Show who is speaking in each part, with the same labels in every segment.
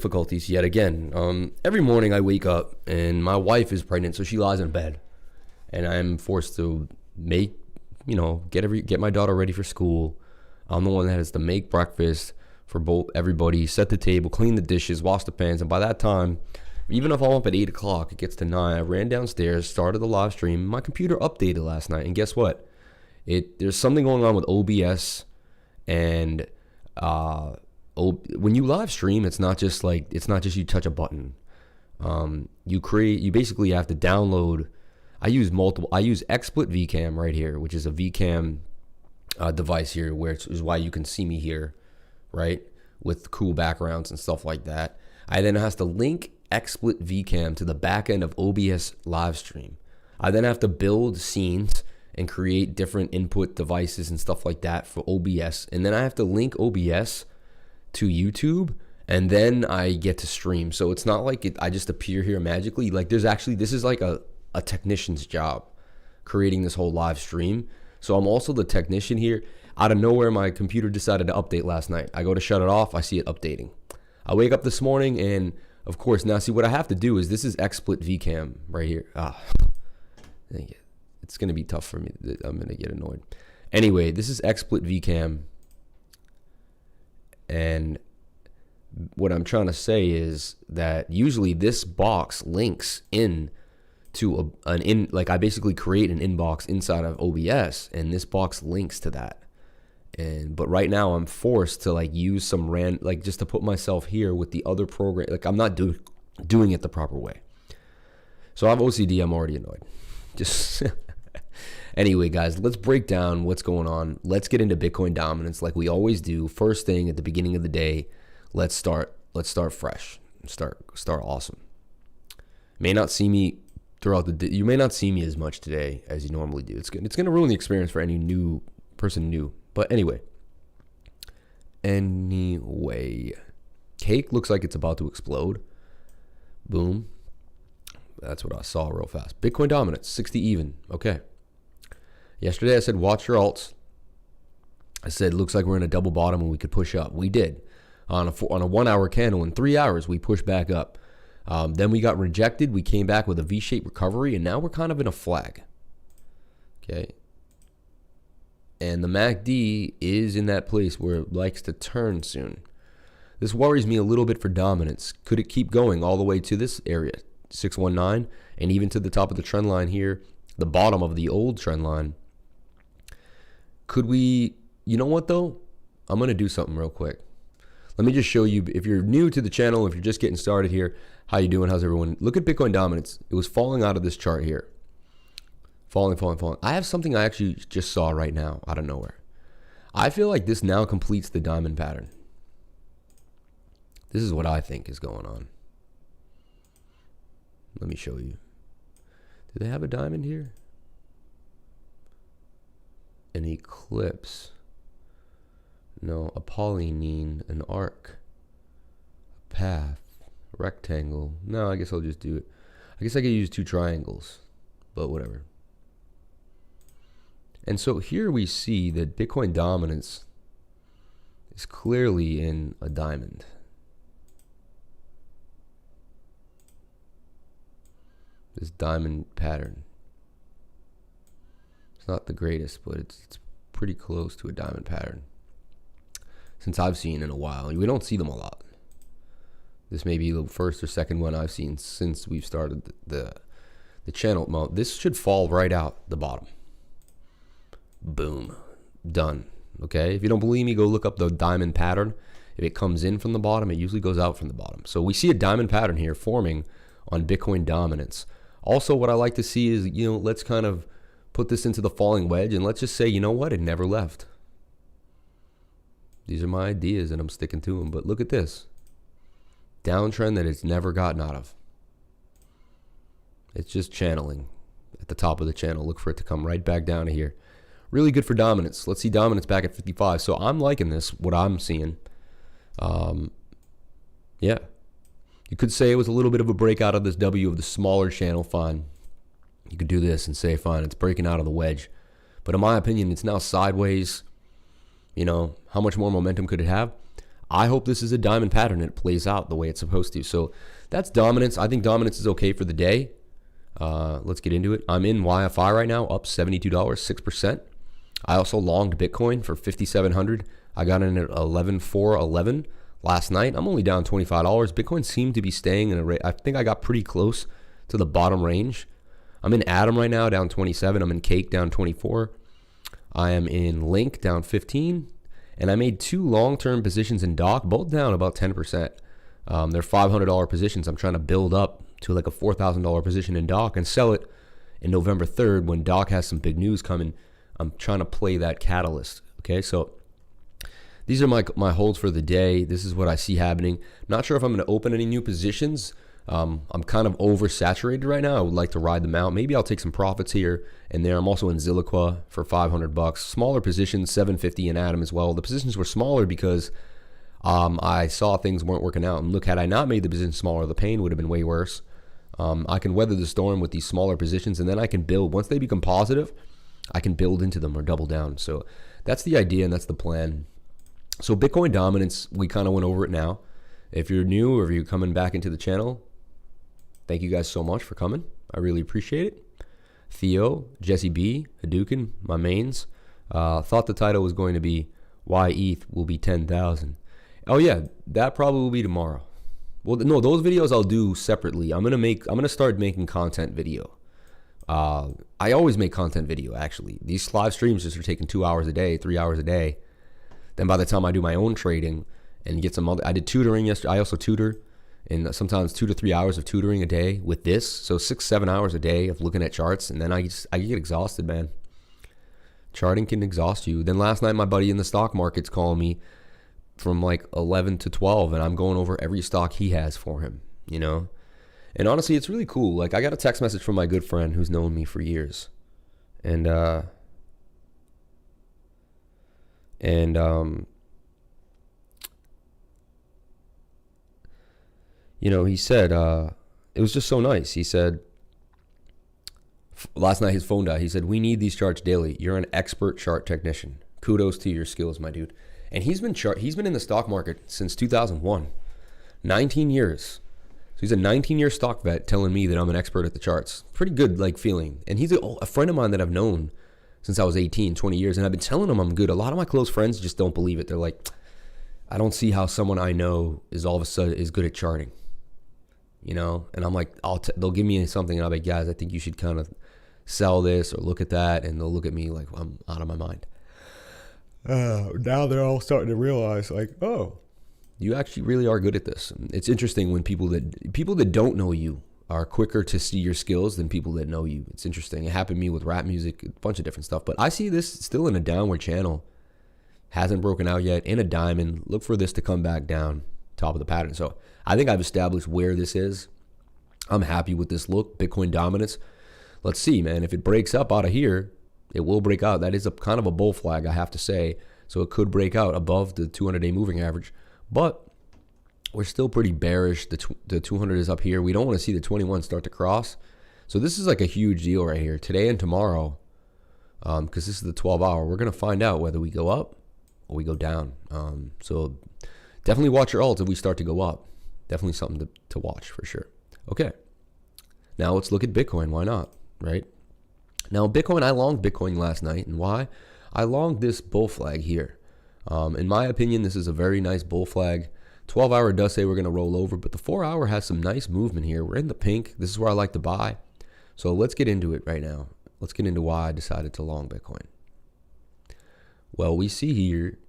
Speaker 1: difficulties yet again. Every morning I wake up and my wife is pregnant, so she lies in bed, and I'm forced to make, get my daughter ready for school. I'm the one that has to make breakfast for everybody, set the table, clean the dishes, wash the pans, and by that time, even if I'm up at 8 o'clock, it gets to 9. I ran downstairs, started the live stream. My computer updated last night, and guess what? There's something going on with OBS, and when you live stream, it's not just you touch a button. You basically have to download. I use XSplit VCam right here, which is a VCam device here, which is why you can see me here, right, with cool backgrounds and stuff like that. I then have to link XSplit VCam to the back end of OBS live stream. I then have to build scenes and create different input devices and stuff like that for OBS, and then I have to link OBS to YouTube, and then I get to stream. So it's not like I just appear here magically. Like this is like a technician's job, creating this whole live stream. So I'm also the technician here. Out of nowhere, my computer decided to update last night. I go to shut it off, I see it updating. I wake up this morning, and of course, now see what I have to do is this is XSplit VCam right here. It's gonna be tough for me. I'm gonna get annoyed. Anyway, this is XSplit VCam, and what I'm trying to say is that usually this box links in to I basically create an inbox inside of OBS, and this box links to that. But right now I'm forced to use some just to put myself here with the other program. I'm not doing it the proper way. So I have OCD. I'm already annoyed. Just anyway, guys, let's break down what's going on. Let's get into Bitcoin dominance like we always do. First thing at the beginning of the day, let's start fresh. Start awesome. May not see me throughout the day. You may not see me as much today as you normally do. It's going to ruin the experience for any new person. But anyway, cake looks like it's about to explode. Boom. That's what I saw real fast. Bitcoin dominance, 60 even. Okay. Yesterday I said, watch your alts. I said, looks like we're in a double bottom and we could push up. We did. On a 1 hour candle, in 3 hours, we pushed back up. Then we got rejected. We came back with a V-shaped recovery, and now we're kind of in a flag. Okay. And the MACD is in that place where it likes to turn soon. This worries me a little bit for dominance. Could it keep going all the way to this area, 619, and even to the top of the trend line here, the bottom of the old trend line? Could we, you know what though? I'm going to do something real quick. Let me just show you, if you're new to the channel, if you're just getting started here, how you doing? How's everyone? Look at Bitcoin dominance. It was falling out of this chart here. Falling. I have something I actually just saw right now out of nowhere. I feel like this now completes the diamond pattern. This is what I think is going on. Let me show you. Do they have a diamond here? An eclipse. No, a polyene, an arc, a path, a rectangle. No, I guess I'll just do it. I guess I could use 2 triangles, but whatever. And so here we see that Bitcoin dominance is clearly in a diamond. This diamond pattern. It's not the greatest, but it's pretty close to a diamond pattern. Since I've seen in a while. We don't see them a lot. This may be the first or second one I've seen since we've started the channel. Well, this should fall right out the bottom. Boom. Done. Okay? If you don't believe me, go look up the diamond pattern. If it comes in from the bottom, it usually goes out from the bottom. So we see a diamond pattern here forming on Bitcoin dominance. Also, what I like to see is, let's kind of put this into the falling wedge, and let's just say, you know what? It never left. These are my ideas, and I'm sticking to them. But look at this. Downtrend that it's never gotten out of. It's just channeling at the top of the channel. Look for it to come right back down to here. Really good for dominance. Let's see dominance back at 55. So I'm liking this, what I'm seeing. Yeah. You could say it was a little bit of a breakout of this W of the smaller channel. Fine. You could do this and say, fine, it's breaking out of the wedge. But in my opinion, it's now sideways. How much more momentum could it have? I hope this is a diamond pattern and it plays out the way it's supposed to. So that's dominance. I think dominance is okay for the day. Let's get into it. I'm in YFI right now, up $72, 6%. I also longed Bitcoin for 5,700. I got in at 11,411 last night. I'm only down $25. Bitcoin seemed to be staying in a rate. I think I got pretty close to the bottom range. I'm in Atom right now, down 27. I'm in Cake, down 24. I am in Link, down 15. And I made 2 long-term positions in Doc, both down about 10%. They're $500 positions. I'm trying to build up to like a $4,000 position in Doc and sell it in November 3rd when Doc has some big news coming. I'm trying to play that catalyst. Okay, so these are my holds for the day. This is what I see happening. Not sure if I'm going to open any new positions. I'm kind of oversaturated right now. I would like to ride them out. Maybe I'll take some profits here and there. I'm also in Zilliqua for $500. Smaller positions, 750 in Atom as well. The positions were smaller because I saw things weren't working out. And look, had I not made the position smaller, the pain would have been way worse. I can weather the storm with these smaller positions, and then I can build. Once they become positive, I can build into them or double down. So that's the idea and that's the plan. So Bitcoin dominance, we kind of went over it now. If you're new or if you're coming back into the channel, thank you guys so much for coming. I really appreciate it. Theo, Jesse B, Hadouken, my mains. Thought the title was going to be Why ETH Will Be 10,000. Oh yeah, that probably will be tomorrow. Well, no, those videos I'll do separately. I'm gonna start making content video. I always make content video, actually. These live streams just are taking 2 hours a day, 3 hours a day. Then by the time I do my own trading and get some other, I did tutoring yesterday. I also tutor, and sometimes 2 to 3 hours of tutoring a day with this. So 6-7 hours a day of looking at charts, and then I get exhausted, man. Charting can exhaust you. Then last night, my buddy in the stock market's calling me from like 11 to 12, and I'm going over every stock he has for him, you know? And honestly, it's really cool. Like, I got a text message from my good friend who's known me for years. And you know, he said, it was just so nice. He said, last night his phone died. He said, "We need these charts daily. You're an expert chart technician. Kudos to your skills, my dude." And he's been in the stock market since 2001, 19 years. So he's a 19-year stock vet telling me that I'm an expert at the charts. Pretty good, like, feeling. And he's a friend of mine that I've known since I was 18, 20 years. And I've been telling him I'm good. A lot of my close friends just don't believe it. They're like, I don't see how someone I know is all of a sudden is good at charting. You know? And I'm like, they'll give me something and I'll be like, guys, I think you should kind of sell this or look at that. And they'll look at me like I'm out of my mind. Now they're all starting to realize, like, oh, you actually really are good at this. It's interesting when people that don't know you are quicker to see your skills than people that know you. It's interesting. It happened to me with rap music, a bunch of different stuff. But I see this still in a downward channel. Hasn't broken out yet. In a diamond. Look for this to come back down, top of the pattern. So I think I've established where this is. I'm happy with this look. Bitcoin dominance. Let's see, man. If it breaks up out of here, it will break out. That is a kind of a bull flag, I have to say. So it could break out above the 200-day moving average. But we're still pretty bearish. The 200 is up here. We don't want to see the 21 start to cross. So this is like a huge deal right here. Today and tomorrow, because this is the 12-hour, we're going to find out whether we go up or we go down. So definitely watch your alts if we start to go up. Definitely something to watch for sure. Okay. Now let's look at Bitcoin. Why not, right? Now, Bitcoin, I longed Bitcoin last night. And why? I longed this bull flag here. In my opinion, this is a very nice bull flag. 12-hour does say we're going to roll over, but the 4-hour has some nice movement here. We're in the pink. This is where I like to buy. So let's get into it right now. Let's get into why I decided to long Bitcoin. Well, we see here,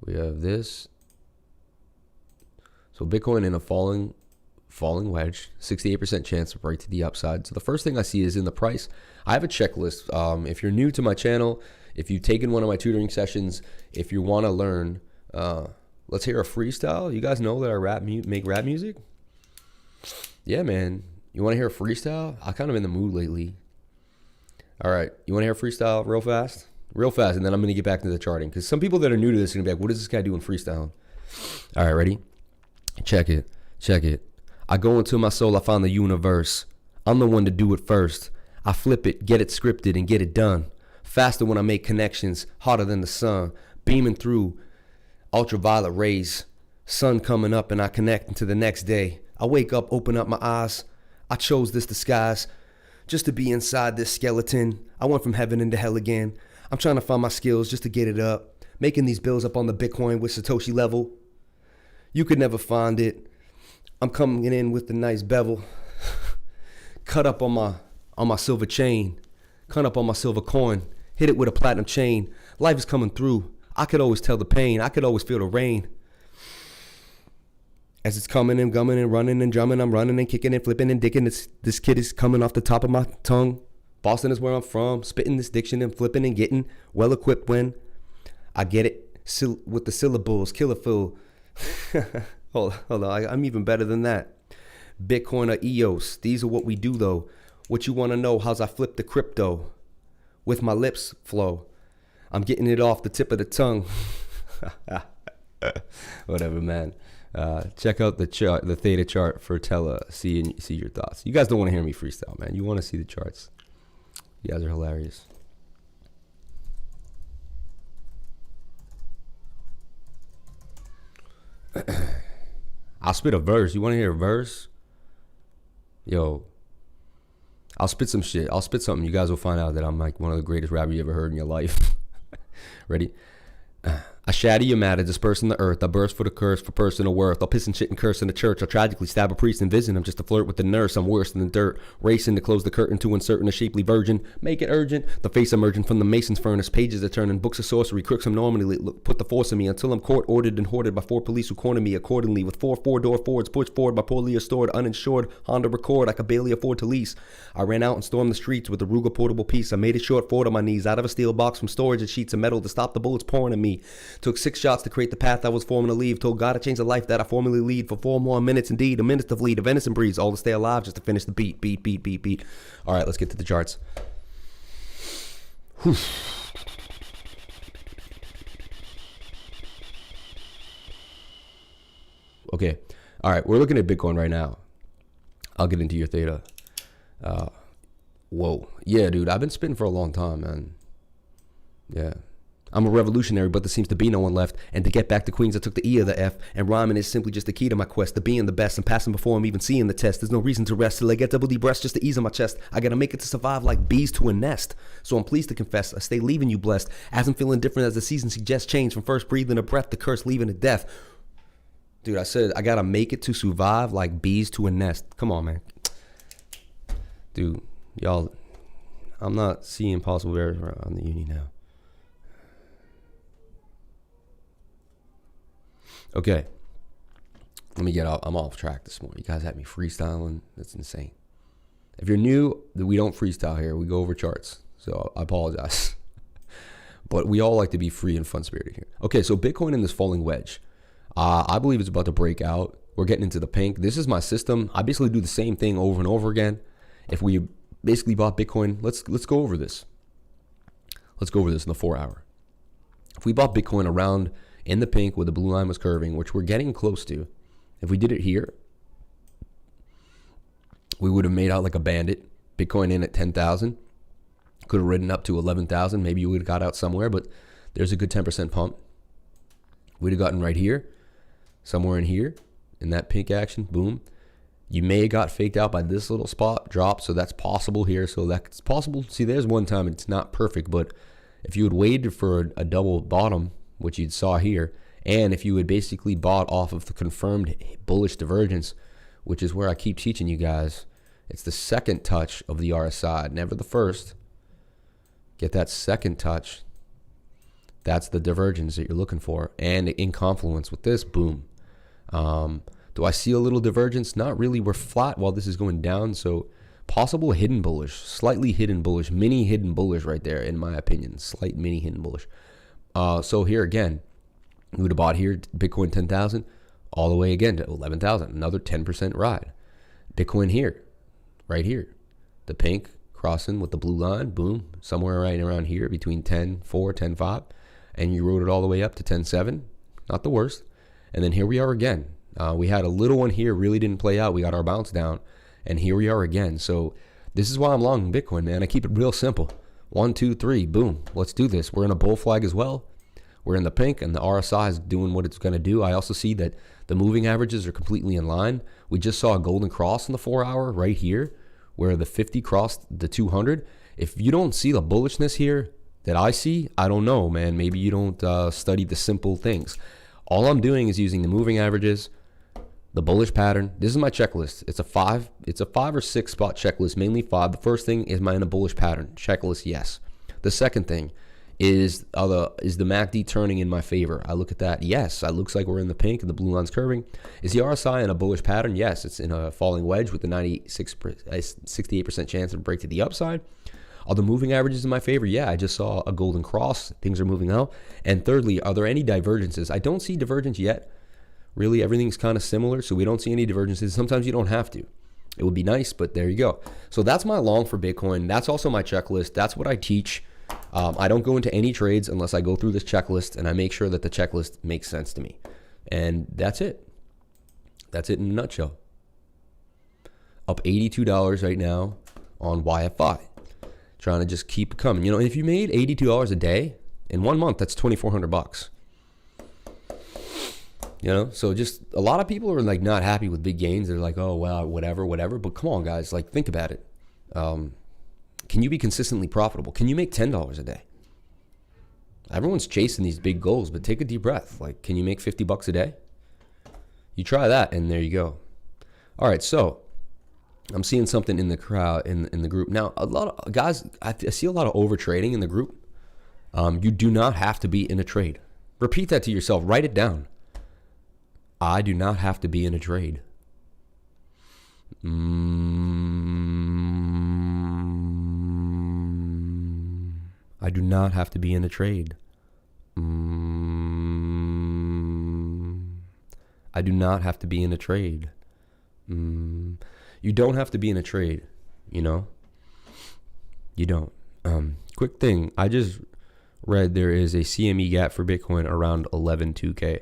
Speaker 1: we have this. So Bitcoin in a falling wedge, 68% chance right to the upside. So the first thing I see is in the price. I have a checklist. If you're new to my channel, if you've taken one of my tutoring sessions, if you want to learn, let's hear a freestyle. You guys know that I make rap music? Yeah, man. You want to hear a freestyle? I'm kind of in the mood lately. All right. You want to hear a freestyle real fast? Real fast, and then I'm going to get back to the charting. Because some people that are new to this are going to be like, what is this guy doing freestyling? All right, ready? Check it. Check it. I go into my soul, I find the universe. I'm the one to do it first. I flip it, get it scripted, and get it done. Faster when I make connections, hotter than the sun, beaming through ultraviolet rays. Sun coming up and I connect into the next day. I wake up, open up my eyes. I chose this disguise just to be inside this skeleton. I went from heaven into hell again. I'm trying to find my skills just to get it up. Making these bills up on the Bitcoin with Satoshi level. You could never find it. I'm coming in with the nice bevel. Cut up on my silver chain. Cut up on my silver coin. Hit it with a platinum chain. Life is coming through. I could always tell the pain. I could always feel the rain. As it's coming and gumming and running and drumming, I'm running and kicking and flipping and dicking. This kid is coming off the top of my tongue. Boston is where I'm from. Spitting this diction and flipping and getting well equipped when I get it with the syllables. Killer Phil. hold on. I'm even better than that. Bitcoin or EOS. These are what we do though. What you want to know? How's I flip the crypto with my lips flow? I'm getting it off the tip of the tongue. Whatever, man. Check out the chart, the theta chart for Tella. See your thoughts. You guys don't want to hear me freestyle, man. You want to see the charts. You guys are hilarious. I'll spit a verse. You want to hear a verse? Yo, I'll spit some shit. I'll spit something. You guys will find out that I'm like one of the greatest rappers you ever heard in your life. Ready? I shatter your matter, dispersing the earth. I burst for the curse for personal worth. I'll piss and shit and curse in the church. I'll tragically stab a priest and visit him just to flirt with the nurse. I'm worse than the dirt, racing to close the curtain to uncertain a shapely virgin. Make it urgent. The face emerging from the mason's furnace. Pages are turning. Books of sorcery. Crooks I'm normally put the force in me until I'm court ordered and hoarded by 4 police who corner me accordingly. With 4 four-door Fords pushed forward by poorly restored, uninsured Honda Accord I could barely afford to lease. I ran out and stormed the streets with a Ruger portable piece. I made it short forward on my knees out of a steel box from storage and sheets of metal to stop the bullets pouring at me. Took 6 shots to create the path I was forming to leave. Told God to change the life that I formerly lead for 4 more minutes indeed. A minute to fleet, a venison breeze, all to stay alive just to finish the beat. Beat. All right, let's get to the charts. Whew. Okay. All right, we're looking at Bitcoin right now. I'll get into your theta. Whoa. Yeah, dude, I've been spitting for a long time, man. Yeah. I'm a revolutionary, but there seems to be no one left. And to get back to Queens, I took the E of the F. And rhyming is simply just the key to my quest. To being the best and passing before I'm even seeing the test. There's no reason to rest till I get double D breaths just to ease on my chest. I gotta make it to survive like bees to a nest. So I'm pleased to confess, I stay leaving you blessed. As I'm feeling different as the season suggests change. From first breathing a breath to curse leaving to death. Dude, I said I gotta make it to survive like bees to a nest. Come on, man. Dude, y'all, I'm not seeing possible errors on the uni now. Okay, let me get out. I'm off track this morning. You guys had me freestyling. That's insane. If you're new, we don't freestyle here. We go over charts. So I apologize. But we all like to be free and fun-spirited here. Okay, so Bitcoin in this falling wedge. I believe it's about to break out. We're getting into the pink. This is my system. I basically do the same thing over and over again. If we basically bought Bitcoin, let's go over this. Let's go over this in the 4 hour. If we bought Bitcoin around in the pink where the blue line was curving, which we're getting close to. If we did it here, we would have made out like a bandit. Bitcoin in at 10,000. Could have ridden up to 11,000. Maybe you would have got out somewhere, but there's a good 10% pump. We'd have gotten right here, somewhere in here, in that pink action, boom. You may have got faked out by this little spot drop, so that's possible here. So that's possible. See, there's one time it's not perfect, but if you had waited for a double bottom, which you saw here, and if you had basically bought off of the confirmed bullish divergence, which is where I keep teaching you guys, it's the second touch of the RSI, never the first. Get that second touch. That's the divergence that you're looking for. And in confluence with this, boom. Do I see a little divergence? Not really. We're flat while this is going down, so possible hidden bullish, slightly hidden bullish, mini hidden bullish right there, in my opinion. Slight mini hidden bullish. So here again, we would have bought here Bitcoin 10,000 all the way again to 11,000, another 10% ride. Bitcoin here, right here, the pink crossing with the blue line, boom, somewhere right around here between 10.4, 10.5, and you rode it all the way up to 10.7, not the worst. And then here we are again. We had a little one here, really didn't play out. We got our bounce down, and here we are again. So this is why I'm long Bitcoin, man. I keep it real simple. 1, 2, 3, boom. Let's do this. We're in a bull flag as well. We're in the pink, and the RSI is doing what it's going to do. I also see that the moving averages are completely in line. We just saw a golden cross in the 4 hour right here, where the 50 crossed the 200. If you don't see the bullishness here that I see, I don't know, man. Maybe you don't study the simple things. All I'm doing is using the moving averages, the bullish pattern. This is my checklist. It's a 5 or 6 spot checklist, mainly 5. The first thing is in a bullish pattern checklist. Yes. The second thing is the MACD turning in my favor. I look at that. Yes, it looks like we're in the pink and the blue line's curving. Is the RSI in a bullish pattern? Yes, it's in a falling wedge with the 68% chance of break to the upside. Are the moving averages in my favor? Yeah, I just saw a golden cross. Things are moving out. And thirdly, are there any divergences? I don't see divergence yet. Really, everything's kind of similar, so we don't see any divergences. Sometimes you don't have to. It would be nice, but there you go. So that's my long for Bitcoin. That's also my checklist. That's what I teach. I don't go into any trades unless I go through this checklist and I make sure that the checklist makes sense to me. And that's it. That's it in a nutshell. Up $82 right now on YFI. Trying to just keep it coming. You know, if you made $82 a day in 1 month, that's $2,400. You know, so just a lot of people are like not happy with big gains. They're like, oh, well, whatever. But come on, guys, like think about it. Can you be consistently profitable? Can you make $10 a day? Everyone's chasing these big goals, but take a deep breath. Like, can you make $50 a day? You try that, and there you go. All right, so I'm seeing something in the crowd, in the group. Now, a lot of guys, I see a lot of over trading in the group. You do not have to be in a trade. Repeat that to yourself. Write it down. I do not have to be in a trade. I do not have to be in a trade. I do not have to be in a trade. You don't have to be in a trade, you know? You don't. Quick thing. I just read there is a CME gap for Bitcoin around 11.2K.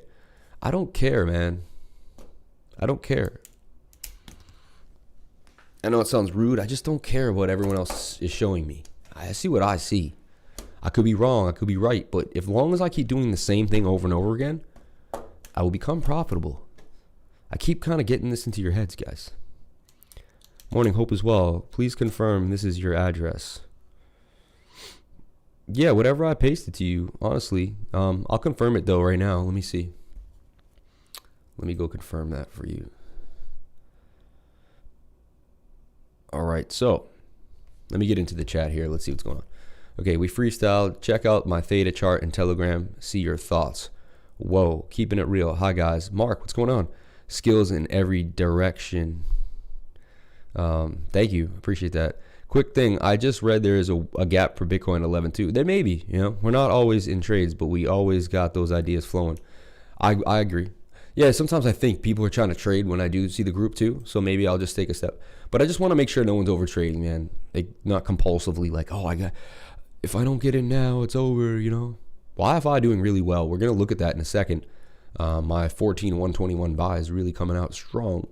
Speaker 1: I don't care, man. I don't care. I know it sounds rude. I just don't care what everyone else is showing me. I see what I see. I could be wrong. I could be right. But as long as I keep doing the same thing over and over again, I will become profitable. I keep kind of getting this into your heads, guys. Morning, hope as well. Please confirm this is your address. Yeah, whatever I pasted to you, honestly. I'll confirm it, though, right now. Let me see. Let me go confirm that for you. All right, so let me get into the chat here. Let's see what's going on. Okay, we freestyled. Check out my theta chart in Telegram. See your thoughts. Whoa, keeping it real. Hi, guys. Mark, what's going on? Skills in every direction. Thank you. Appreciate that. Quick thing. I just read there is a gap for Bitcoin 11.2. There may be, you know. We're not always in trades, but we always got those ideas flowing. I agree. Yeah, sometimes I think people are trying to trade when I do see the group too. So maybe I'll just take a step. But I just want to make sure no one's over trading, man. Like not compulsively like, oh, if I don't get in now, it's over, you know. YFI doing really well. We're going to look at that in a second. My 14,121 buy is really coming out strong.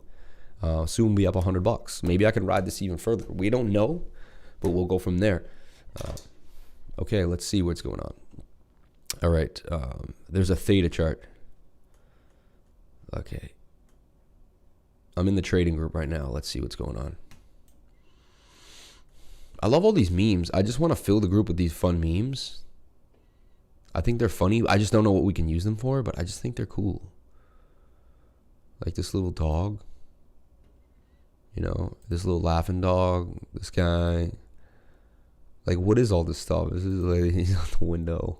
Speaker 1: Soon be up $100. Maybe I can ride this even further. We don't know, but we'll go from there. Okay, let's see what's going on. All right, there's a theta chart. Okay. I'm in the trading group right now. Let's see what's going on. I love all these memes. I just want to fill the group with these fun memes. I think they're funny. I just don't know what we can use them for, but I just think they're cool. Like this little dog. You know, this little laughing dog. This guy. Like, what is all this stuff? This is like, he's out the window.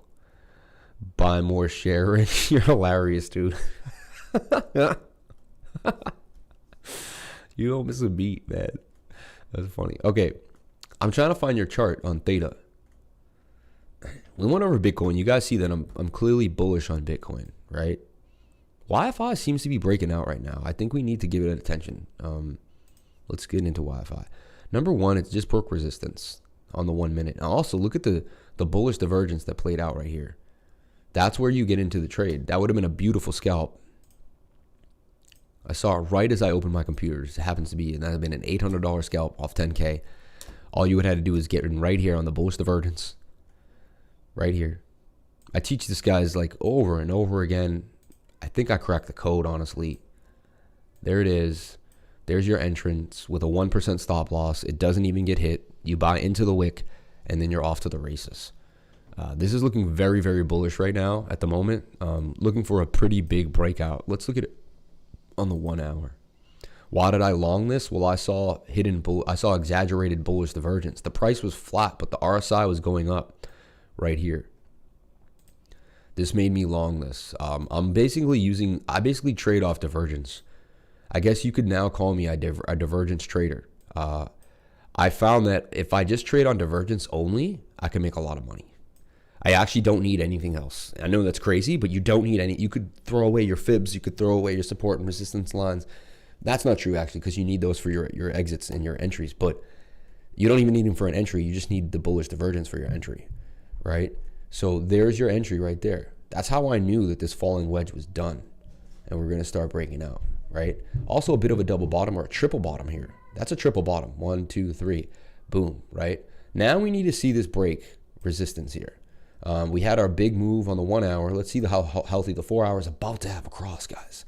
Speaker 1: Buy more sharing. You're hilarious, dude. You don't miss a beat, man. That's funny. Okay, I'm trying to find your chart on theta. We went over Bitcoin. You guys see that I'm clearly bullish on Bitcoin, right? YFI seems to be breaking out right now. I think we need to give it attention. Let's get into YFI. Number one, it's just broke resistance on the 1 minute. Now also look at the bullish divergence that played out right here. That's where you get into the trade. That would have been a beautiful scalp. I saw it right as I opened my computer. It happens to be, and that would have been an $800 scalp off 10K. All you would have to do is get in right here on the bullish divergence. right here. I teach this guys like over and over again. I think I cracked the code, honestly. There it is. There's your entrance with a 1% stop loss. It doesn't even get hit. You buy into the wick, and then you're off to the races. This is looking very, very bullish right now at the moment. Looking for a pretty big breakout. Let's look at it on the 1 hour. Why did I long this? Well, I saw exaggerated bullish divergence. The price was flat, but the RSI was going up right here. This made me long this. I basically trade off divergence. I guess you could now call me a divergence trader. I found that if I just trade on divergence only, I can make a lot of money. I actually don't need anything else. I know that's crazy, but you don't need any. You could throw away your fibs. You could throw away your support and resistance lines. That's not true, actually, because you need those for your exits and your entries. But you don't even need them for an entry. You just need the bullish divergence for your entry, right? So there's your entry right there. That's how I knew that this falling wedge was done, and we're going to start breaking out, right? Also a bit of a double bottom or a triple bottom here. That's a triple bottom. 1, 2, 3. Boom, right? Now we need to see this break resistance here. We had our big move on the 1 hour. Let's see how healthy the 4 hour is about to have a cross, guys.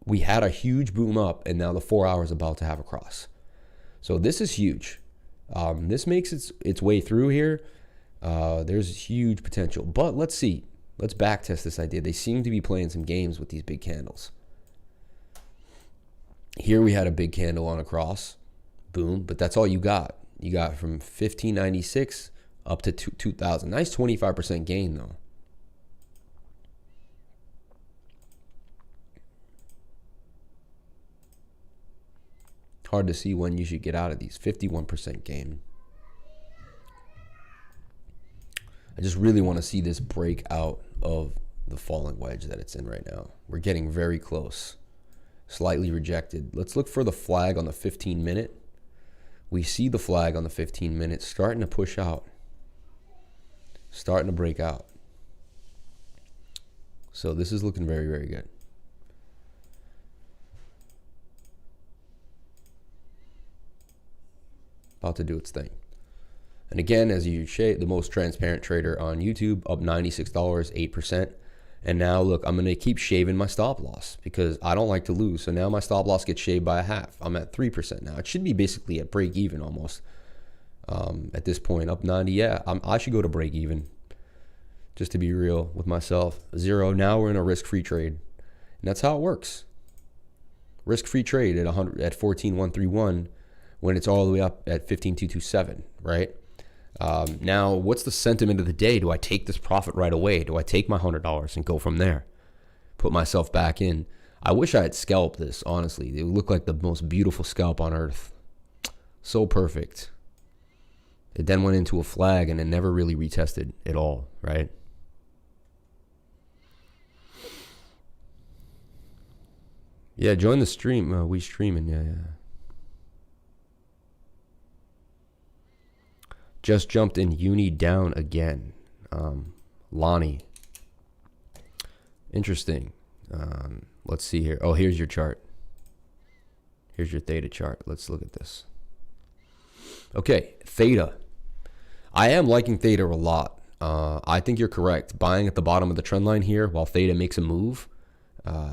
Speaker 1: We had a huge boom up, and now the 4 hour is about to have a cross. So this is huge. This makes its way through here. There's huge potential. But let's see. Let's back test this idea. They seem to be playing some games with these big candles. Here we had a big candle on a cross. Boom. But that's all you got. You got from 1596 up to 2000. Nice 25% gain, though. Hard to see when you should get out of these. 51% gain. I just really want to see this break out of the falling wedge that it's in right now. We're getting very close. Slightly rejected. Let's look for the flag on the 15-minute. We see the flag on the 15-minute starting to push out. Starting to break out. So this is looking very, very good. About to do its thing. And again, as you say, the most transparent trader on YouTube, up $96, 8%. And now look, I'm going to keep shaving my stop loss because I don't like to lose. So now my stop loss gets shaved by a half. I'm at 3% now. It should be basically at break even almost. At this point, up 90. Yeah, I should go to break even. Just to be real with myself. 0. Now we're in a risk-free trade. And that's how it works. Risk-free trade at 14,131 when it's all the way up at 15,227, right? Now, what's the sentiment of the day? Do I take this profit right away? Do I take my $100 and go from there? Put myself back in. I wish I had scalped this, honestly. It would look like the most beautiful scalp on earth. So perfect. It then went into a flag and it never really retested at all, right? Yeah, join the stream. We streaming, yeah. Just jumped in uni down again. Lonnie. Interesting. Let's see here. Oh, here's your chart. Here's your theta chart. Let's look at this. Okay, theta. I am liking theta a lot. I think you're correct. Buying at the bottom of the trend line here while theta makes a move.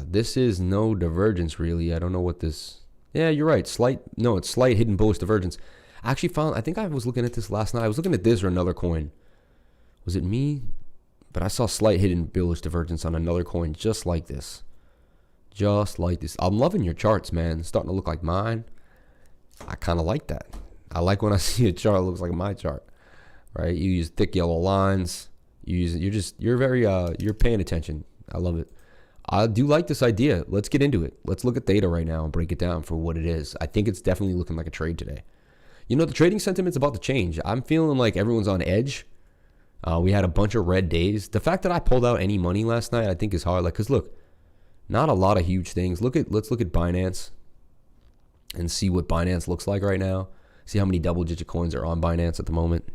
Speaker 1: This is no divergence, really. I don't know what this... Yeah, you're right. It's slight hidden bullish divergence. I actually found, I think I was looking at this last night. I was looking at this or another coin. Was it me? But I saw slight hidden bullish divergence on another coin just like this. Just like this. I'm loving your charts, man. It's starting to look like mine. I kind of like that. I like when I see a chart that looks like my chart. Right? You use thick yellow lines. You're paying attention. I love it. I do like this idea. Let's get into it. Let's look at theta right now and break it down for what it is. I think it's definitely looking like a trade today. You know, the trading sentiment's about to change. I'm feeling like everyone's on edge. We had a bunch of red days. The fact that I pulled out any money last night, I think is hard. Like, cause look, not a lot of huge things. Let's look at Binance and see what Binance looks like right now. See how many double-digit coins are on Binance at the moment.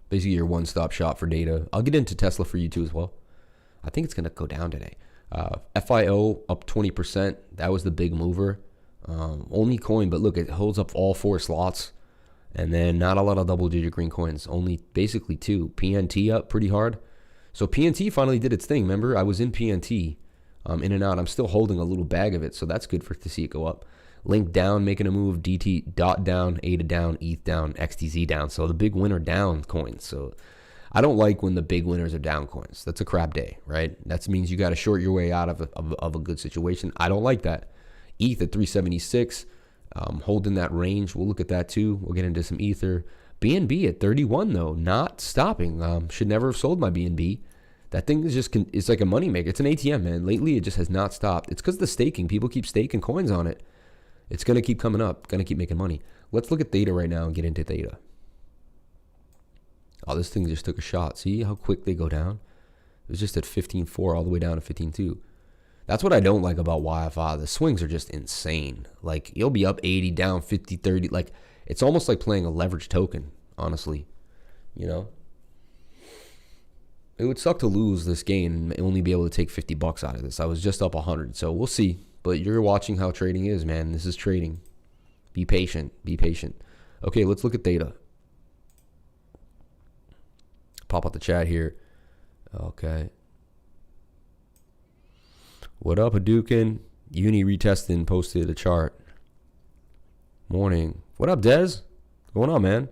Speaker 1: Basically, your one-stop shop for data. I'll get into Tesla for you too as well. I think it's gonna go down today. FIO up 20%. That was the big mover. Only coin, but look, it holds up all 4 slots. And then not a lot of double-digit green coins, only basically 2. PNT up pretty hard. So PNT finally did its thing. Remember, I was in PNT, in and out. I'm still holding a little bag of it, so that's good to see it go up. Link down, making a move. DT dot down, ADA down, ETH down, XTZ down. So the big winner down coins. So I don't like when the big winners are down coins. That's a crap day, right? That means you got to short your way out of a good situation. I don't like that. ETH at 376. Holding that range. We'll look at that too. We'll get into some Ether. BNB at 31 though, not stopping. Should never have sold my BNB. That thing is just, it's like a money maker. It's an ATM, man. Lately, it just has not stopped. It's because of the staking. People keep staking coins on it. It's going to keep coming up. Going to keep making money. Let's look at Theta right now and get into Theta. Oh, this thing just took a shot. See how quick they go down? It was just at 15.4 all the way down to 15.2. That's what I don't like about YFI. The swings are just insane. Like, you'll be up 80, down 50, 30. Like, it's almost like playing a leverage token, honestly. You know? It would suck to lose this game and only be able to take $50 out of this. I was just up 100, so we'll see. But you're watching how trading is, man. This is trading. Be patient. Be patient. Okay, let's look at Theta. Pop out the chat here. Okay. What up, Hadouken? Uni retesting posted a chart. Morning. What up, Dez? What's going on, man?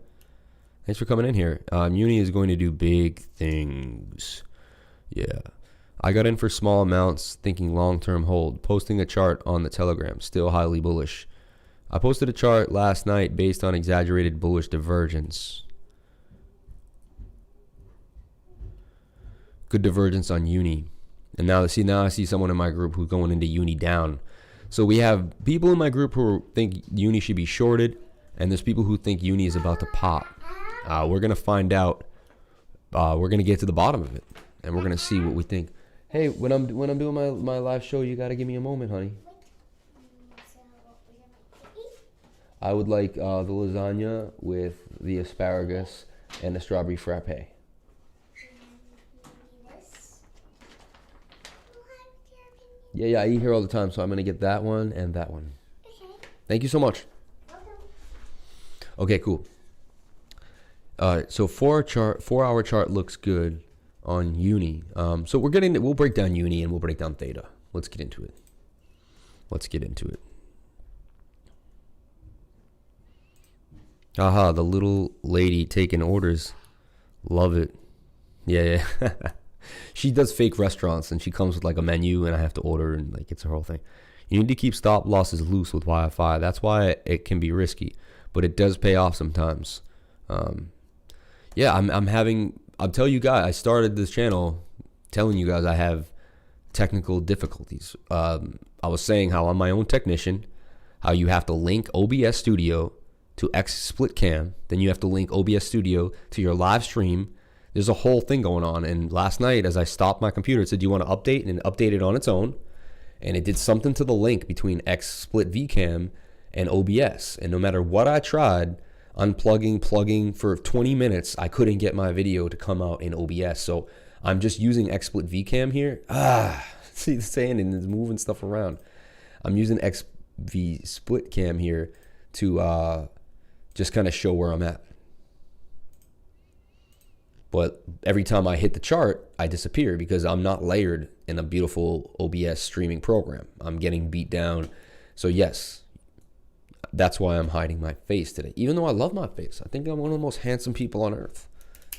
Speaker 1: Thanks for coming in here. Uni is going to do big things. Yeah. I got in for small amounts, thinking long-term hold. Posting a chart on the Telegram. Still highly bullish. I posted a chart last night based on exaggerated bullish divergence. Good divergence on Uni. And now I see someone in my group who's going into Uni down. So we have people in my group who think Uni should be shorted, and there's people who think Uni is about to pop. We're gonna find out. We're gonna get to the bottom of it, and we're gonna see what we think. Hey, when I'm doing my live show, you gotta give me a moment, honey. I would like the lasagna with the asparagus and the strawberry frappe. Yeah, I eat here all the time, so I'm going to get that one and that one. Okay. Thank you so much. Welcome. Okay, cool. So 4-hour chart looks good on Uni. So we'll break down Uni and we'll break down Theta. Let's get into it. Aha, the little lady taking orders. Love it. Yeah. She does fake restaurants and she comes with like a menu and I have to order and like it's her whole thing. You need to keep stop losses loose with YFI. That's why it can be risky, but it does pay off sometimes. Yeah, I'll tell you guys, I started this channel telling you guys I have technical difficulties. I was saying how I'm my own technician, how you have to link OBS Studio to XSplit Cam, then you have to link OBS Studio to your live stream. There's a whole thing going on. And last night, as I stopped my computer, it said, do you want to update? And it updated on its own. And it did something to the link between XSplit VCam and OBS. And no matter what I tried, unplugging, plugging for 20 minutes, I couldn't get my video to come out in OBS. So I'm just using XSplit VCam here. See the saying, and it's moving stuff around. I'm using XSplit Cam here to just kind of show where I'm at. But every time I hit the chart, I disappear because I'm not layered in a beautiful OBS streaming program. I'm getting beat down. So yes, that's why I'm hiding my face today. Even though I love my face. I think I'm one of the most handsome people on earth.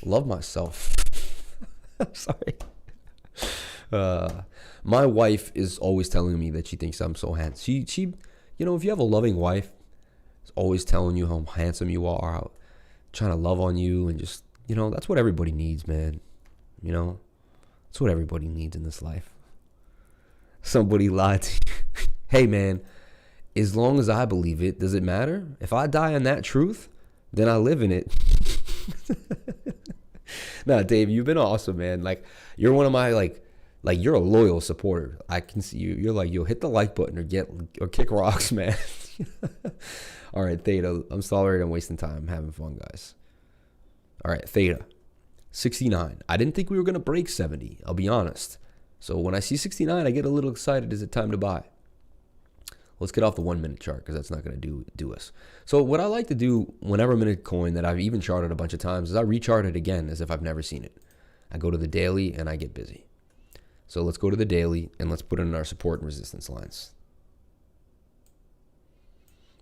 Speaker 1: Love myself. I'm sorry. My wife is always telling me that she thinks I'm so handsome. She, you know, if you have a loving wife, is always telling you how handsome you are, how, trying to love on you and just, you know, that's what everybody needs, man. You know, that's what everybody needs in this life. Somebody lied to you. Hey, man, as long as I believe it, does it matter? If I die in that truth, then I live in it. Nah, Dave, you've been awesome, man. Like, you're one of my, like you're a loyal supporter. I can see you. You're like, you'll hit the like button or kick rocks, man. All right, Theta. I'm sorry I'm wasting time. I'm having fun, guys. All right, Theta, 69. I didn't think we were going to break 70, I'll be honest. So when I see 69, I get a little excited. Is it time to buy? Let's get off the 1 minute chart because that's not going to do us. So what I like to do whenever I'm in a coin that I've even charted a bunch of times is I rechart it again as if I've never seen it. I go to the daily and I get busy. So let's go to the daily and let's put in our support and resistance lines.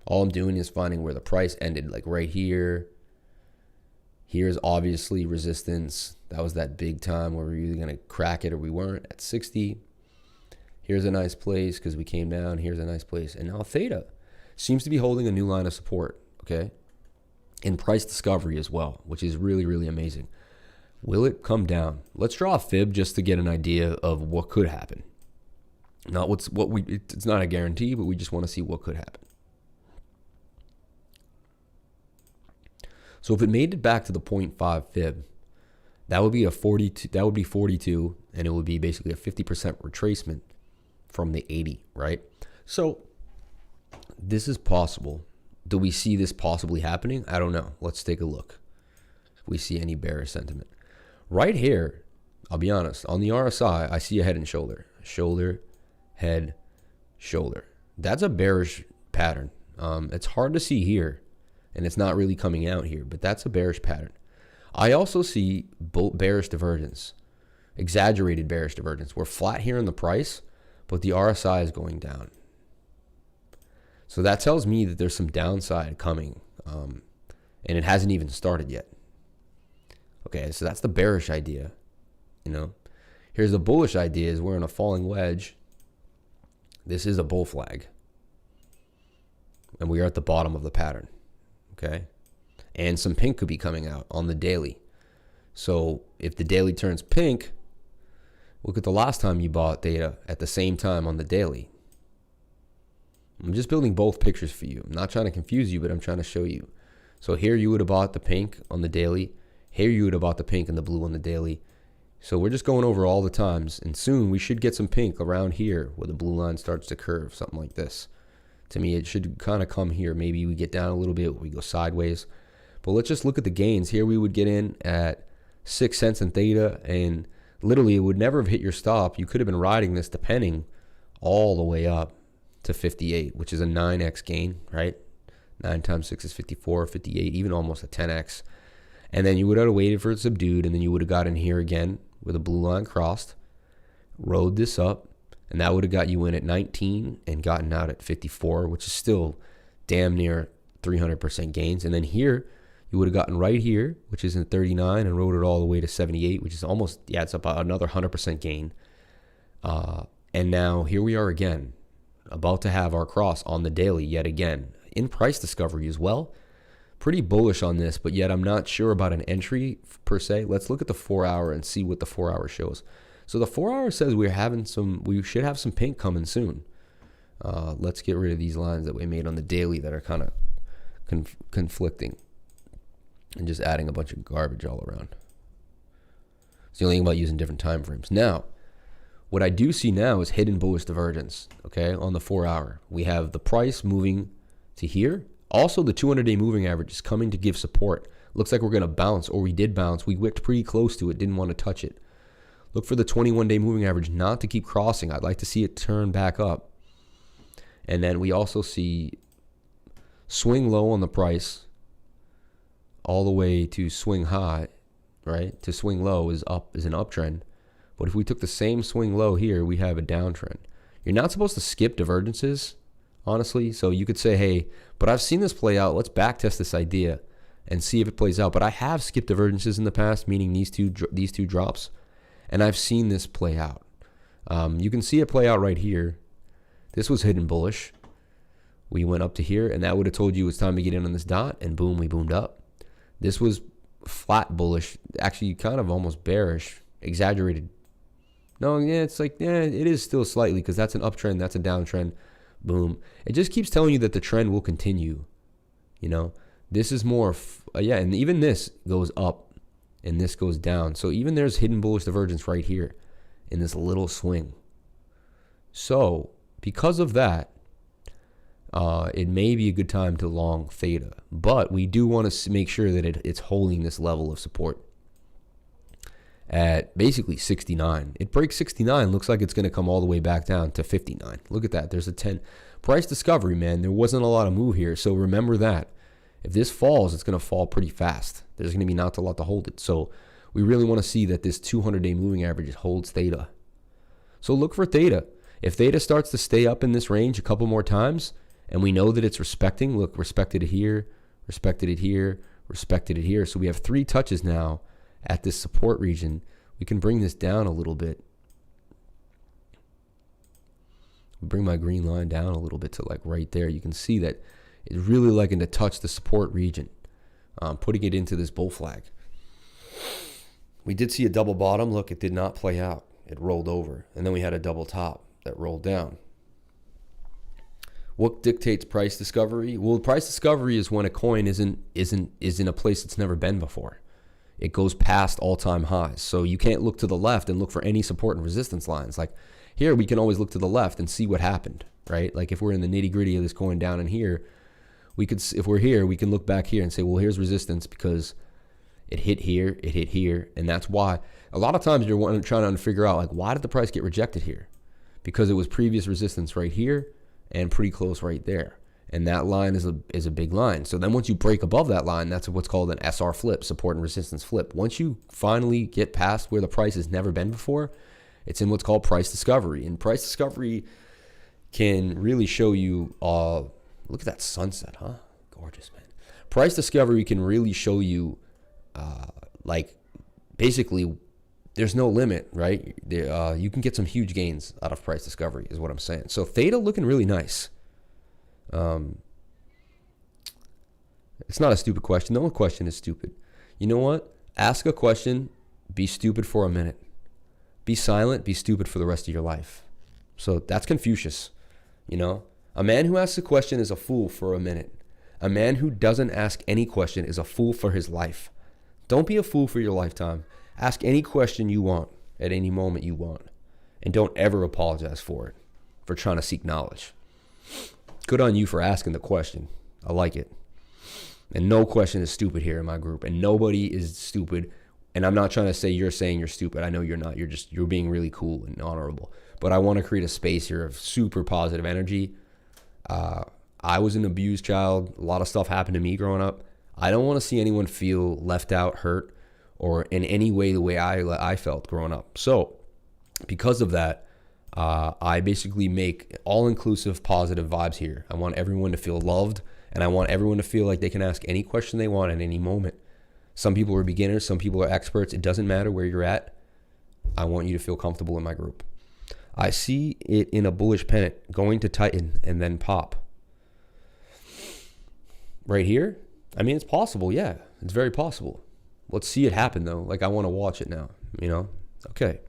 Speaker 1: All I'm doing is finding where the price ended, like right here. Here's obviously resistance. That was that big time where we were either going to crack it or we weren't at 60. Here's a nice place because we came down. Here's a nice place. And now theta seems to be holding a new line of support, okay? In price discovery as well, which is really, really amazing. Will it come down? Let's draw a fib just to get an idea of what could happen. Not it's not a guarantee, but we just want to see what could happen. So if it made it back to the 0.5 fib, that would be a 42. That would be 42, and it would be basically a 50% retracement from the 80, right? So this is possible. Do we see this possibly happening? I don't know. Let's take a look. If we see any bearish sentiment. Right here, I'll be honest, on the RSI, I see a head and shoulder. Shoulder, head, shoulder. That's a bearish pattern. It's hard to see here, and it's not really coming out here, but that's a bearish pattern. I also see bearish divergence, exaggerated bearish divergence. We're flat here in the price, but the RSI is going down. So that tells me that there's some downside coming, and it hasn't even started yet. Okay, so that's the bearish idea, you know. Here's the bullish idea is we're in a falling wedge. This is a bull flag. And we are at the bottom of the pattern, okay? And some pink could be coming out on the daily. So if the daily turns pink, look at the last time you bought theta at the same time on the daily. I'm just building both pictures for you. I'm not trying to confuse you, but I'm trying to show you. So here you would have bought the pink on the daily. Here you would have bought the pink and the blue on the daily. So we're just going over all the times, and soon we should get some pink around here where the blue line starts to curve, something like this. To me, it should kind of come here. Maybe we get down a little bit, we go sideways. But let's just look at the gains. Here we would get in at 6 cents in theta, and literally it would never have hit your stop. You could have been riding this depending all the way up to 58, which is a 9x gain, right? 9 times 6 is 54, 58, even almost a 10x. And then you would have waited for it subdued, and then you would have got in here again where the blue line crossed, rode this up, and that would have got you in at 19 and gotten out at 54, which is still damn near 300% gains. And then here, you would have gotten right here, which is in 39, and rode it all the way to 78, which is almost, yeah, it's about another 100% gain. And now here we are again, about to have our cross on the daily yet again, in price discovery as well. Pretty bullish on this, but yet I'm not sure about an entry per se. Let's look at the 4 hour and see what the 4 hour shows. So the 4 hour says we should have some pink coming soon. Let's get rid of these lines that we made on the daily that are kind of conflicting and just adding a bunch of garbage all around. It's the only thing about using different time frames. Now, what I do see now is hidden bullish divergence, okay, on the 4 hour. We have the price moving to here. Also, the 200-day moving average is coming to give support. Looks like we're going to bounce, or we did bounce. We wicked pretty close to it, didn't want to touch it. Look for the 21-day moving average not to keep crossing. I'd like to see it turn back up. And then we also see swing low on the price all the way to swing high, right? To swing low is an uptrend. But if we took the same swing low here, we have a downtrend. You're not supposed to skip divergences, honestly. So you could say, hey, but I've seen this play out. Let's back test this idea and see if it plays out. But I have skipped divergences in the past, meaning these two drops, and I've seen this play out. You can see it play out right here. This was hidden bullish. We went up to here, and that would have told you it's time to get in on this dot, and boom, we boomed up. This was flat bullish, actually kind of almost bearish, exaggerated. No, yeah, it's like, yeah, it is still slightly because that's an uptrend, that's a downtrend. Boom. It just keeps telling you that the trend will continue. You know, this is more, yeah, and even this goes up and this goes down. So even there's hidden bullish divergence right here in this little swing. So because of that, it may be a good time to long theta, but we do want to make sure that it's holding this level of support at basically 69. It breaks 69, looks like it's going to come all the way back down to 59. Look at that. There's a 10. price discovery, man, there wasn't a lot of move here. So remember that. If this falls, it's going to fall pretty fast. There's going to be not a lot to hold it. So we really want to see that this 200-day moving average holds theta. So look for theta. If theta starts to stay up in this range a couple more times, and we know that it's respecting, look, respected it here, respected it here, respected it here. So we have 3 touches now at this support region. We can bring this down a little bit. Bring my green line down a little bit to like right there. You can see that it's really liking to touch the support region, putting it into this bull flag. We did see a double bottom. Look, it did not play out. It rolled over. And then we had a double top that rolled down. What dictates price discovery? Well, price discovery is when a coin is in a place it's never been before. It goes past all-time highs. So you can't look to the left and look for any support and resistance lines. Like here, we can always look to the left and see what happened, right? Like if we're in the nitty-gritty of this coin down in here, we could, if we're here, we can look back here and say, well, here's resistance because it hit here, and that's why a lot of times you're trying to figure out like why did the price get rejected here? Because it was previous resistance right here and pretty close right there. And that line is a big line. So then once you break above that line, that's what's called an SR flip, support and resistance flip. Once you finally get past where the price has never been before, it's in what's called price discovery. And price discovery can really show you, look at that sunset, huh? Gorgeous, man. Price discovery can really show you, like, basically, there's no limit, right? You can get some huge gains out of price discovery is what I'm saying. So theta looking really nice. It's not a stupid question. No question is stupid. You know what? Ask a question, be stupid for a minute. Be silent, be stupid for the rest of your life. So that's Confucius, you know? A man who asks a question is a fool for a minute. A man who doesn't ask any question is a fool for his life. Don't be a fool for your lifetime. Ask any question you want at any moment you want. And don't ever apologize for it, for trying to seek knowledge. Good on you for asking the question. I like it. And no question is stupid here in my group. And nobody is stupid. And I'm not trying to say you're saying you're stupid. I know you're not. You're being really cool and honorable. But I want to create a space here of super positive energy. I was an abused child. A lot of stuff happened to me growing up. I don't want to see anyone feel left out, hurt, or in any way the way I felt growing up. So because of that, I basically make all-inclusive positive vibes here. I want everyone to feel loved, and I want everyone to feel like they can ask any question they want at any moment. Some people are beginners, some people are experts. It doesn't matter where you're at. I want you to feel comfortable in my group. I see it in a bullish pennant going to tighten and then pop. Right here? I mean, it's possible, yeah. It's very possible. Let's see it happen, though. Like, I want to watch it now, you know? Okay.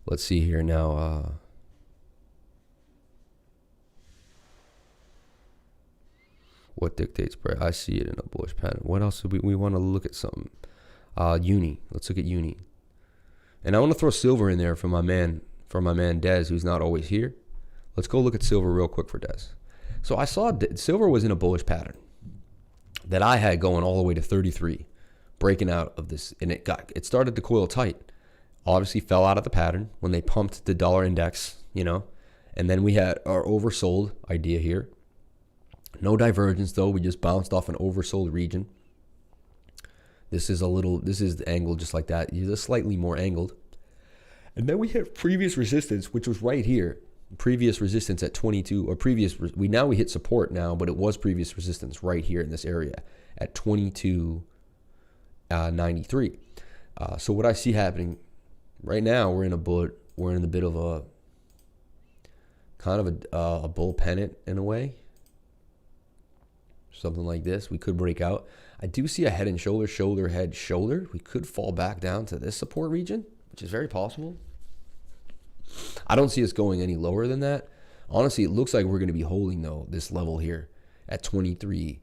Speaker 1: Let's see here now. What dictates price? I see it in a bullish pattern. What else do we want to look at something? Uni. Let's look at uni. And I want to throw silver in there for my man Dez, who's not always here. Let's go look at silver real quick for Dez. So I saw silver was in a bullish pattern that I had going all the way to 33, breaking out of this, and it started to coil tight. Obviously fell out of the pattern when they pumped the dollar index, you know, and then we had our oversold idea here. No divergence though. We just bounced off an oversold region. This is the angle just like that. It's just slightly more angled. And then we hit previous resistance, which was right here. Previous resistance at 22, or we hit support now, but it was previous resistance right here in this area at 22.93. So what I see happening right now, we're in the bit of a kind of a bull pennant in a way. Something like this. We could break out. I do see a head and shoulder, shoulder, head, shoulder. We could fall back down to this support region, which is very possible. I don't see us going any lower than that. Honestly, it looks like we're going to be holding, though, this level here at 23,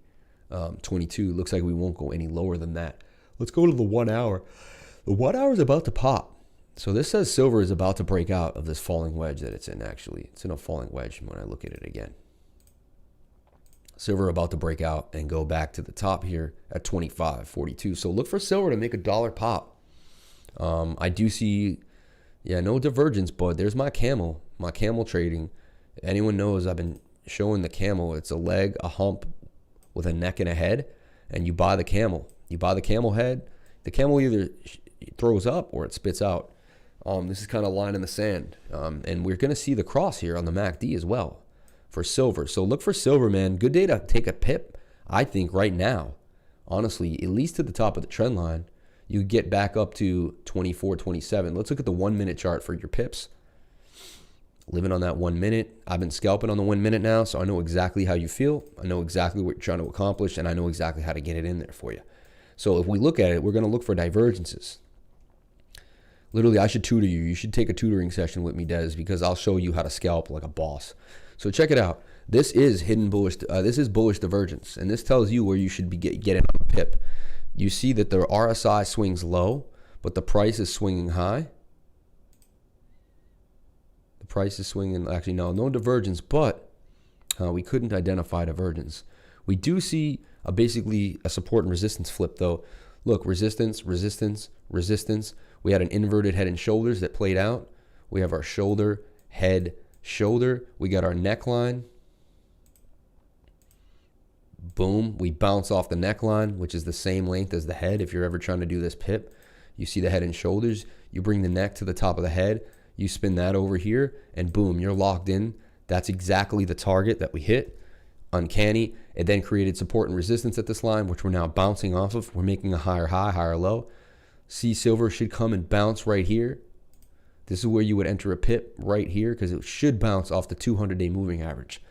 Speaker 1: 22. It looks like we won't go any lower than that. Let's go to the 1 hour. The 1 hour is about to pop. So this says silver is about to break out of this falling wedge that it's in, actually. It's in a falling wedge when I look at it again. Silver about to break out and go back to the top here at 25.42. So look for silver to make a dollar pop. I do see, no divergence, but there's my camel trading. Anyone knows I've been showing the camel. It's a leg, a hump with a neck and a head, and you buy the camel. You buy the camel head. The camel either throws up or it spits out. This is kind of line in the sand. And we're going to see the cross here on the MACD as well for silver. So look for silver, man. Good day to take a pip, I think, right now. Honestly, at least to the top of the trend line, you get back up to 24, 27. Let's look at the 1 minute chart for your pips. Living on that 1 minute. I've been scalping on the 1 minute now, so I know exactly how you feel. I know exactly what you're trying to accomplish, and I know exactly how to get it in there for you. So if we look at it, we're going to look for divergences. Literally, I should tutor you. You should take a tutoring session with me, Des, because I'll show you how to scalp like a boss. So check it out. This is hidden bullish. This is bullish divergence, and this tells you where you should be getting on a pip. You see that the RSI swings low, but the price is swinging high. The price is swinging. Actually, no divergence, but we couldn't identify divergence. We do see basically a support and resistance flip, though. Look, resistance, resistance, resistance. We had an inverted head and shoulders that played out. We have our shoulder, head, shoulder. We got our neckline. Boom. We bounce off the neckline, which is the same length as the head. If you're ever trying to do this pip, you see the head and shoulders. You bring the neck to the top of the head. You spin that over here, and boom, you're locked in. That's exactly the target that we hit. Uncanny. It then created support and resistance at this line, which we're now bouncing off of. We're making a higher high, higher low. See, silver should come and bounce right here. This is where you would enter a pip right here, because it should bounce off the 200-day moving average.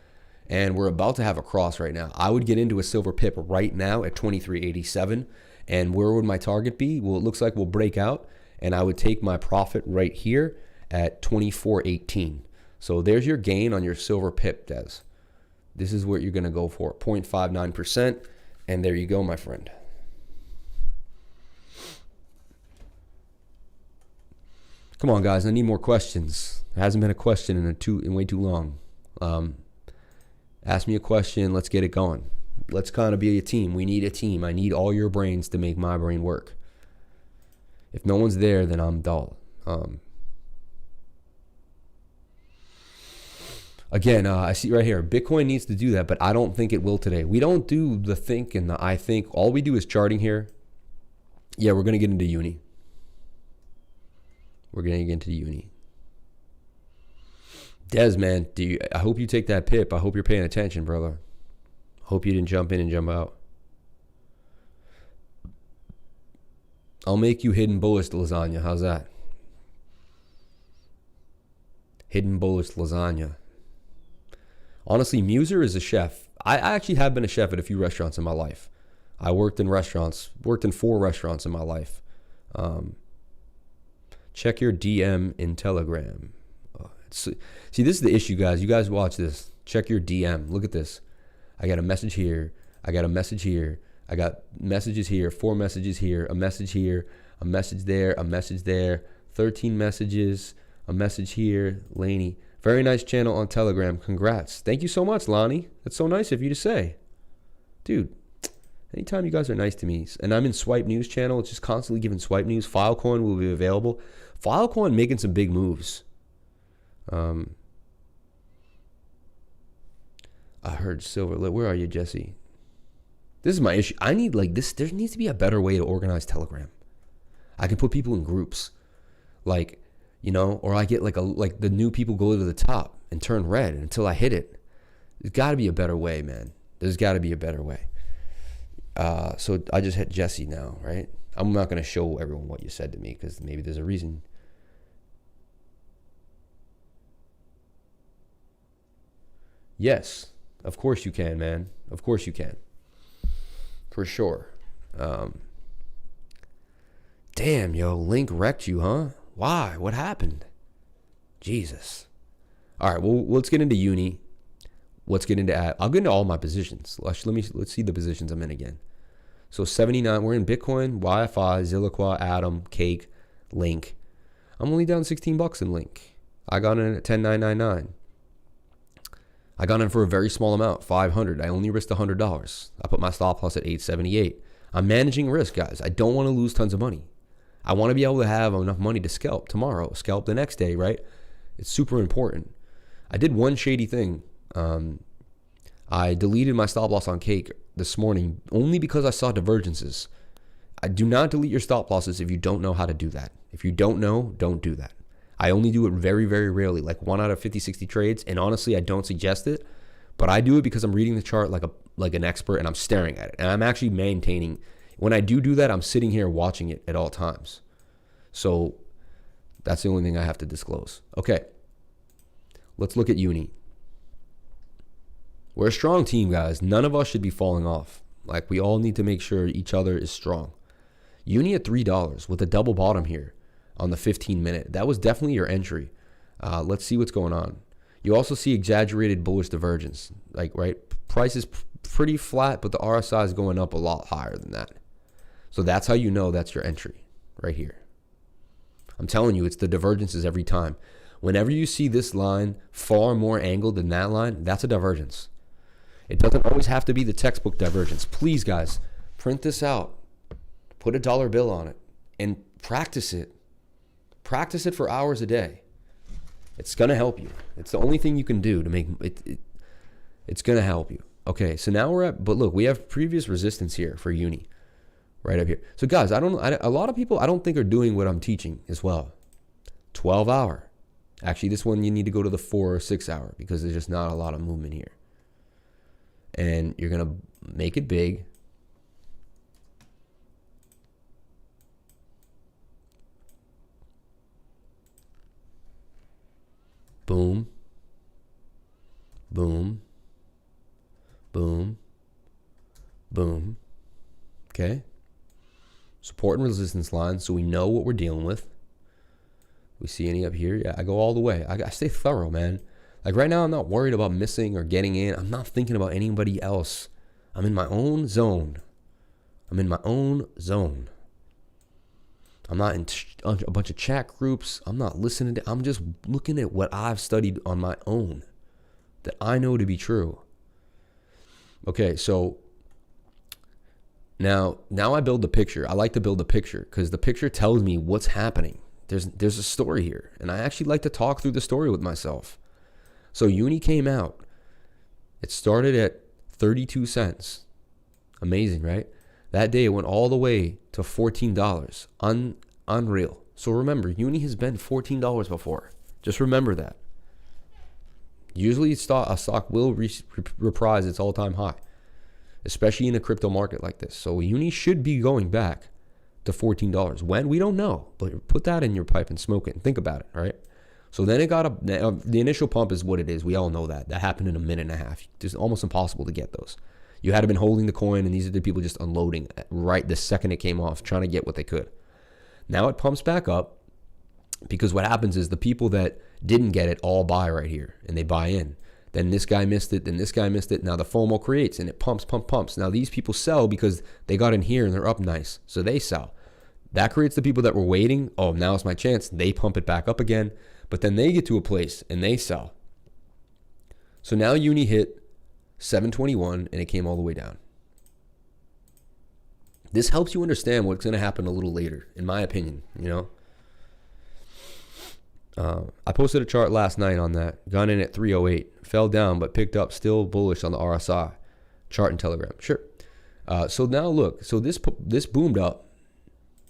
Speaker 1: And we're about to have a cross right now. I would get into a silver pip right now at 23.87. And where would my target be? Well, it looks like we'll break out, and I would take my profit right here at 24.18. So there's your gain on your silver pip, Des. This is what you're going to go for, 0.59%. And there you go, my friend. Come on, guys. I need more questions. There hasn't been a question in way too long. Ask me a question. Let's get it going. Let's kind of be a team. We need a team. I need all your brains to make my brain work. If no one's there, then I'm dull. Again, I see right here, Bitcoin needs to do that, but I don't think it will today. We don't do the think and the I think. All we do is charting here. Yeah, we're going to get into uni. We're going to get into uni. Des, man, I hope you take that pip. I hope you're paying attention, brother. Hope you didn't jump in and jump out. I'll make you hidden bullish lasagna. How's that? Hidden bullish lasagna. Honestly, Muser is a chef. I actually have been a chef at a few restaurants in my life. I worked in restaurants, worked in 4 restaurants in my life. Check your DM in Telegram. See, this is the issue, guys. You guys watch this. Check your DM. Look at this. I got a message here. I got a message here. I got messages here. 4 messages here. A message here. A message there. A message there. 13 messages. A message here. Laney. Very nice channel on Telegram. Congrats. Thank you so much, Lonnie. That's so nice of you to say. Dude, anytime you guys are nice to me. And I'm in Swipe News channel. It's just constantly giving Swipe News. Filecoin will be available. Filecoin making some big moves. I heard silver. Where are you, Jesse? This is my issue. I need like this. There needs to be a better way to organize Telegram. I can put people in groups, like, you know, or I get like the new people go to the top and turn red until I hit it. There's got to be a better way, man. There's got to be a better way. So I just hit Jesse now, right? I'm not going to show everyone what you said to me because maybe there's a reason. Yes, of course you can, man. Of course you can. For sure. Damn, yo, Link wrecked you, huh? Why? What happened? Jesus. All right, well, let's get into uni. Let's get into I'll get into all my positions. Let's see the positions I'm in again. So 79, we're in Bitcoin, YFI, Zilliqua, Atom, Cake, Link. I'm only down $16 in Link. I got in at 10,999. I got in for a very small amount, 500. I only risked $100. I put my stop loss at 878. I'm managing risk, guys. I don't want to lose tons of money. I want to be able to have enough money to scalp tomorrow, scalp the next day, right? It's super important. I did one shady thing. I deleted my stop loss on Cake this morning only because I saw divergences. I do not delete your stop losses if you don't know how to do that. If you don't know, don't do that. I only do it very, very rarely, like 1 out of 50, 60 trades. And honestly, I don't suggest it, but I do it because I'm reading the chart like an expert and I'm staring at it. And I'm actually maintaining. When I do that, I'm sitting here watching it at all times. So that's the only thing I have to disclose. Okay, let's look at Uni. We're a strong team, guys. None of us should be falling off. Like, we all need to make sure each other is strong. Uni at $3 with a double bottom here on the 15-minute. That was definitely your entry. Let's see what's going on. You also see exaggerated bullish divergence. Like, right, price is pretty flat, but the RSI is going up a lot higher than that. So that's how you know that's your entry right here. I'm telling you, it's the divergences every time. Whenever you see this line far more angled than that line, that's a divergence. It doesn't always have to be the textbook divergence. Please, guys, print this out. Put a dollar bill on it and practice it. Practice it for hours a day. It's going to help you. It's the only thing you can do to make it. It's going to help you. Okay, so now we're at, but look, we have previous resistance here for Uni right up here. So guys, a lot of people I don't think are doing what I'm teaching as well. 12 hour. Actually, this one you need to go to the 4 or 6 hour because there's just not a lot of movement here. And you're going to make it big. Boom. Boom. Boom. Boom. Okay. Support and resistance lines, so we know what we're dealing with. We see any up here? Yeah, I go all the way. I stay thorough, man. Like right now, I'm not worried about missing or getting in. I'm not thinking about anybody else. I'm in my own zone. I'm in my own zone. I'm not in a bunch of chat groups. I'm not listening to, I'm just looking at what I've studied on my own that I know to be true. Okay, so now I build the picture. I like to build the picture because the picture tells me what's happening. There's a story here, and I actually like to talk through the story with myself. So Uni came out. It started at 32 cents. Amazing, right? That day it went all the way to $14. Unreal. So remember, Uni has been $14 before. Just remember that. Usually a stock will reprise its all-time high, especially in a crypto market like this. So Uni should be going back to $14. When? We don't know. But put that in your pipe and smoke it and think about it, right? So then it got up. The initial pump is what it is. We all know that. That happened in a minute and a half. It's almost impossible to get those. You had to been holding the coin, and these are the people just unloading right the second it came off, trying to get what they could. Now it pumps back up because what happens is the people that didn't get it all buy right here, and they buy in. Then this guy missed it. Then this guy missed it. Now the FOMO creates, and it pumps. Now these people sell because they got in here, and they're up nice. So they sell. That creates the people that were waiting. Oh, now's my chance. They pump it back up again. But then they get to a place and they sell. So now Uni hit 721 and it came all the way down. This helps you understand what's going to happen a little later, in my opinion, you know. I posted a chart last night on that. Got in at 308. Fell down but picked up, still bullish on the RSI. Chart and Telegram. Sure. So now look. So this boomed up.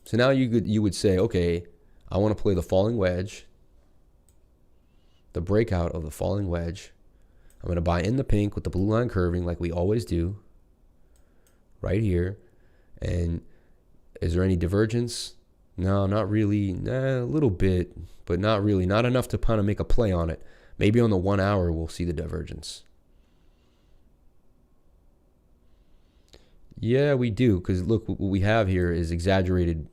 Speaker 1: So now you would say, okay, I want to play the falling wedge. The breakout of the falling wedge. I'm going to buy in the pink with the blue line curving like we always do. Right here. And is there any divergence? No, not really. A little bit, but not really. Not enough to kind of make a play on it. Maybe on the 1 hour we'll see the divergence. Yeah, we do. Because look, what we have here is exaggerated.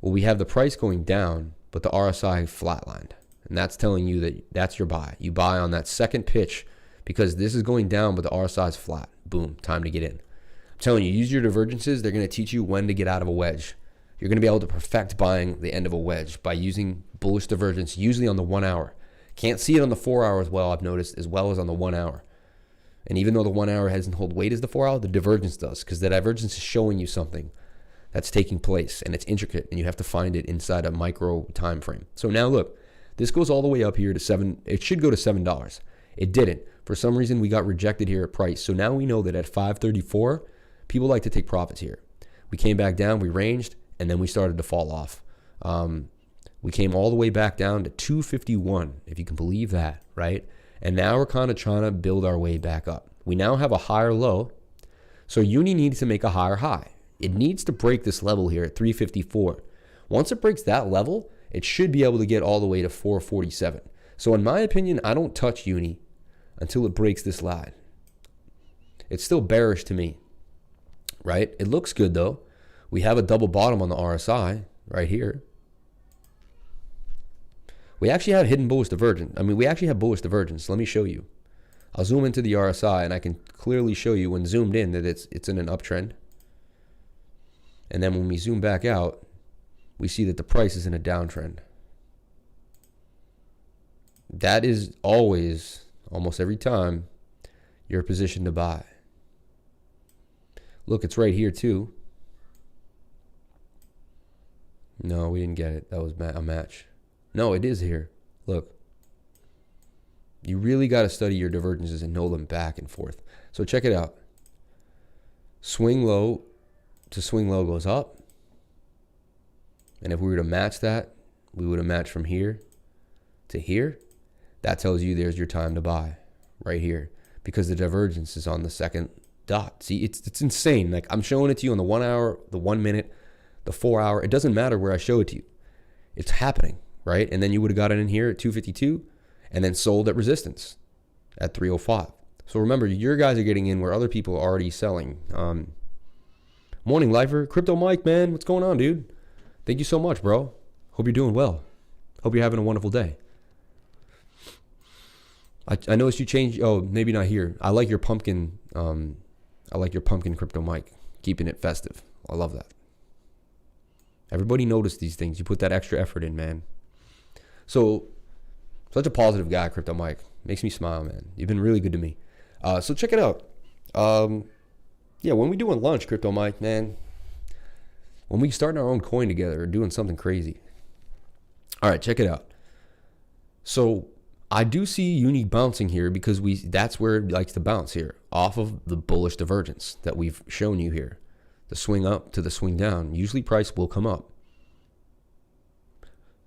Speaker 1: Well, we have the price going down, but the RSI flatlined. And that's telling you that that's your buy. You buy on that second pitch because this is going down, but the RSI is flat. Boom, time to get in. I'm telling you, use your divergences. They're going to teach you when to get out of a wedge. You're going to be able to perfect buying the end of a wedge by using bullish divergence, usually on the 1 hour. Can't see it on the 4 hour as well, I've noticed, as well as on the 1 hour. And even though the 1 hour doesn't hold weight as the 4 hour, the divergence does, because the divergence is showing you something that's taking place, and it's intricate, and you have to find it inside a micro time frame. So now look. This goes all the way up here to $7. It should go to $7. It didn't. For some reason, we got rejected here at price. So now we know that at 534, people like to take profits here. We came back down, we ranged, and then we started to fall off. We came all the way back down to 251, if you can believe that, right? And now we're kind of trying to build our way back up. We now have a higher low. So Uni needs to make a higher high. It needs to break this level here at 354. Once it breaks that level, it should be able to get all the way to 447. So in my opinion, I don't touch Uni until it breaks this line. It's still bearish to me, right? It looks good though. We have a double bottom on the RSI right here. We actually have hidden bullish divergence. I mean, we actually have bullish divergence. Let me show you. I'll zoom into the RSI and I can clearly show you when zoomed in that it's in an uptrend. And then when we zoom back out, we see that the price is in a downtrend. That is always, almost every time, your position to buy. Look, it's right here too. No, we didn't get it. That was a match. No, it is here. Look. You really got to study your divergences and know them back and forth. So check it out. Swing low to swing low goes up. And if we were to match that, we would have matched from here to here. That tells you there's your time to buy right here because the divergence is on the second dot. See, it's insane. Like I'm showing it to you on the 1 hour, the 1 minute, the 4 hour. It doesn't matter where I show it to you. It's happening, right? And then you would have got it in here at 252 and then sold at resistance at 305. So remember, your guys are getting in where other people are already selling. Morning, Lifer. Crypto Mike, man. What's going on, dude? Thank you so much, bro. Hope you're doing well. Hope you're having a wonderful day. I noticed you changed. Oh, maybe not here. I like your pumpkin. I like your pumpkin, Crypto Mike. Keeping it festive. I love that. Everybody noticed these things. You put that extra effort in, man. So, such a positive guy, Crypto Mike. Makes me smile, man. You've been really good to me. So check it out. Yeah, when we doing lunch, Crypto Mike, man. When we starting our own coin together or doing something crazy. All right, check it out. So I do see Uni bouncing here because that's where it likes to bounce here, off of the bullish divergence that we've shown you here. The swing up to the swing down. Usually price will come up.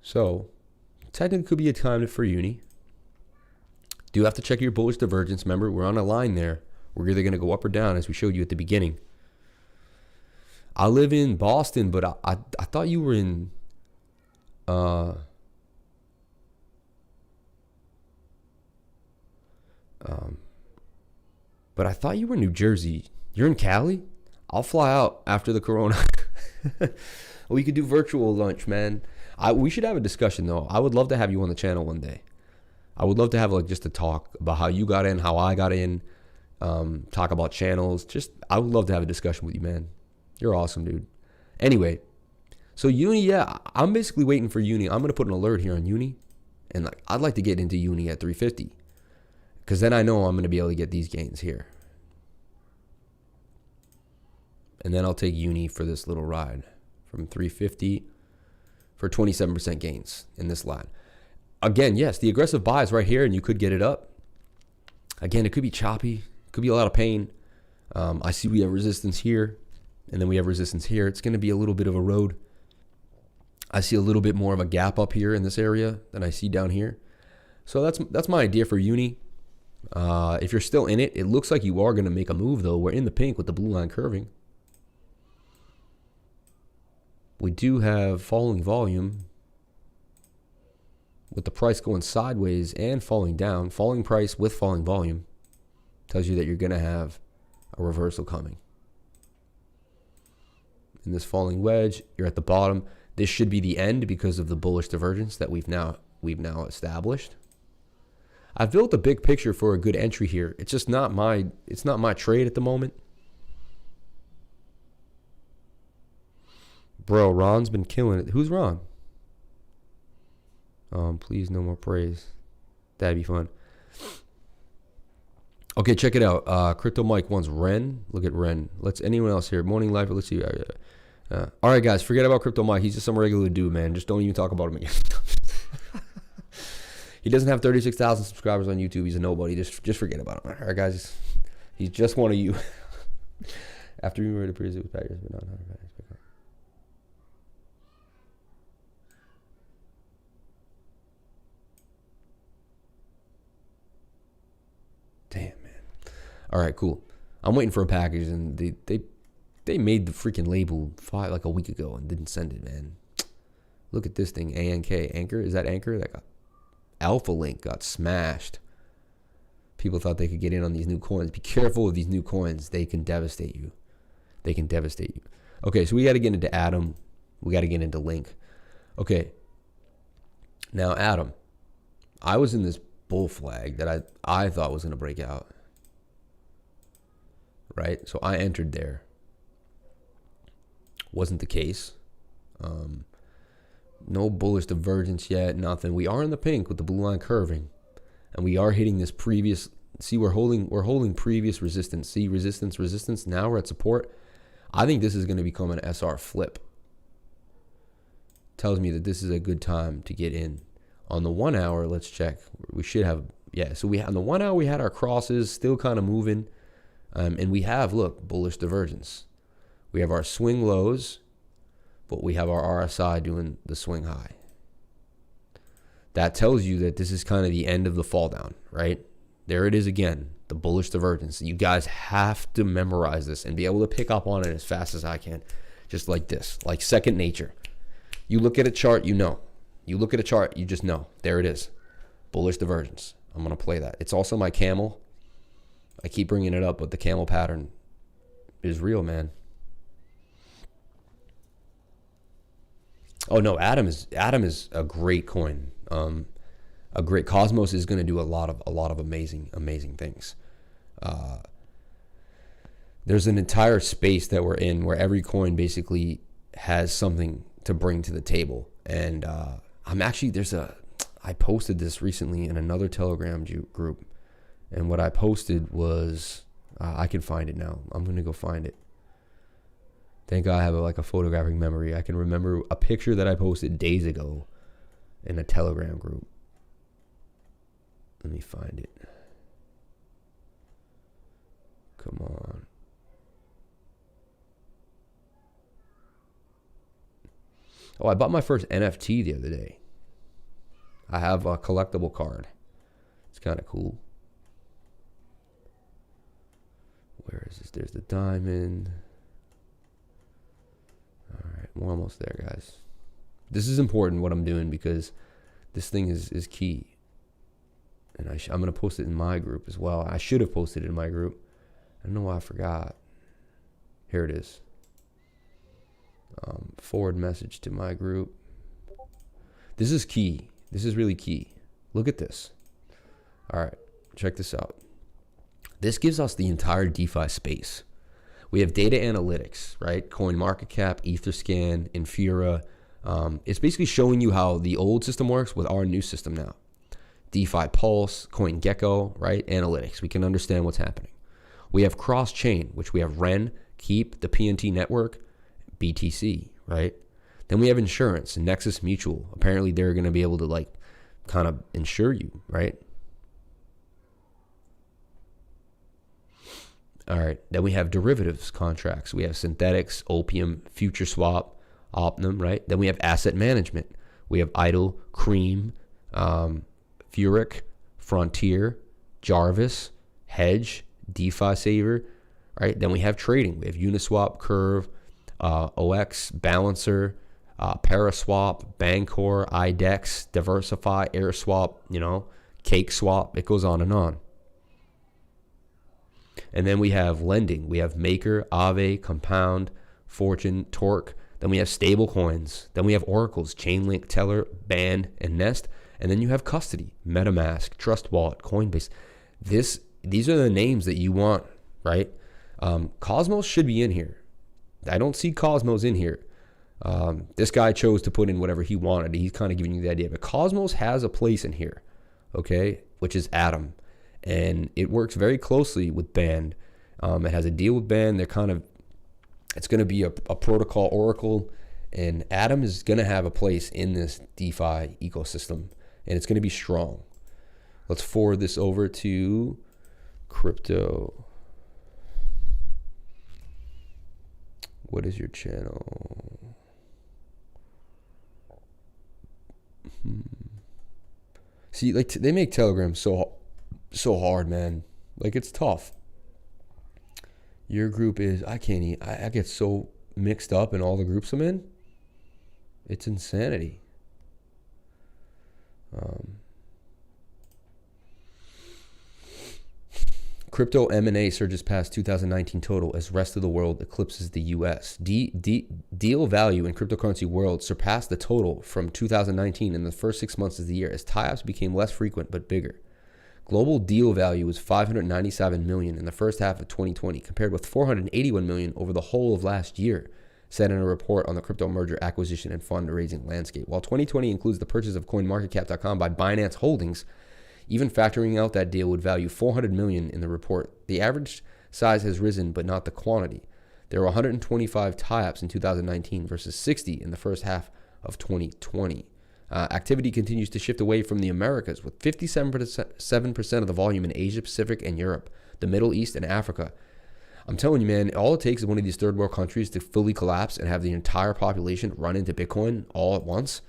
Speaker 1: So technically could be a time for Uni. Do have to check your bullish divergence. Remember, we're on a line there. We're either going to go up or down as we showed you at the beginning. I live in Boston, but I thought you were in but I thought you were in New Jersey. You're in Cali? I'll fly out after the corona. We could do virtual lunch, man. We should have a discussion though. I would love to have you on the channel one day. I would love to have like just a talk about how you got in, how I got in, talk about channels. I would love to have a discussion with you, man. You're awesome, dude. Anyway, so Uni, yeah, I'm basically waiting for Uni. I'm gonna put an alert here on Uni, and like I'd like to get into Uni at 350, because then I know I'm gonna be able to get these gains here, and then I'll take Uni for this little ride from 350 for 27% gains in this line. Again, yes, the aggressive buy is right here, and you could get it up. Again, it could be choppy, could be a lot of pain. I see we have resistance here, and then we have resistance here. It's going to be a little bit of a road. I see a little bit more of a gap up here in this area than I see down here. So that's my idea for Uni. If you're still in it, it looks like you are going to make a move, though. We're in the pink with the blue line curving. We do have falling volume with the price going sideways and falling down. Falling price with falling volume tells you that you're going to have a reversal coming. In this falling wedge, you're at the bottom. This should be the end because of the bullish divergence that we've now established. I've built a big picture for a good entry here. It's just not my trade at the moment. Bro, Ron's been killing it. Who's Ron? Please, no more praise. That'd be fun. Okay, check it out. Crypto Mike wants Ren. Look at Ren. Anyone else here? Morning Life. Let's see. All right, guys. Forget about Crypto Mike. He's just some regular dude, man. Just don't even talk about him again. He doesn't have 36,000 subscribers on YouTube. He's a nobody. Just forget about him. All right, guys. He's just one of you. After we were to previously with Packers, but not damn, man. All right, cool. I'm waiting for a package, and they made the freaking label like a week ago and didn't send it, man. Look at this thing, Anchor. Is that Anchor? That got Alpha Link got smashed. People thought they could get in on these new coins. Be careful with these new coins. They can devastate you. They can devastate you. Okay, so we got to get into Atom. We got to get into Link. Okay. Now, Atom. I was in this bull flag that I thought was going to break out. Right? So I entered there. Wasn't the case. No bullish divergence yet. Nothing. We are in the pink with the blue line curving. And we are hitting this previous, see, we're holding previous resistance. See, resistance. Now we're at support. I think this is going to become an SR flip. Tells me that this is a good time to get in. On the 1 hour, let's check. We should have, yeah. So on the 1 hour, we had our crosses still kind of moving. And we have, look, bullish divergence. We have our swing lows, but we have our RSI doing the swing high. That tells you that this is kind of the end of the fall down, right? There it is again, the bullish divergence. You guys have to memorize this and be able to pick up on it as fast as I can. Just like this, like second nature. You look at a chart, you know. You look at a chart, you just know. There it is, bullish divergence. I'm going to play that. It's also my camel. I keep bringing it up, but the camel pattern is real, man. Oh no, Atom is a great coin. A great Cosmos is going to do a lot of amazing things. There's an entire space that we're in where every coin basically has something to bring to the table. And I posted this recently in another Telegram group, and what I posted was I can find it now. I'm going to go find it. Thank God I have a photographic memory. I can remember a picture that I posted days ago in a Telegram group. Let me find it. Come on. Oh, I bought my first NFT the other day. I have a collectible card. It's kind of cool. Where is this? There's the diamond. All right, we're almost there, guys. This is important what I'm doing because this thing is key. And I'm going to post it in my group as well. I should have posted it in my group. I don't know why I forgot. Here it is. Forward message to my group. This is key. This is really key. Look at this. All right, check this out. This gives us the entire DeFi space. We have data analytics, right? CoinMarketCap, EtherScan, Infura. It's basically showing you how the old system works with our new system now. DeFi Pulse, CoinGecko, right? Analytics. We can understand what's happening. We have cross-chain, which we have Ren, Keep, the PNT network, BTC, right? Then we have insurance, Nexus Mutual. Apparently they're going to be able to kind of insure you, right? All right. Then we have derivatives contracts. We have synthetics, Opium, Future Swap, Opnum, right? Then we have asset management. We have Idle, Cream, Furic, Frontier, Jarvis, Hedge, DeFi Saver, right? Then we have trading. We have Uniswap, Curve, OX, Balancer, Paraswap, Bancor, IDEX, Diversify, AirSwap, Cake Swap. It goes on and on. And then we have lending. We have Maker, Aave, Compound, Fortune, Torque. Then we have stable coins. Then we have oracles, Chainlink, Teller, Band, and Nest. And then you have custody, MetaMask, Trust Wallet, Coinbase. These are the names that you want, right? Cosmos should be in here. I don't see Cosmos in here. This guy chose to put in whatever he wanted. He's kind of giving you the idea. But Cosmos has a place in here, okay, which is Atom. And it works very closely with Band. It has a deal with Band. It's going to be a protocol oracle. And Atom is going to have a place in this DeFi ecosystem. And it's going to be strong. Let's forward this over to crypto. What is your channel? See, like they make Telegram so hard, man. Like it's tough. Your group is, I get so mixed up in all the groups I'm in. It's insanity. Crypto M&A surges past 2019 total as rest of the world eclipses the US. Deal value in cryptocurrency world surpassed the total from 2019 in the first 6 months of the year as tie-ups became less frequent but bigger. Global deal value was $597 million in the first half of 2020 compared with $481 million over the whole of last year, said in a report on the crypto merger acquisition and fundraising landscape. While 2020 includes the purchase of CoinMarketCap.com by Binance Holdings, even factoring out that deal would value $400 million in the report. The average size has risen, but not the quantity. There were 125 tie-ups in 2019 versus 60 in the first half of 2020. Activity continues to shift away from the Americas, with 57% of the volume in Asia Pacific and Europe, the Middle East, and Africa. I'm telling you, man, all it takes is one of these third world countries to fully collapse and have the entire population run into Bitcoin all at once.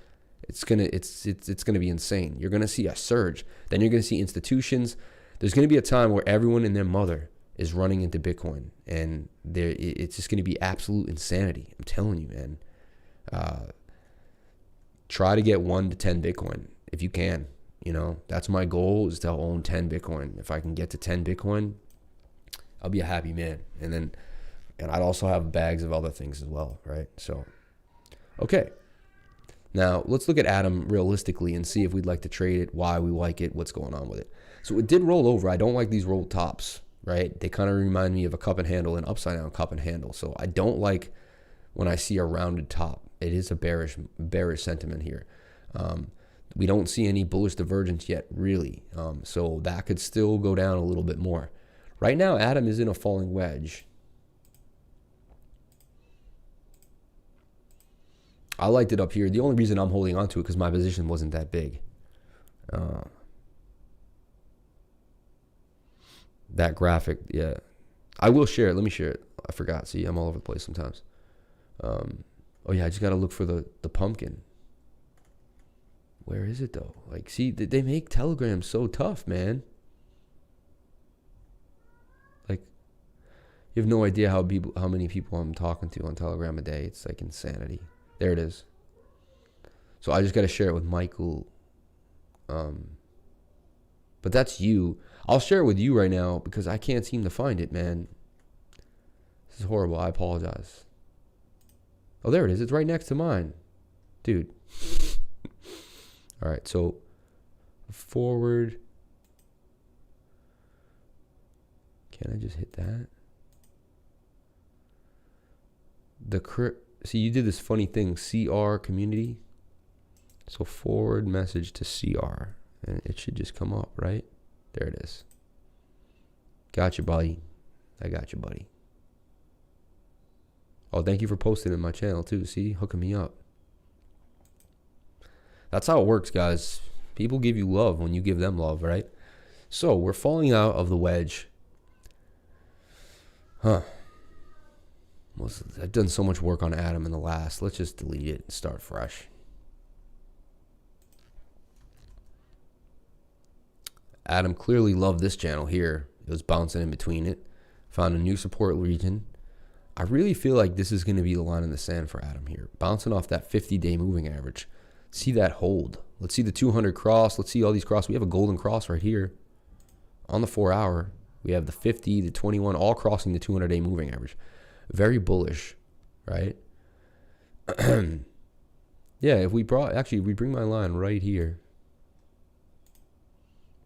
Speaker 1: It's gonna be insane. You're gonna see a surge. Then you're gonna see institutions. There's gonna be a time where everyone and their mother is running into Bitcoin, and it's just gonna be absolute insanity. I'm telling you, man. Try to get 1 to 10 Bitcoin if you can. You know, that's my goal, is to own 10 Bitcoin. If I can get to 10 Bitcoin, I'll be a happy man. And I'd also have bags of other things as well, right? So, okay. Now, let's look at Atom realistically and see if we'd like to trade it, why we like it, what's going on with it. So it did roll over. I don't like these rolled tops, right? They kind of remind me of a cup and handle, an upside down cup and handle. So I don't like when I see a rounded top. It is a bearish sentiment here. We don't see any bullish divergence yet, really. So that could still go down a little bit more. Right now, Atom is in a falling wedge. I liked it up here. The only reason I'm holding on to it because my position wasn't that big. That graphic, yeah. I will share it. Let me share it. I forgot. See, I'm all over the place sometimes. Oh, yeah, I just got to look for the pumpkin. Where is it, though? Like, see, they make Telegram so tough, man. Like, you have no idea how many people I'm talking to on Telegram a day. It's like insanity. There it is. So I just got to share it with Michael. But that's you. I'll share it with you right now because I can't seem to find it, man. This is horrible. I apologize. Oh, there it is. It's right next to mine. Dude. All right. So forward. Can I just hit that? See, you did this funny thing, CR community. So forward message to CR, and it should just come up, right? There it is. Got you, buddy. I got you, buddy. Oh, thank you for posting in my channel too. See, hooking me up. That's how it works, guys. People give you love when you give them love, right? So we're falling out of the wedge. Huh. I've done so much work on Atom in the last. Let's just delete it and start fresh. Atom clearly loved this channel here. It was bouncing in between it. Found a new support region. I really feel like this is going to be the line in the sand for Atom here. Bouncing off that 50-day moving average. See that hold. Let's see the 200 cross. Let's see all these crosses. We have a golden cross right here. On the 4 hour, we have the 50, the 21, all crossing the 200-day moving average. Very bullish, right? Yeah, if we bring my line right here.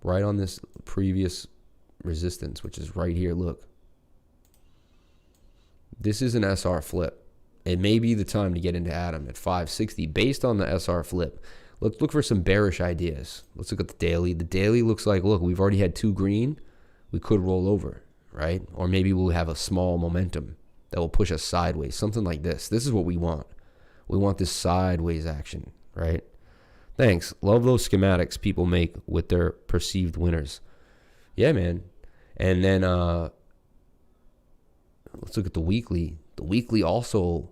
Speaker 1: Right on this previous resistance, which is right here, look. This is an SR flip. It may be the time to get into Atom at 560 based on the SR flip. Let's look for some bearish ideas. Let's look at the daily. The daily looks like, look, we've already had 2 green. We could roll over, right? Or maybe we'll have a small momentum that will push us sideways, something like this. This is what we want. We want this sideways action, right? Thanks. Love those schematics people make with their perceived winners. Yeah, man. And then let's look at the weekly. The weekly also,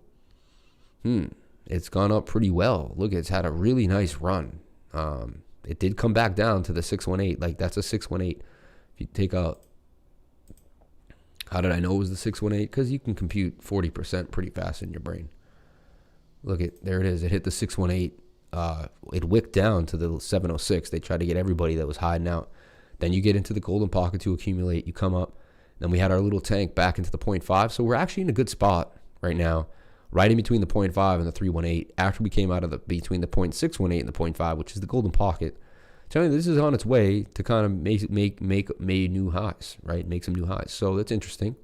Speaker 1: it's gone up pretty well. Look, it's had a really nice run. It did come back down to the 618. Like, that's a 618. If you take out, how did I know it was the 618? Because you can compute 40% pretty fast in your brain. Look at, there it is. It hit the 618. It wicked down to the 706. They tried to get everybody that was hiding out. Then you get into the golden pocket to accumulate. You come up. Then we had our little tank back into the 0.5. So we're actually in a good spot right now, right in between the 0.5 and the 318. After we came out of the between the 0.618 and the 0.5, which is the golden pocket. Telling you, this is on its way to kind of make new highs, right? Make some new highs. So that's interesting.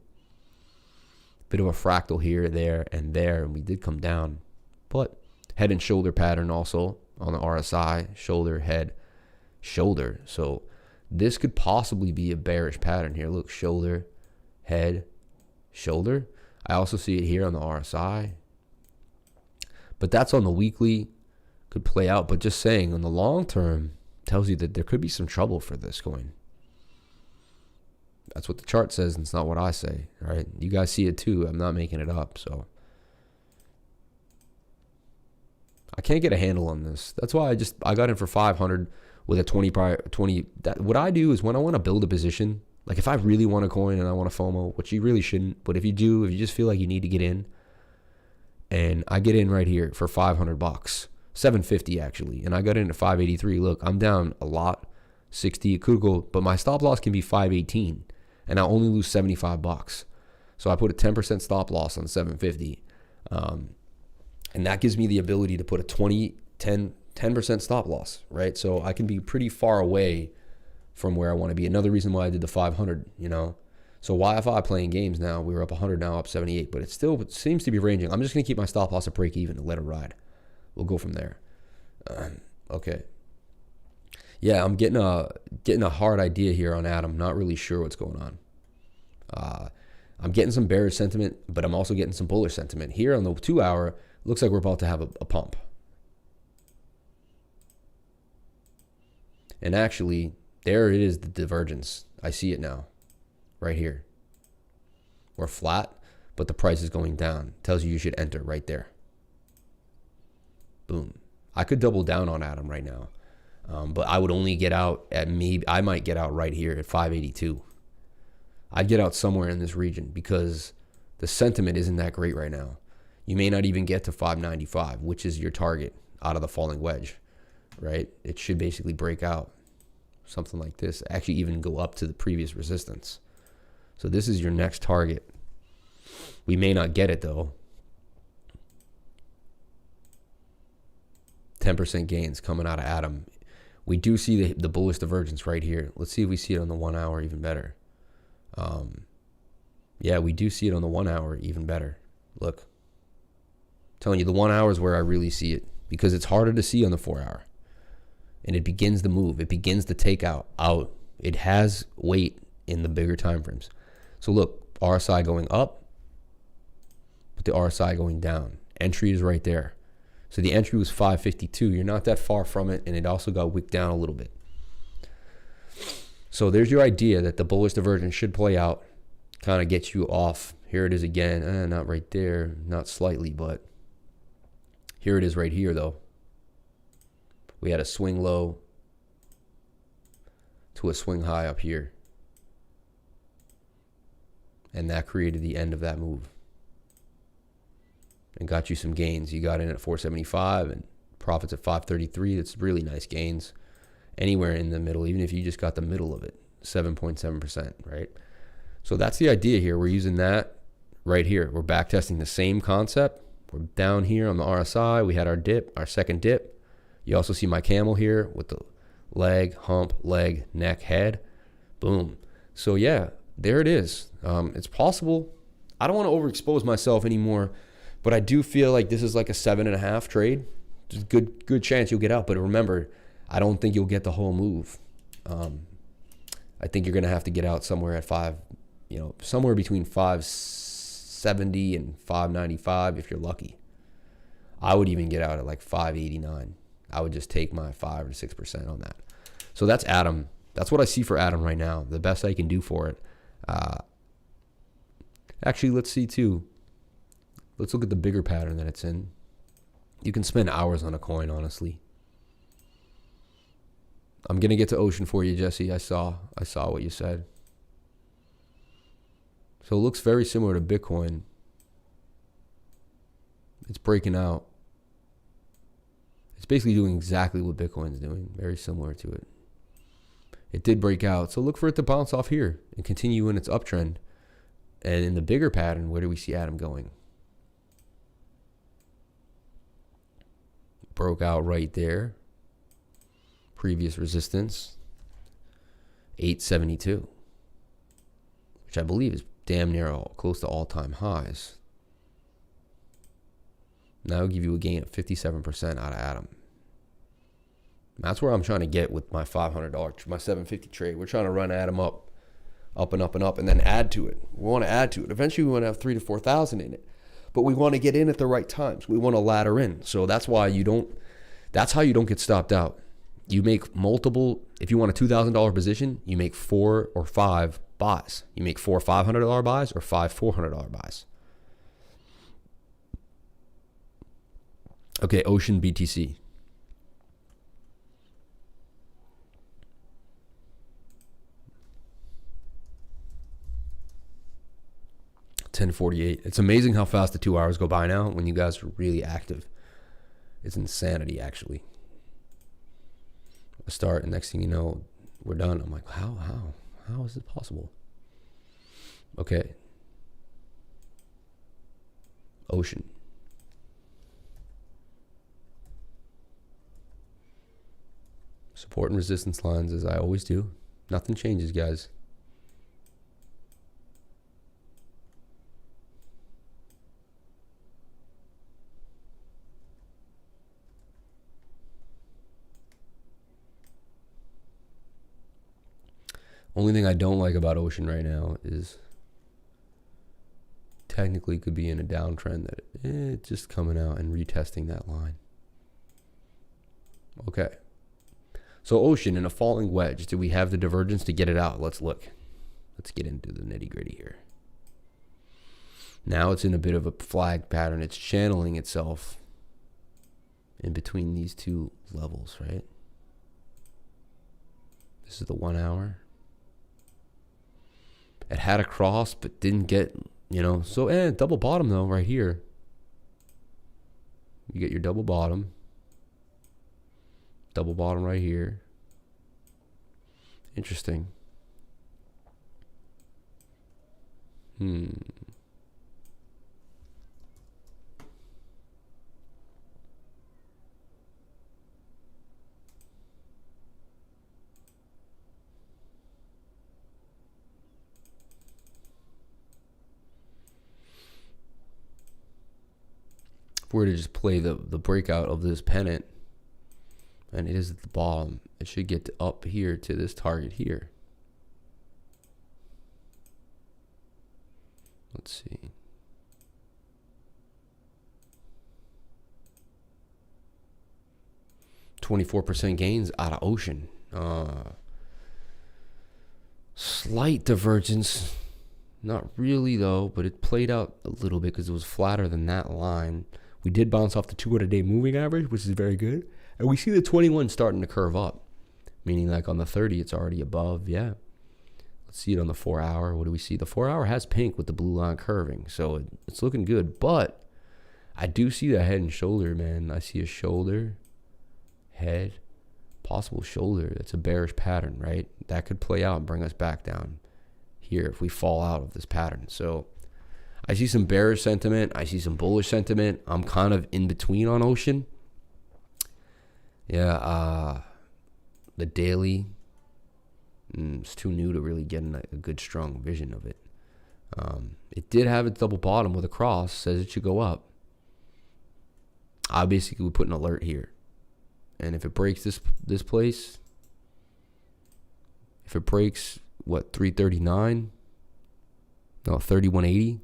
Speaker 1: Bit of a fractal here, there, and we did come down. But head and shoulder pattern also on the RSI, shoulder, head, shoulder. So this could possibly be a bearish pattern here. Look, shoulder, head, shoulder. I also see it here on the RSI. But that's on the weekly. Could play out. But just saying, on the long term, tells you that there could be some trouble for this coin. That's what the chart says, and it's not what I say, right? You guys see it too. I'm not making it up, so I can't get a handle on this. That's why I got in for 500 with a 20. What I do is when I want to build a position, like if I really want a coin and I want a FOMO, which you really shouldn't, but if you do, if you just feel like you need to get in, and I get in right here for $500. 750 actually, and I got in at 583. Look, I'm down a lot, 60. It could go, but my stop loss can be 518, and I only lose $75. So I put a 10% stop loss on 750, and that gives me the ability to put a 10% stop loss, right? So I can be pretty far away from where I want to be. Another reason why I did the 500, you know. So YFI playing games now, we were up 100, now up 78, but it seems to be ranging. I'm just gonna keep my stop loss at break even and let it ride. We'll go from there. Okay. Yeah, I'm getting a hard idea here on Atom. Not really sure what's going on. I'm getting some bearish sentiment, but I'm also getting some bullish sentiment. Here on the 2 hour, looks like we're about to have a pump. And actually, there it is, the divergence. I see it now, right here. We're flat, but the price is going down. Tells you should enter right there. Boom. I could double down on Atom right now, but I would only get out at I might get out right here at 582. I'd get out somewhere in this region because the sentiment isn't that great right now. You may not even get to 595, which is your target out of the falling wedge, right? It should basically break out something like this, actually even go up to the previous resistance. So this is your next target. We may not get it though. 10% gains coming out of Atom. We do see the bullish divergence right here. Let's see if we see it on the 1 hour even better. Yeah, we do see it on the 1 hour even better. Look, I'm telling you, the 1 hour is where I really see it because it's harder to see on the 4 hour. And it begins to move. It begins to take out. It has weight in the bigger time frames. So look, RSI going up, but the RSI going down. Entry is right there. So the entry was 552. You're not that far from it, and it also got wicked down a little bit. So there's your idea that the bullish divergence should play out, kind of get you off. Here it is again. Not right there, not slightly, but here it is right here, though. We had a swing low to a swing high up here. And that created the end of that move. And got you some gains. You got in at 475 and profits at 533. That's really nice gains. Anywhere in the middle, even if you just got the middle of it, 7.7%, right? So that's the idea here. We're using that right here. We're back testing the same concept. We're down here on the RSI. We had our dip, our second dip. You also see my camel here with the leg, hump, leg, neck, head. Boom. So yeah, there it is. It's possible. I don't want to overexpose myself anymore, but I do feel like this is like a 7.5 trade. There's a good chance you'll get out. But remember, I don't think you'll get the whole move. I think you're going to have to get out somewhere at somewhere between 570 and 595 if you're lucky. I would even get out at like 589. I would just take my 5 or 6% on that. So that's Atom. That's what I see for Atom right now. The best I can do for it. Actually, let's see too. Let's look at the bigger pattern that it's in. You can spend hours on a coin, honestly. I'm gonna get to Ocean for you, Jesse. I saw what you said. So it looks very similar to Bitcoin. It's breaking out. It's basically doing exactly what Bitcoin's doing. Very similar to it. It did break out. So look for it to bounce off here and continue in its uptrend. And in the bigger pattern, where do we see Atom going? Broke out right there. Previous resistance, 872, which I believe is damn near close to all-time highs. Now I'll give you a gain of 57% out of Atom. That's where I'm trying to get with my $500, my 750 trade. We're trying to run Atom up and up and up, and then add to it. We want to add to it. Eventually, we want to have 3,000 to 4,000 in it, but we want to get in at the right times. We want to ladder in. So that's why you don't. That's how you don't get stopped out. You make multiple. If you want a $2,000 position, you make 4 or 5 buys. You make 4 $500 buys or 5 $400 buys. Okay, Ocean BTC. $10.48. It's amazing how fast the 2 hours go by now when you guys are really active. It's insanity, actually. I start, and next thing you know, we're done. I'm like, how is it possible? Okay. Ocean. Support and resistance lines, as I always do. Nothing changes, guys. Only thing I don't like about Ocean right now is technically could be in a downtrend that it's just coming out and retesting that line. Okay. So Ocean in a falling wedge. Do we have the divergence to get it out? Let's look. Let's get into the nitty gritty here. Now it's in a bit of a flag pattern. It's channeling itself in between these two levels, right? This is the 1 hour. It had a cross, but didn't get, so double bottom though, right here. You get your double bottom right here. Interesting. If we were to just play the breakout of this pennant, and it is at the bottom, it should get up here to this target here. Let's see. $24% gains out of Ocean. Slight divergence. Not really though, but it played out a little bit because it was flatter than that line. We did bounce off the 200-day moving average, which is very good. And we see the 21 starting to curve up, meaning like on the 30, it's already above. Yeah. Let's see it on the 4 hour. What do we see? The 4 hour has pink with the blue line curving. So it's looking good. But I do see the head and shoulder, man. I see a shoulder, head, possible shoulder. That's a bearish pattern, right? That could play out and bring us back down here if we fall out of this pattern. So I see some bearish sentiment. I see some bullish sentiment. I'm kind of in between on Ocean. Yeah, the daily, it's too new to really get a good strong vision of it. It did have its double bottom with a cross, says it should go up. I basically would put an alert here. And if it breaks this place, if it breaks, 339? No, 3180?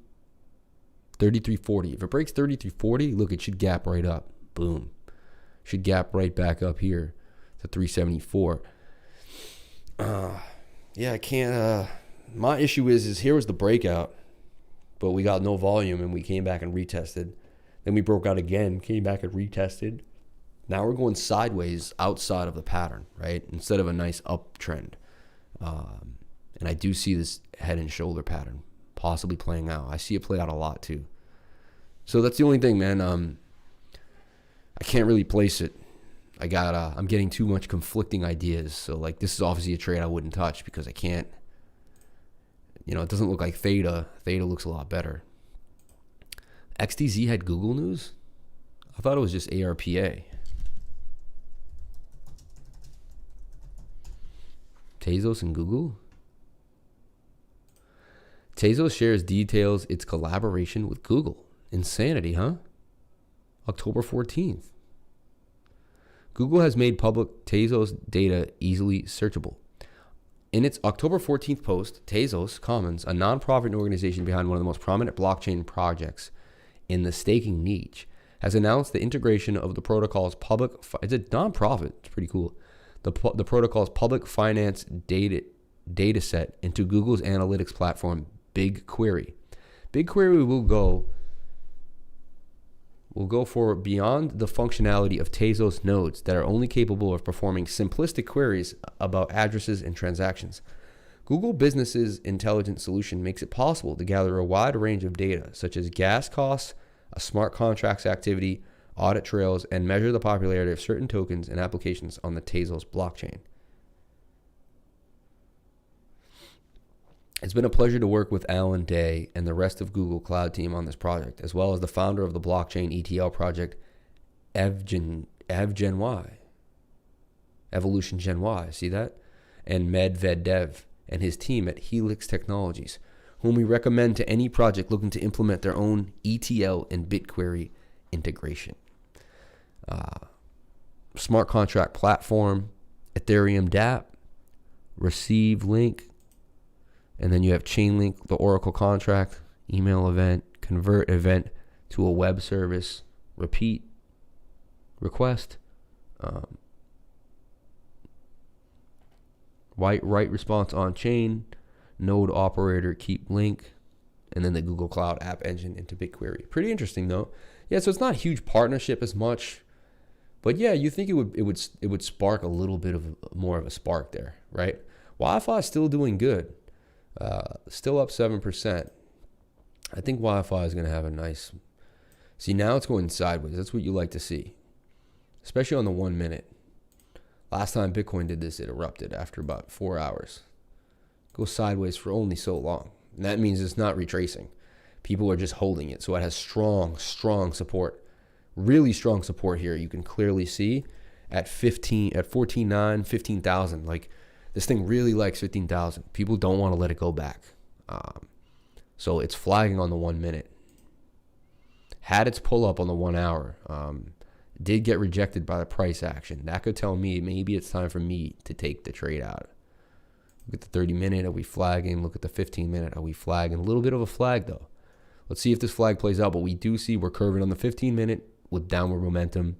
Speaker 1: 3340. If it breaks 3340, look, it should gap right up. Boom. Should gap right back up here to 374. Yeah, I can't. My issue is here was the breakout, but we got no volume and we came back and retested. Then we broke out again, came back and retested. Now we're going sideways outside of the pattern, right? Instead of a nice uptrend. And I do see this head and shoulder pattern possibly playing out. I see it play out a lot too. So that's the only thing, man. I can't really place it. I'm getting too much conflicting ideas. So like this is obviously a trade I wouldn't touch because I can't, it doesn't look like Theta. Theta looks a lot better. XTZ had Google News? I thought it was just ARPA. Tezos and Google? Tezos shares details its collaboration with Google. Insanity, huh? October 14th. Google has made public Tezos data easily searchable. In its October 14th post, Tezos Commons, a nonprofit organization behind one of the most prominent blockchain projects in the staking niche, has announced the integration of the protocol's it's a nonprofit, it's pretty cool, the protocol's public finance data set into Google's analytics platform, BigQuery. BigQuery will go for beyond the functionality of Tezos nodes that are only capable of performing simplistic queries about addresses and transactions. Google Business's intelligent solution makes it possible to gather a wide range of data, such as gas costs, a smart contracts activity, audit trails, and measure the popularity of certain tokens and applications on the Tezos blockchain. It's been a pleasure to work with Alan Day and the rest of Google Cloud team on this project, as well as the founder of the blockchain ETL project, Evolution Gen Y, see that? And Medvedev and his team at Helix Technologies, whom we recommend to any project looking to implement their own ETL and BigQuery integration. Smart contract platform, Ethereum dApp, receive link, and then you have Chainlink, the Oracle contract, email event, convert event to a web service, repeat request, write response on chain, node operator, keep link, and then the Google Cloud App Engine into BigQuery. Pretty interesting though. Yeah, so it's not a huge partnership as much, but yeah, you think it would spark a little bit of more of a spark there, right? YFI is still doing good. Still up 7%. I think YFI is going to have a nice... See, now it's going sideways. That's what you like to see, especially on the 1 minute. Last time Bitcoin did this, it erupted after about 4 hours. Goes sideways for only so long. And that means it's not retracing. People are just holding it. So it has strong support. Really strong support here. You can clearly see at 14.9, 15,000. Like, this thing really likes 15,000. People don't want to let it go back. So it's flagging on the 1 minute. Had its pull up on the 1 hour. Did get rejected by the price action. That could tell me maybe it's time for me to take the trade out. Look at the 30 minute. Are we flagging? Look at the 15 minute. Are we flagging? A little bit of a flag though. Let's see if this flag plays out. But we do see we're curving on the 15 minute with downward momentum.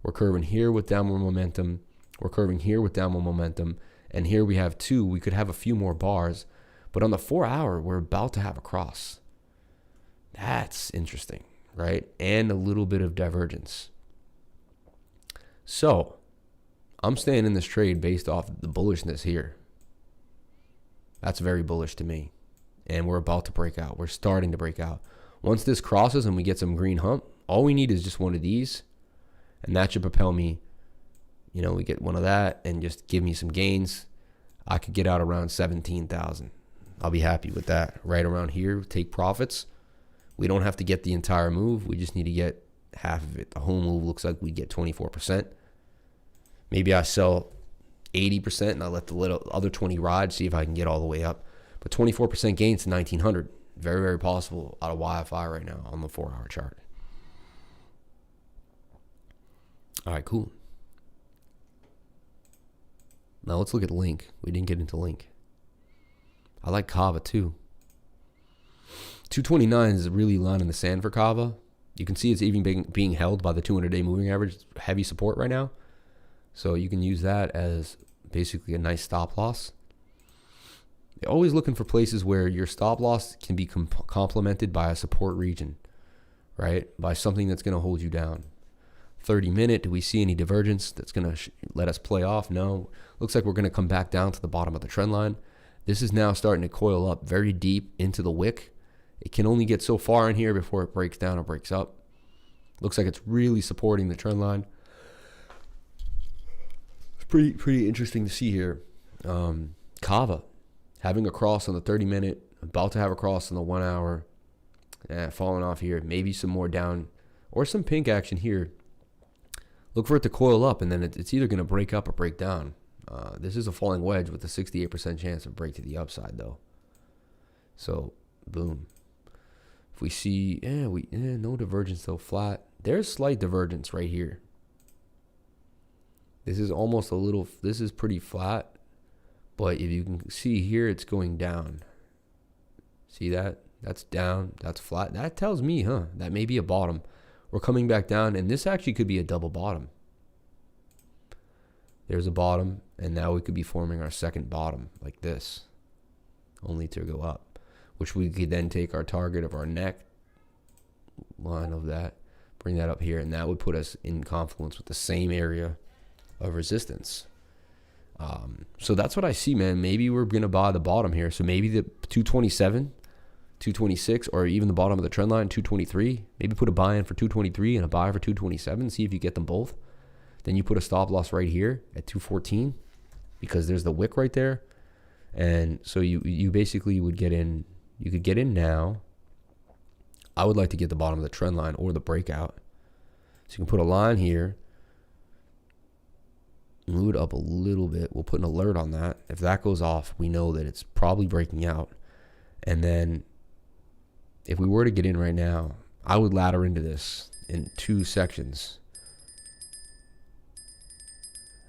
Speaker 1: We're curving here with downward momentum. We're curving here with downward momentum. And here we have two. We could have a few more bars. But on the 4 hour, we're about to have a cross. That's interesting, right? And a little bit of divergence. So, I'm staying in this trade based off the bullishness here. That's very bullish to me. And we're about to break out. We're starting to break out. Once this crosses and we get some green hump, all we need is just one of these. And that should propel me. We get one of that and just give me some gains. I could get out around 17,000. I'll be happy with that. Right around here, take profits. We don't have to get the entire move. We just need to get half of it. The whole move looks like we get 24%. Maybe I sell 80% and I let the other 20 ride, see if I can get all the way up. But 24% gains to 1,900. Very, very possible out of YFI right now on the 4 hour chart. All right, cool. Now let's look at Link. We didn't get into Link. I like Kava too. 229 is really line in the sand for Kava. You can see it's even being held by the 200-day moving average, heavy support right now. So you can use that as basically a nice stop loss. You're always looking for places where your stop loss can be complemented by a support region, right? By something that's going to hold you down. 30-minute, do we see any divergence that's going to let us play off? No. Looks like we're going to come back down to the bottom of the trend line. This is now starting to coil up very deep into the wick. It can only get so far in here before it breaks down or breaks up. Looks like it's really supporting the trend line. It's pretty interesting to see here. Kava having a cross on the 30-minute, about to have a cross on the 1 hour, falling off here. Maybe some more down or some pink action here. Look for it to coil up, and then it's either going to break up or break down. This is a falling wedge with a 68% chance of break to the upside, though. So, boom. If we see, no divergence, though, flat. There's slight divergence right here. This is almost a little, this is pretty flat. But if you can see here, it's going down. See that? That's down. That's flat. That tells me, that may be a bottom. We're coming back down, and this actually could be a double bottom. There's a bottom, and now we could be forming our second bottom like this, only to go up, which we could then take our target of our neck line of that, bring that up here, and that would put us in confluence with the same area of resistance. So that's what I see, man. Maybe we're going to buy the bottom here. So maybe the 227, 226, or even the bottom of the trend line, 223. Maybe put a buy in for 223 and a buy for 227. See if you get them both. Then you put a stop loss right here at 214 because there's the wick right there. And so you basically would get in. You could get in now. I would like to get the bottom of the trend line or the breakout. So you can put a line here. Move it up a little bit. We'll put an alert on that. If that goes off, we know that it's probably breaking out. And then if we were to get in right now, I would ladder into this in 2 sections.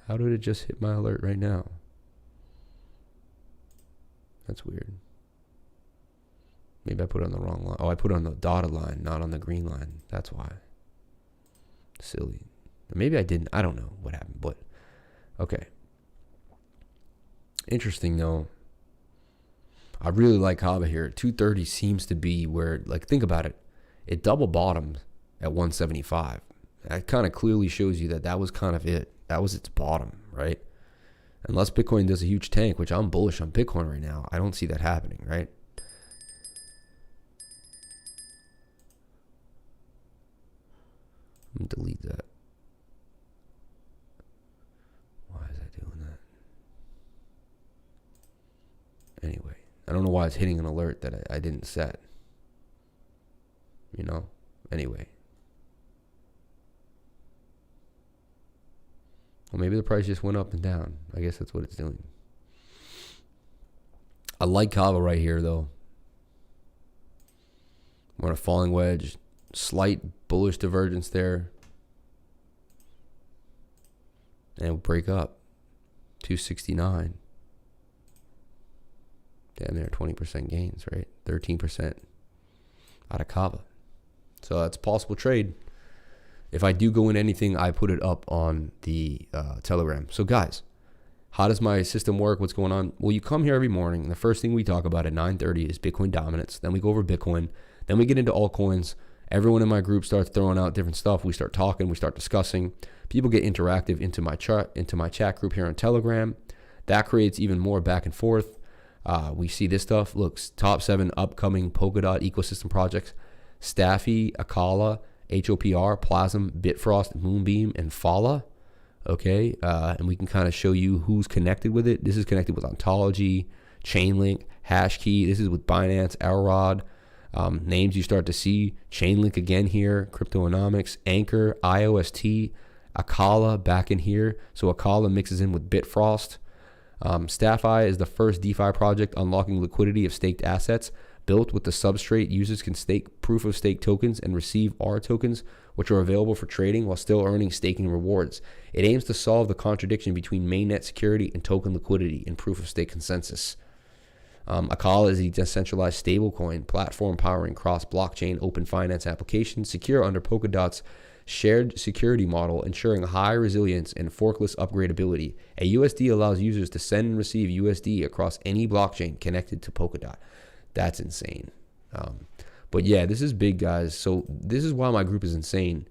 Speaker 1: How did it just hit my alert right now? That's weird. Maybe I put it on the wrong line. Oh, I put it on the dotted line, not on the green line. That's why. Silly. Or maybe I didn't. I don't know what happened, but okay. Interesting, though. I really like Kava here. 230 seems to be where, like, think about it. It double bottomed at 175. That kind of clearly shows you that was kind of it. That was its bottom, right? Unless Bitcoin does a huge tank, which I'm bullish on Bitcoin right now, I don't see that happening, right? I'm going to delete that. Why is that doing that? Anyway, I don't know why it's hitting an alert that I didn't set. You know? Anyway. Well, maybe the price just went up and down. I guess that's what it's doing. I like Kava right here, though. We're on a falling wedge. Slight bullish divergence there. And we'll break up. 269. Damn, there, 20% gains, right? 13% out of Kava. So that's a possible trade. If I do go in anything, I put it up on the Telegram. So guys, how does my system work? What's going on? Well, you come here every morning. And the first thing we talk about at 9:30 is Bitcoin dominance. Then we go over Bitcoin. Then we get into altcoins. Everyone in my group starts throwing out different stuff. We start talking. We start discussing. People get interactive into my chat group here on Telegram. That creates even more back and forth. We see this stuff. Look, top 7 upcoming Polkadot ecosystem projects. Staffy, Akala, HOPR, Plasm, Bitfrost, Moonbeam, and Fala. Okay, and we can kind of show you who's connected with it. This is connected with Ontology, Chainlink, Hashkey. This is with Binance, Elrod. Names you start to see. Chainlink again here, Cryptonomics, Anchor, IOST, Akala back in here. So Akala mixes in with Bitfrost. Staffy is the first DeFi project unlocking liquidity of staked assets. Built with the substrate, users can stake proof of stake tokens and receive R tokens, which are available for trading while still earning staking rewards. It aims to solve the contradiction between mainnet security and token liquidity in proof of stake consensus. Akala is a decentralized stablecoin platform powering cross-blockchain open finance applications secure under Polkadot's shared security model, ensuring high resilience and forkless upgradability. A USD allows users to send and receive USD across any blockchain connected to Polkadot. That's insane. But yeah, this is big, guys. So this is why my group is insane.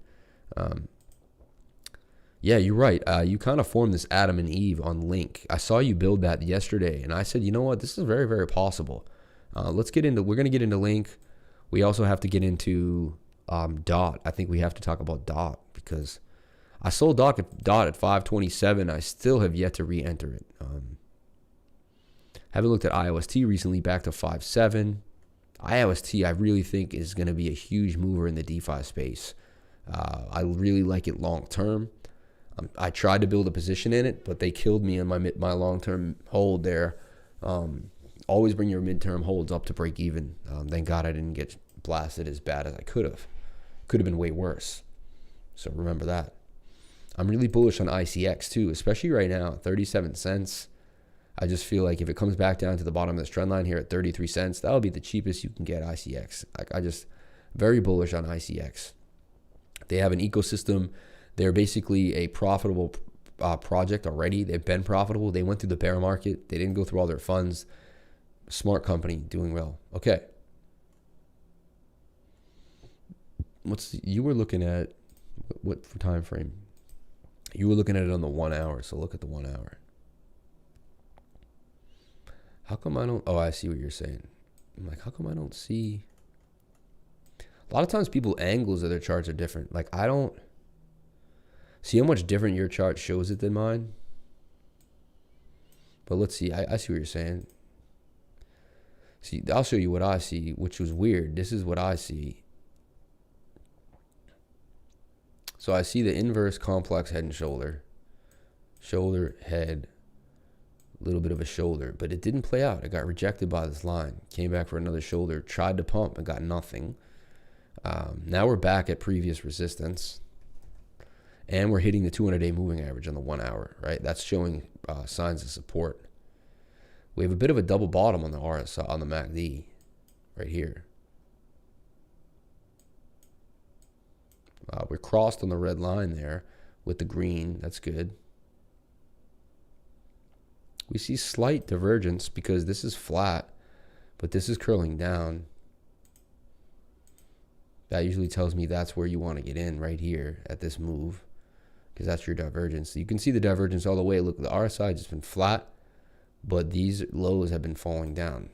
Speaker 1: Yeah, you're right. You kind of formed this Adam and Eve on Link. I saw you build that yesterday, and I said, you know what? This is very, very possible. We're going to get into Link. We also have to get into DOT. I think we have to talk about DOT because I sold DOT at 527. I still have yet to re-enter it. Haven't looked at IOST recently, back to 5.7. IOST, I really think, is going to be a huge mover in the DeFi space. I really like it long term. I tried to build a position in it, but they killed me on my long-term hold there. Always bring your midterm holds up to break even. Thank God I didn't get blasted as bad as I could have. Could have been way worse. So remember that. I'm really bullish on ICX too, especially right now, 37 cents. I just feel like if it comes back down to the bottom of this trend line here at 33 cents, that'll be the cheapest you can get ICX. I just very bullish on ICX. They have an ecosystem. They're basically a profitable project already. They've been profitable. They went through the bear market. They didn't go through all their funds. Smart company, doing well. Okay. You were looking at what for time frame? You were looking at it on the 1 hour. So look at the 1 hour. How come I don't? Oh, I see what you're saying. I'm like, how come I don't see? A lot of times people angles of their charts are different. Like I don't see how much different your chart shows it than mine. But let's see. I see what you're saying. See, I'll show you what I see, which was weird. This is what I see. So I see the inverse complex head and shoulder. Shoulder, head, a little bit of a shoulder. But it didn't play out. It got rejected by this line. Came back for another shoulder. Tried to pump and got nothing. Now we're back at previous resistance. And we're hitting the 200-day moving average on the 1 hour, right? That's showing signs of support. We have a bit of a double bottom on the RSI, on the MACD, right here. We're crossed on the red line there with the green. That's good. We see slight divergence because this is flat, but this is curling down. That usually tells me that's where you want to get in, right here at this move, because that's your divergence. So you can see the divergence all the way. Look, the RSI has just been flat, but these lows have been falling down.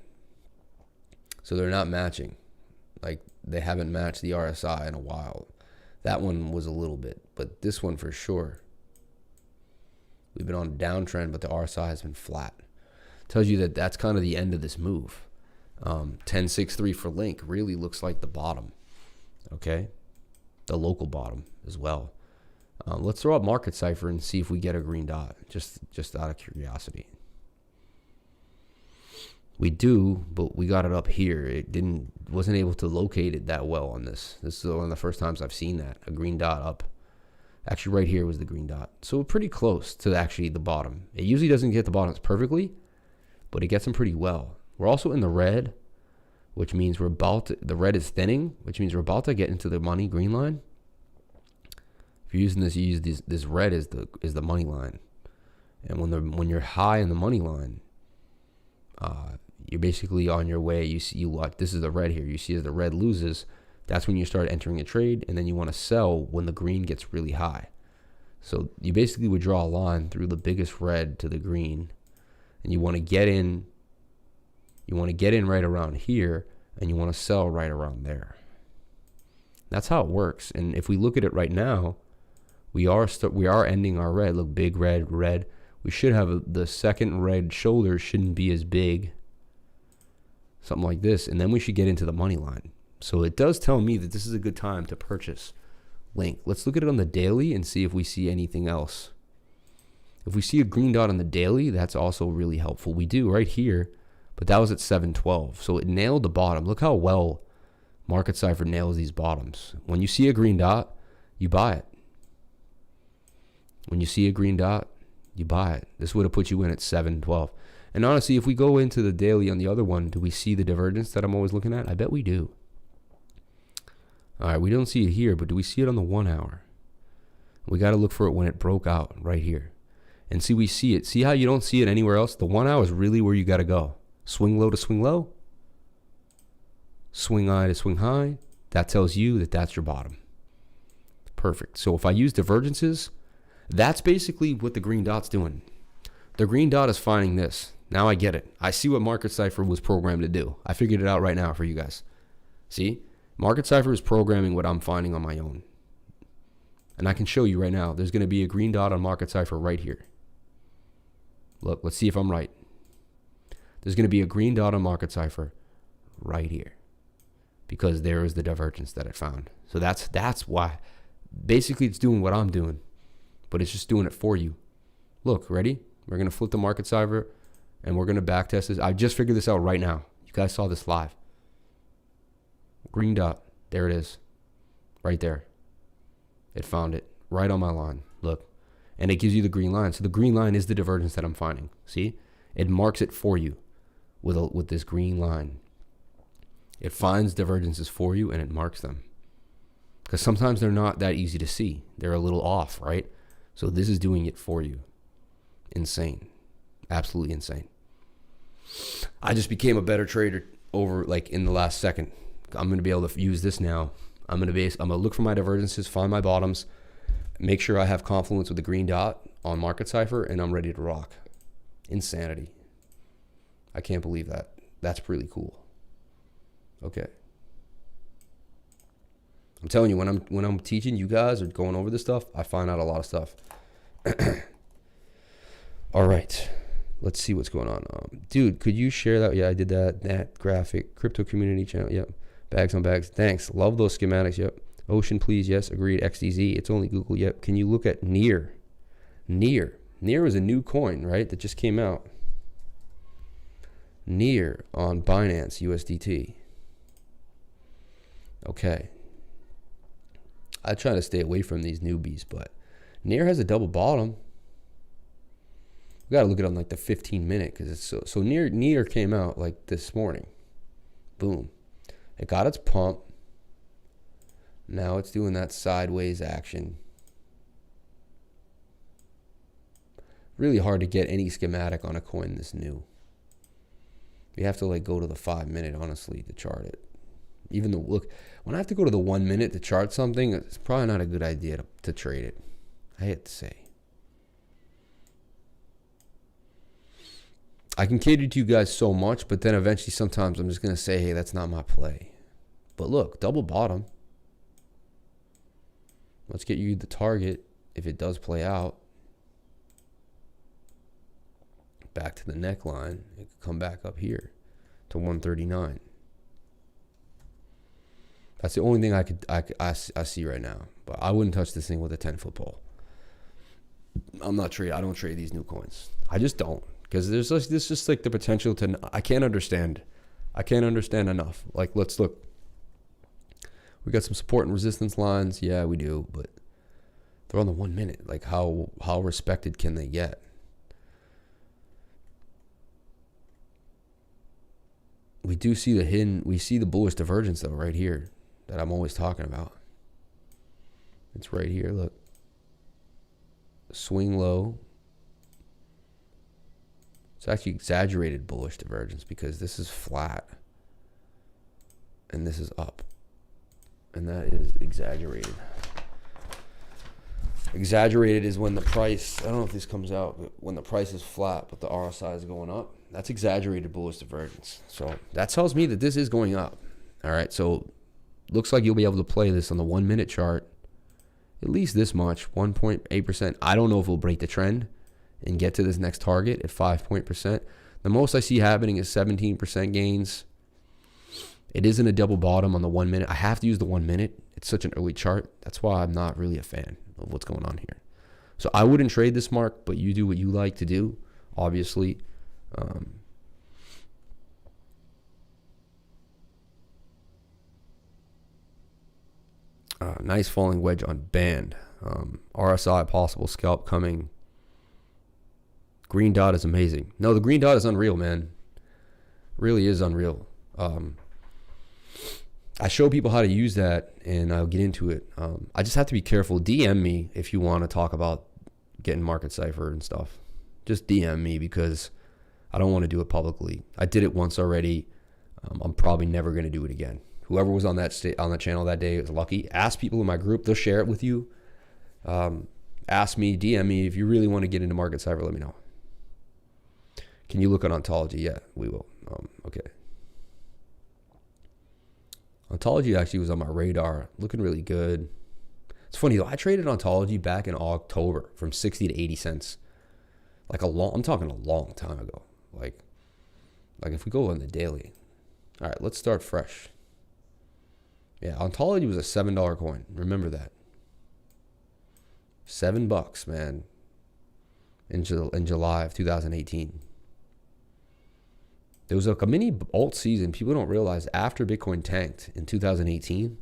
Speaker 1: So they're not matching. Like they haven't matched the RSI in a while. That one was a little bit, but this one for sure. We've been on a downtrend, but the RSI has been flat. Tells you that that's kind of the end of this move. 10.63 for Link really looks like the bottom. Okay, the local bottom as well. Let's throw up market cipher and see if we get a green dot, just out of curiosity. We do, but we got it up here. It wasn't able to locate it that well on this. This is one of the first times I've seen that, a green dot up. Actually, right here was the green dot. So pretty close to actually the bottom. It usually doesn't get the bottoms perfectly, but it gets them pretty well. We're also in the red, which means the red is thinning, which means we're about to get into the money green line. If you're using this, you use this red is the money line. And when you're high in the money line, you're basically on your way. You watch, this is the red here. You see as the red loses, that's when you start entering a trade, and then you want to sell when the green gets really high. So you basically would draw a line through the biggest red to the green, and you want to get in. You want to get in right around here, and you want to sell right around there. That's how it works. And if we look at it right now, we are ending our red. Look, big red, red. We should have the second red shoulder shouldn't be as big. Something like this, and then we should get into the money line. So it does tell me that this is a good time to purchase Link. Let's look at it on the daily and see if we see anything else. If we see a green dot on the daily, that's also really helpful. We do right here, but that was at 712. So it nailed the bottom. Look how well Market Cipher nails these bottoms. When you see a green dot, you buy it. When you see a green dot, you buy it. This would have put you in at 712. And honestly, if we go into the daily on the other one, do we see the divergence that I'm always looking at? I bet we do. All right, we don't see it here, but do we see it on the 1 hour? We got to look for it when it broke out right here. And see, we see it. See how you don't see it anywhere else? The 1 hour is really where you got to go. Swing low to swing low. Swing high to swing high. That tells you that that's your bottom. Perfect. So if I use divergences, that's basically what the green dot's doing. The green dot is finding this. Now I get it. I see what Market Cipher was programmed to do. I figured it out right now for you guys. See? Market Cipher is programming what I'm finding on my own. And I can show you right now. There's going to be a green dot on Market Cipher right here. Look, let's see if I'm right. There's going to be a green dot on Market Cipher right here. Because there is the divergence that it found. So that's why. Basically, it's doing what I'm doing. But it's just doing it for you. Look, ready? We're going to flip the Market Cipher. And we're going to backtest this. I just figured this out right now. You guys saw this live. Green dot. There it is. Right there. It found it. Right on my line. Look. And it gives you the green line. So the green line is the divergence that I'm finding. See? It marks it for you with this green line. It finds divergences for you and it marks them. Because sometimes they're not that easy to see. They're a little off, right? So this is doing it for you. Insane. Absolutely insane. I just became a better trader over like in the last second. I'm going to be able to use this now. I'm going to look for my divergences, find my bottoms, make sure I have confluence with the green dot on Market Cipher, and I'm ready to rock. Insanity. I can't believe that. That's pretty cool. Okay. I'm telling you, when I'm teaching you guys or going over this stuff, I find out a lot of stuff. All right. Let's see what's going on. Dude, could you share that? Yeah, I did that. That graphic. Crypto community channel. Yep. Bags on bags. Thanks. Love those schematics. Yep. Ocean, please. Yes. Agreed. XDZ. It's only Google. Yep. Can you look at NEAR? NEAR. NEAR is a new coin, right? That just came out. NEAR on Binance USDT. Okay. I try to stay away from these newbies, but NEAR has a double bottom. We got to look at it on like the 15-minute because it's so NEAR came out like this morning. Boom. It got its pump. Now it's doing that sideways action. Really hard to get any schematic on a coin this new. You have to like go to the 5-minute, honestly, to chart it. Even though, look, when I have to go to the 1 minute to chart something, it's probably not a good idea to trade it. I hate to say. I can cater to you guys so much, but then eventually sometimes I'm just going to say, hey, that's not my play. But look, double bottom. Let's get you the target if it does play out. Back to the neckline. It could come back up here to 139. That's the only thing I see right now. But I wouldn't touch this thing with a 10-foot pole. I don't trade these new coins. I just don't. Because there's just like the potential to, I can't understand enough. Like, let's look. We got some support and resistance lines. Yeah, we do. But they're on the 1 minute. Like, how respected can they get? We do see we see the bullish divergence though right here that I'm always talking about. It's right here, look. Swing low. It's actually exaggerated bullish divergence because this is flat and this is up. And that is exaggerated. Exaggerated is when the price, I don't know if this comes out, but when the price is flat but the RSI is going up, that's exaggerated bullish divergence. So that tells me that this is going up. All right, so looks like you'll be able to play this on the 1 minute chart. At least this much, 1.8%. I don't know if we'll break the trend and get to this next target at 5%. The most I see happening is 17% gains. It isn't a double bottom on the 1 minute. I have to use the 1 minute. It's such an early chart. That's why I'm not really a fan of what's going on here. So I wouldn't trade this mark, but you do what you like to do, obviously. Nice falling wedge on band. RSI possible scalp coming Green dot is amazing. No, the green dot is unreal, man. Really is unreal. I show people how to use that, and I'll get into it. I just have to be careful. DM me if you want to talk about getting market cipher and stuff. Just DM me, because I don't want to do it publicly. I did it once already. I'm probably never going to do it again. Whoever was on that channel that day was lucky. Ask people in my group. They'll share it with you. Ask me, DM me. If you really want to get into market cipher, let me know. Can you look at Ontology? Yeah, we will. Okay. Ontology actually was on my radar, looking really good. It's funny though, I traded Ontology back in October from 60 to 80 cents. I'm talking a long time ago. Like if we go on the daily. All right, let's start fresh. Yeah, Ontology was a $7 coin. Remember that. $7, man. In July of 2018. There was like a mini alt season. People don't realize after Bitcoin tanked in 2018,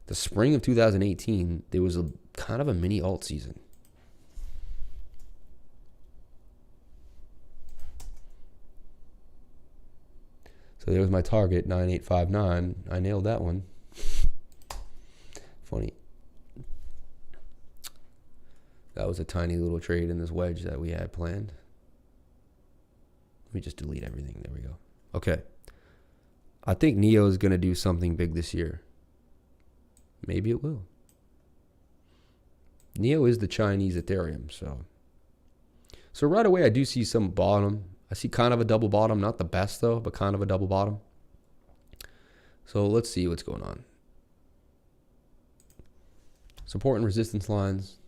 Speaker 1: the spring of 2018, there was a kind of a mini alt season. So there was my target, 9859. I nailed that one. Funny. That was a tiny little trade in this wedge that we had planned. Let me just delete everything. There we go. Okay. I think NEO is going to do something big this year. Maybe it will. NEO is the Chinese Ethereum, so right away I do see some bottom. I see kind of a double bottom, not the best though, but kind of a double bottom. So let's see what's going on. Support and resistance lines.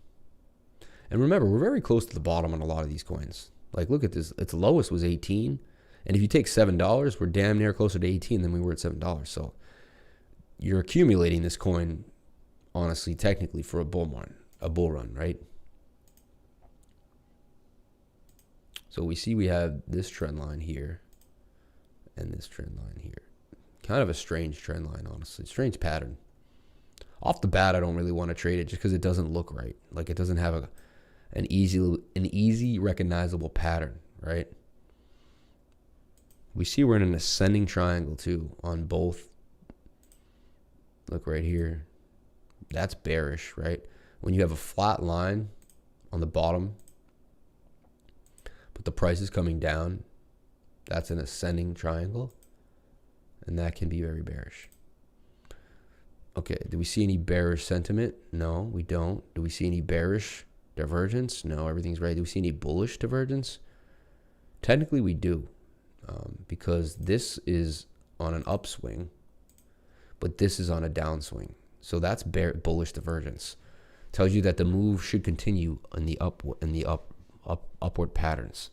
Speaker 1: And remember, we're very close to the bottom on a lot of these coins. Like, look at this. Its lowest was 18. And if you take $7, we're damn near closer to 18 than we were at $7. So you're accumulating this coin, honestly, technically, for a bull run, right? So we have this trend line here and this trend line here. Kind of a strange trend line, honestly. Strange pattern. Off the bat, I don't really want to trade it just because it doesn't look right. Like, it doesn't have an easy recognizable pattern, right? We see we're in an ascending triangle too on both. Look right here. That's bearish, right? When you have a flat line on the bottom, but the price is coming down, that's an ascending triangle, and that can be very bearish. Okay, do we see any bearish sentiment? No, we don't. Do we see any bearish divergence? No, everything's right. Do we see any bullish divergence? Technically, we do, because this is on an upswing, but this is on a downswing. So that's bullish divergence. Tells you that the move should continue in the upward patterns.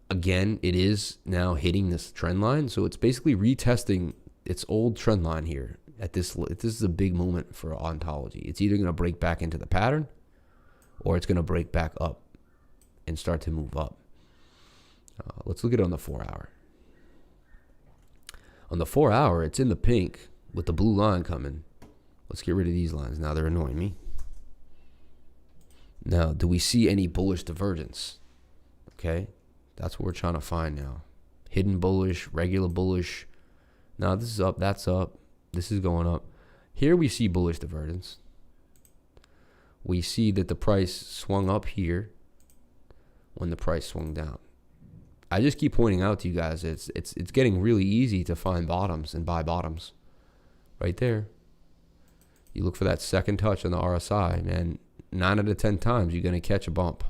Speaker 1: Again, it is now hitting this trend line, so it's basically retesting its old trend line here. This is a big moment for Ontology. It's either going to break back into the pattern, or it's going to break back up and start to move up. Let's look at it on the 4 hour. On the 4 hour, it's in the pink with the blue line coming. Let's get rid of these lines. Now they're annoying me. Now, do we see any bullish divergence? Okay, that's what we're trying to find now. Hidden bullish, regular bullish. Now this is up, that's up. This is going up. Here we see bullish divergence. We see that the price swung up here when the price swung down. I just keep pointing out to you guys, it's getting really easy to find bottoms and buy bottoms. Right there. You look for that second touch on the RSI, man. 9 out of 10 times you're going to catch a bump.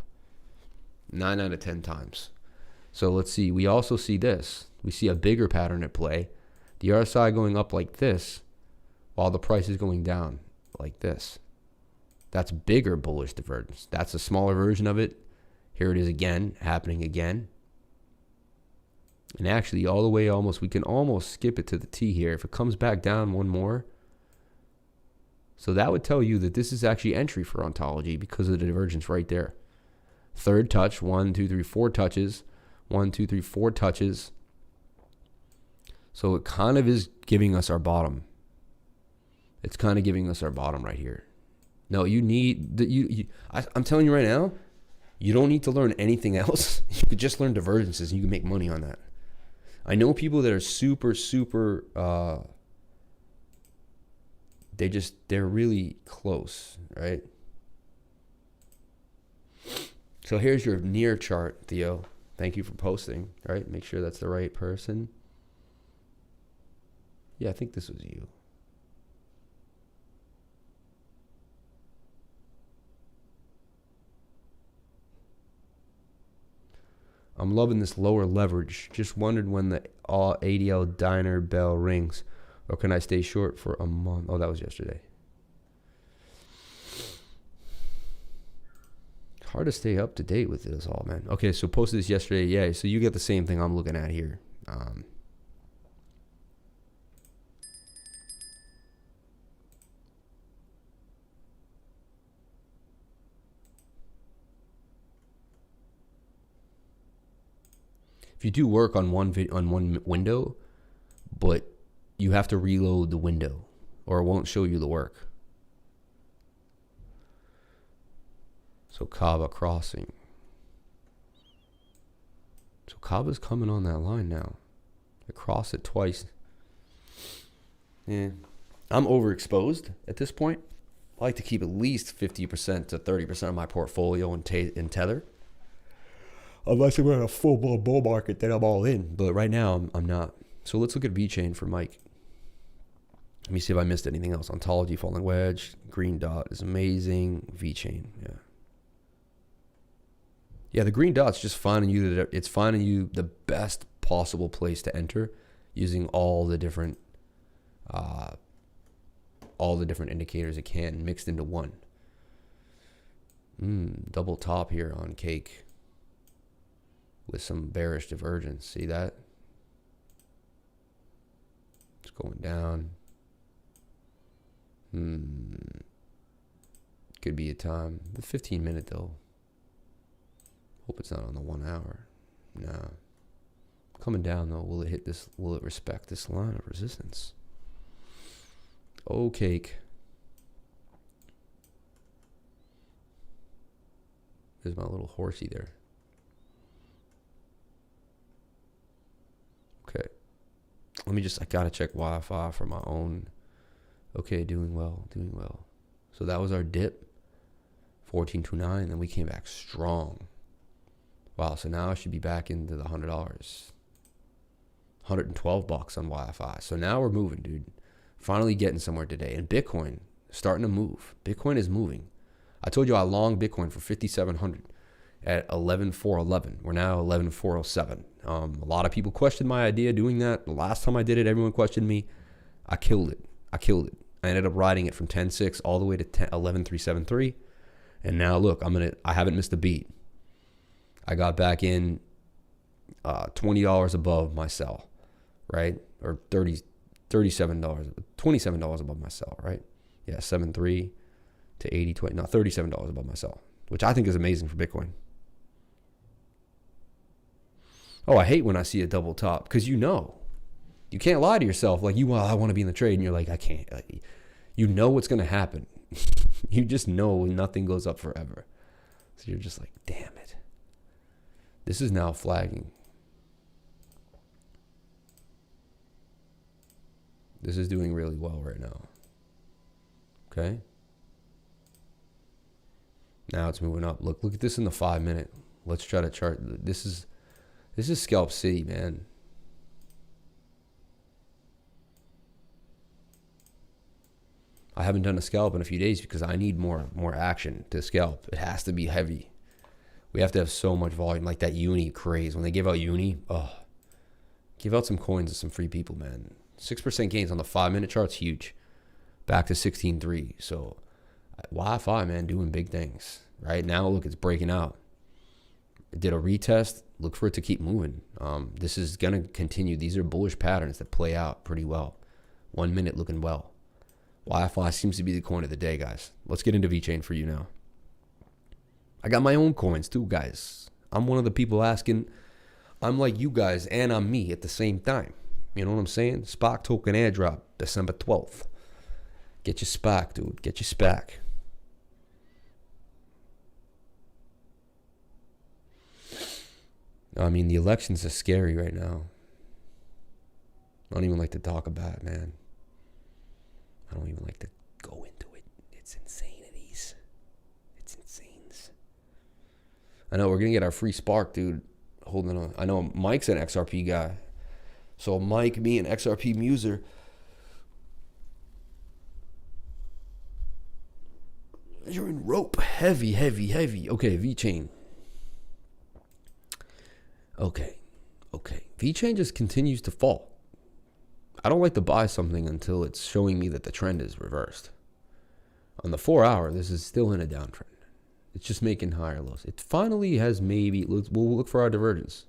Speaker 1: 9 out of 10 times. So let's see. We also see this. We see a bigger pattern at play. The RSI going up like this while the price is going down like this. That's bigger bullish divergence. That's a smaller version of it. Here it is again, happening again. And actually all the way we can almost skip it to the T here. If it comes back down one more. So that would tell you that this is actually entry for Ontology because of the divergence right there. Third touch, 1, 2, 3, 4 touches. 1, 2, 3, 4 touches. So it kind of is giving us our bottom. It's kind of giving us our bottom right here. No, you need I'm telling you right now, You don't need to learn anything else. You could just learn divergences and you can make money on that. I know people that are super, they're really close, right? So here's your near chart, Theo. Thank you for posting, right? Make sure that's the right person. Yeah, I think this was you. I'm loving this lower leverage. Just wondered when the ADL diner bell rings, or can I stay short for a month? Oh, that was yesterday. Hard to stay up to date with this all, man. Okay, so posted this yesterday. Yeah, so you get the same thing I'm looking at here. If you do work on one window, but you have to reload the window, or it won't show you the work. So Kava crossing. So Kava's coming on that line now. I crossed it twice. Yeah, I'm overexposed at this point. I like to keep at least 50% to 30% of my portfolio in Tether. Unless we're in a full-blown bull market, then I'm all in. But right now, I'm not. So let's look at VeChain for Mike. Let me see if I missed anything else. Ontology, falling wedge, green dot is amazing. VeChain, yeah. Yeah, the green dot's just finding you. It's finding you the best possible place to enter, using all the different indicators it can mixed into one. Double top here on cake with some bearish divergence. See that? It's going down. Could be a time. The 15-minute though. Hope it's not on the 1 hour. Nah. Coming down though. Will it hit this? Will it respect this line of resistance? Oh, cake. There's my little horsey there. Okay. Let me I gotta check YFI for my own. Okay, doing well. So that was our dip. 1429, then we came back strong. Wow, so now I should be back into the $100. $112 on YFI. So now we're moving, dude. Finally getting somewhere today. And Bitcoin starting to move. Bitcoin is moving. I told you I long Bitcoin for 5,700 at 11,411. We're now 11,407. A lot of people questioned my idea doing that. The last time I did it, everyone questioned me. I killed it. I ended up riding it from 10.6 all the way to 11,373. And now look, I haven't missed a beat. I got back in $20 above my sell, right? Or $27, $27 above my sell, right? Yeah, 7.3 to 80.20. No, $37 above my sell, which I think is amazing for Bitcoin. Oh, I hate when I see a double top because you can't lie to yourself like I want to be in the trade, and you're like, I can't. You know what's going to happen. You just know nothing goes up forever. So you're just like, damn it. This is now flagging. This is doing really well right now. Okay. Now it's moving up. Look at this in the 5-minute. Let's try to chart. This is scalp city, man. I haven't done a scalp in a few days because I need more action to scalp. It has to be heavy. We have to have so much volume, like that uni craze. When they give out uni, give out some coins to some free people, man. 6% gains on the 5-minute chart's huge. Back to 16.3. So YFI, man, doing big things. Right now, look, it's breaking out. It did a retest. Look for it to keep moving. This is going to continue. These are bullish patterns that play out pretty well. 1 minute looking well. YFI seems to be the coin of the day, guys. Let's get into VeChain for you now. I got my own coins too, guys. I'm one of the people asking. I'm like you guys and I'm me at the same time. You know what I'm saying? SPAC token airdrop, December 12th. Get your SPAC, dude. Get your SPAC. I mean, the elections are scary right now. I don't even like to talk about it, man. I don't even like to go into it. It's insanities. It's insanes. I know we're going to get our free spark, dude. Holding on. I know Mike's an XRP guy. So Mike, me, and XRP Muser. You're in rope. Heavy. Okay, VeChain. Okay. VeChain just continues to fall. I don't like to buy something until it's showing me that the trend is reversed. On the 4 hour, this is still in a downtrend. It's just making higher lows. It finally has maybe, we'll look for our divergence.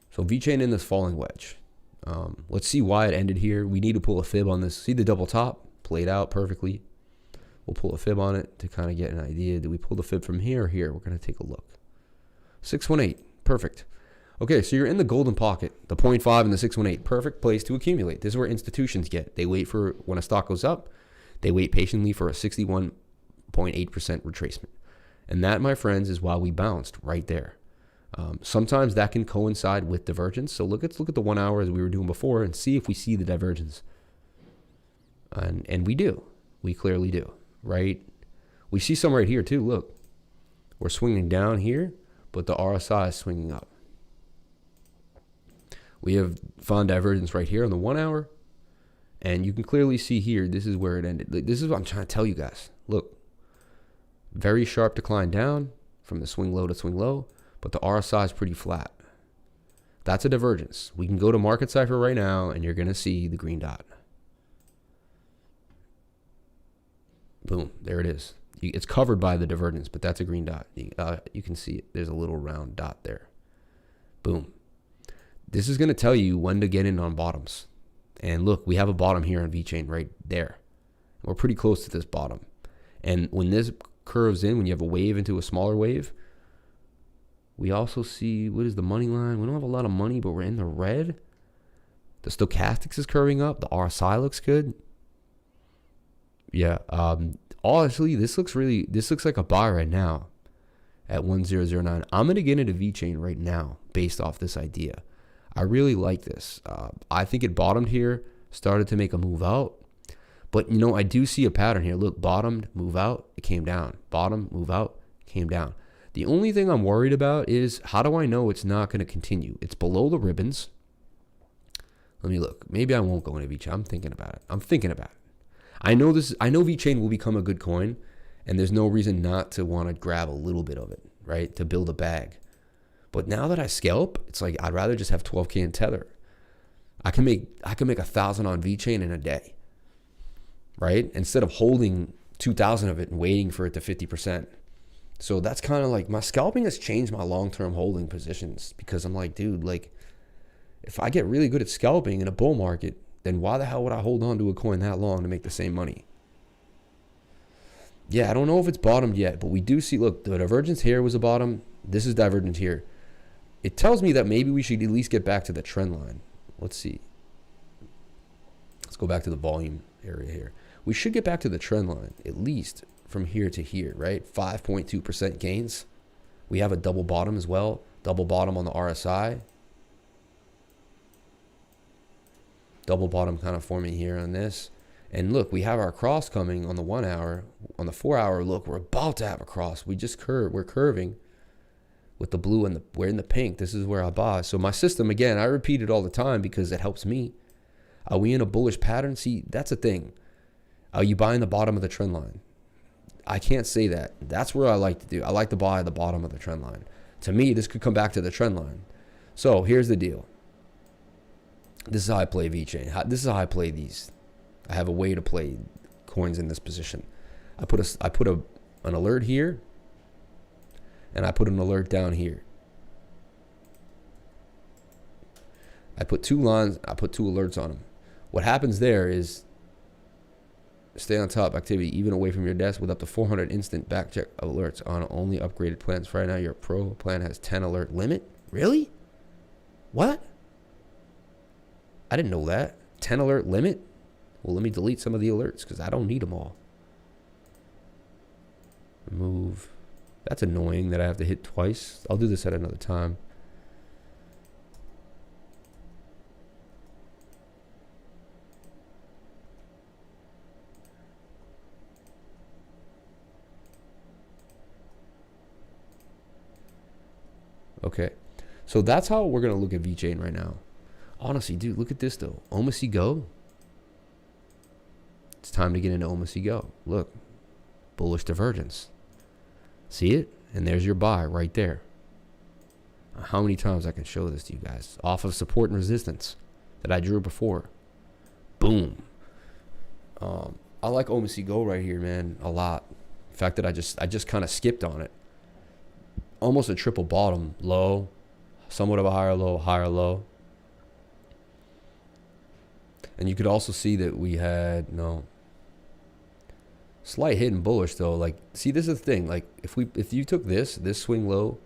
Speaker 1: So VeChain in this falling wedge. Let's see why it ended here. We need to pull a fib on this. See the double top? Played out perfectly. We'll pull a fib on it to kind of get an idea. Do we pull the fib from here or here? We're going to take a look. 618. Perfect. Okay, so you're in the golden pocket. The 0.5 and the 618. Perfect place to accumulate. This is where institutions get. They wait for when a stock goes up. They wait patiently for a 61.8% retracement. And that, my friends, is why we bounced right there. Sometimes that can coincide with divergence. So let's look at the 1 hour as we were doing before and see if we see the divergence. And we do. We clearly do, right? We see some right here too. Look, we're swinging down here, but the RSI is swinging up. We have found divergence right here on the 1 hour. And you can clearly see here, this is where it ended. This is what I'm trying to tell you guys. Look, very sharp decline down from the swing low to swing low, but the RSI is pretty flat. That's a divergence. We can go to Market Cipher right now, and you're going to see the green dot. Boom, there it is. It's covered by the divergence, but that's a green dot. You can see it. There's a little round dot there. Boom. This is going to tell you when to get in on bottoms. And look, we have a bottom here on VeChain right there. We're pretty close to this bottom. And when this curves in, when you have a wave into a smaller wave, we also see, what is the money line? We don't have a lot of money, but we're in the red. The stochastics is curving up. The RSI looks good. Yeah. Honestly, this looks like a buy right now at 1009. I'm going to get into VeChain right now based off this idea. I really like this. I think it bottomed here, started to make a move out. But, you know, I do see a pattern here. Look, bottomed, move out, it came down. Bottom, move out, came down. The only thing I'm worried about is how do I know it's not going to continue? It's below the ribbons. Let me look. Maybe I won't go into VeChain. I'm thinking about it. I know VeChain will become a good coin, and there's no reason not to want to grab a little bit of it, right? To build a bag. But now that I scalp, it's like I'd rather just have 12K in Tether. I can make 1,000 on VeChain in a day, right? Instead of holding 2,000 of it and waiting for it to 50%. So that's kind of like my scalping has changed my long-term holding positions because I'm like, dude, like if I get really good at scalping in a bull market, then why the hell would I hold on to a coin that long to make the same money? Yeah, I don't know if it's bottomed yet, but we do see, look, the divergence here was a bottom. This is divergence here. It tells me that maybe we should at least get back to the trend line. Let's see. Let's go back to the volume area here. We should get back to the trend line, at least from here to here, right? 5.2% gains. We have a double bottom as well. Double bottom on the RSI. Double bottom kind of forming here on this. And look, we have our cross coming on the 1 hour. On the 4 hour, look, we're about to have a cross. We just curve. We're curving with the blue and we're in the pink. This is where I buy. So my system, again, I repeat it all the time because it helps me. Are we in a bullish pattern? See, that's a thing. Are you buying the bottom of the trend line? I can't say that. That's where I like to do. I like to buy the bottom of the trend line. To me, this could come back to the trend line. So here's the deal. This is how I play VeChain. This is how I play these. I have a way to play coins in this position. I put an alert here, and I put an alert down here. I put two lines. I put two alerts on them. What happens there is stay on top activity, even away from your desk, with up to 400 instant back check alerts on only upgraded plans. Right now, your pro plan has 10 alert limit. Really? What? I didn't know that. 10 alert limit? Well, let me delete some of the alerts because I don't need them all. Remove. That's annoying that I have to hit twice. I'll do this at another time. Okay, so that's how we're gonna look at VeChain right now. Honestly, dude, look at this though. OMC Go. It's time to get into OMC Go. Look, bullish divergence. See it? And there's your buy right there. How many times I can show this to you guys? Off of support and resistance that I drew before. Boom. I like OMC Go right here, man, a lot. The fact that I just kind of skipped on it. Almost a triple bottom, low, somewhat of a higher low. And you could also see that we had slight hidden bullish though. Like, see, this is the thing. Like, if you took this swing low,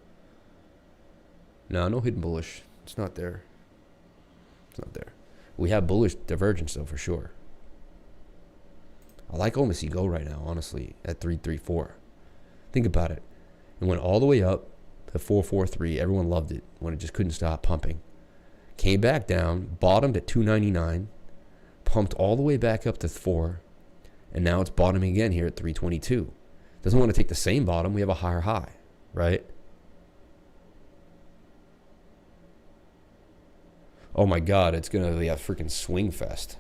Speaker 1: no hidden bullish. It's not there. It's not there. We have bullish divergence though for sure. I like OMC Go right now, honestly, at 334. Think about it. It went all the way up to 443. Everyone loved it when it just couldn't stop pumping. Came back down, bottomed at 299, pumped all the way back up to 4, and now it's bottoming again here at 322. Doesn't want to take the same bottom. We have a higher high, right? Oh my God, it's going to be a freaking swing fest.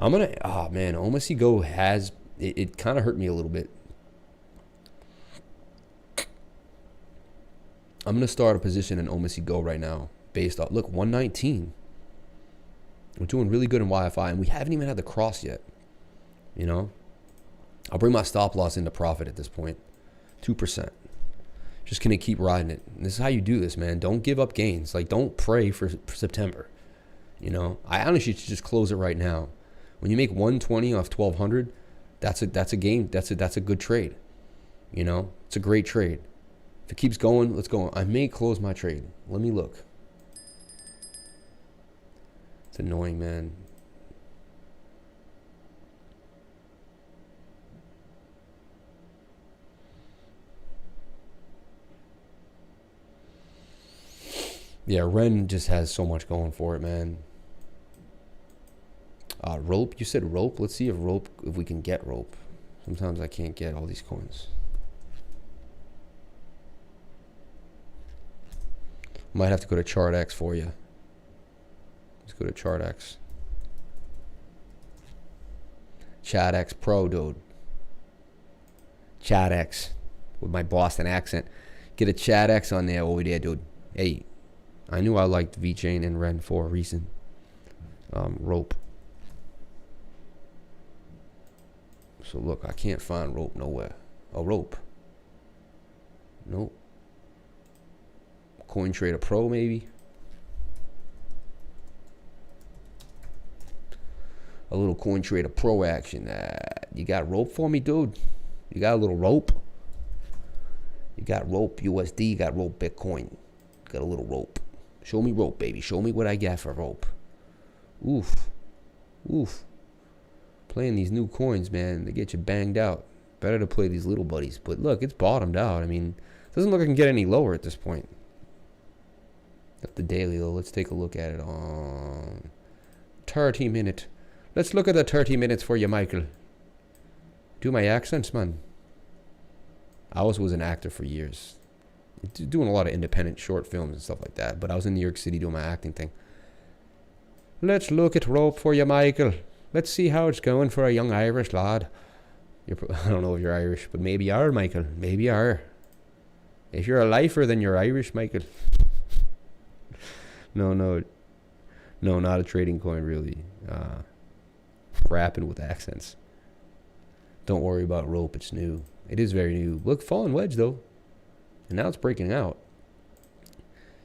Speaker 1: OMC Go has, it kind of hurt me a little bit. I'm going to start a position in OMC Go right now based off, look, 119. We're doing really good in YFI, and we haven't even had the cross yet. You know, I'll bring my stop loss into profit at this point, 2%. Just going to keep riding it. And this is how you do this, man. Don't give up gains. Like, don't pray for September. You know, I honestly should just close it right now. When you make 120 off 1200, that's a game. That's a good trade. You know, it's a great trade. If it keeps going, let's go. I may close my trade. Let me look. It's annoying, man. Yeah, Ren just has so much going for it, man. Rope, you said rope. Let's see if we can get rope. Sometimes I can't get all these coins. Might have to go to ChartX for you. Let's go to ChartX. ChartX Pro, dude. ChartX with my Boston accent. Get a ChartX on there over there, dude. Hey, I knew I liked VeChain and Ren for a reason. Rope. So look, I can't find rope nowhere. A rope. Nope. CoinTrader Pro maybe. A little CoinTrader Pro action. You got rope for me, dude? You got a little rope? You got rope USD, you got rope Bitcoin. Got a little rope. Show me rope, baby. Show me what I got for rope. Oof. Oof. Playing these new coins, man, they get you banged out. Better to play these little buddies. But look, it's bottomed out. I mean, it doesn't look like it can get any lower at this point. At the daily, though, let's take a look at it on 30 minute. Let's look at the 30 minutes for you, Michael. Do my accents, man. I was an actor for years. Doing a lot of independent short films and stuff like that. But I was in New York City doing my acting thing. Let's look at rope for you, Michael. Let's see how it's going for a young Irish lad. I don't know if you're Irish, but maybe you are, Michael. Maybe you are. If you're a lifer, then you're Irish, Michael. No, not a trading coin, really. Rapping with accents. Don't worry about rope. It's new. It is very new. Look, fallen wedge, though. And now it's breaking out.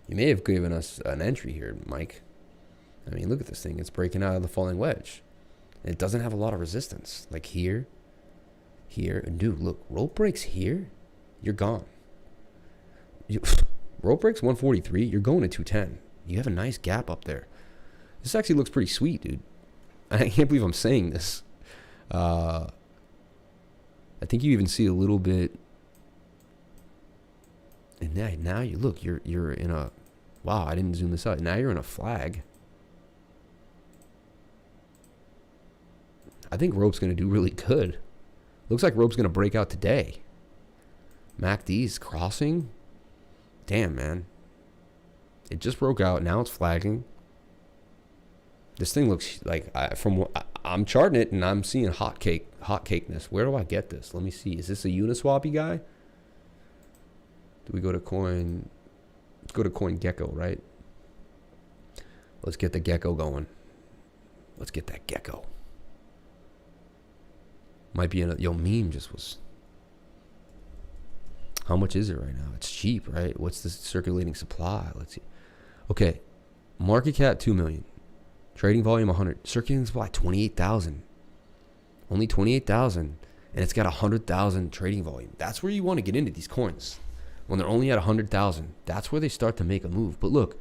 Speaker 1: You may have given us an entry here, Mike. I mean, look at this thing. It's breaking out of the falling wedge. It doesn't have a lot of resistance. Like here. And dude, look. Rope breaks here. You're gone. Rope breaks 143. You're going to 210. You have a nice gap up there. This actually looks pretty sweet, dude. I can't believe I'm saying this. I think you even see a little bit. now you look, you're in a, wow, I didn't zoom this out. Now you're in a flag. I think Rope's going to do really good. Looks like Rope's going to break out today. MACD's crossing. Damn, man. It just broke out. Now it's flagging. This thing looks like, I'm charting it and I'm seeing hotcakeness. Where do I get this? Let me see. Is this a Uniswappy guy? Do we go to coin? Let's go to CoinGecko, right? Let's get the gecko going. Let's get that gecko. Might be in a, yo, meme just was. How much is it right now? It's cheap, right? What's the circulating supply? Let's see. Okay. Market cap 2 million. Trading volume 100. Circulating supply 28,000. Only 28,000. And it's got 100,000 trading volume. That's where you want to get into these coins. When they're only at 100,000. That's where they start to make a move. But look,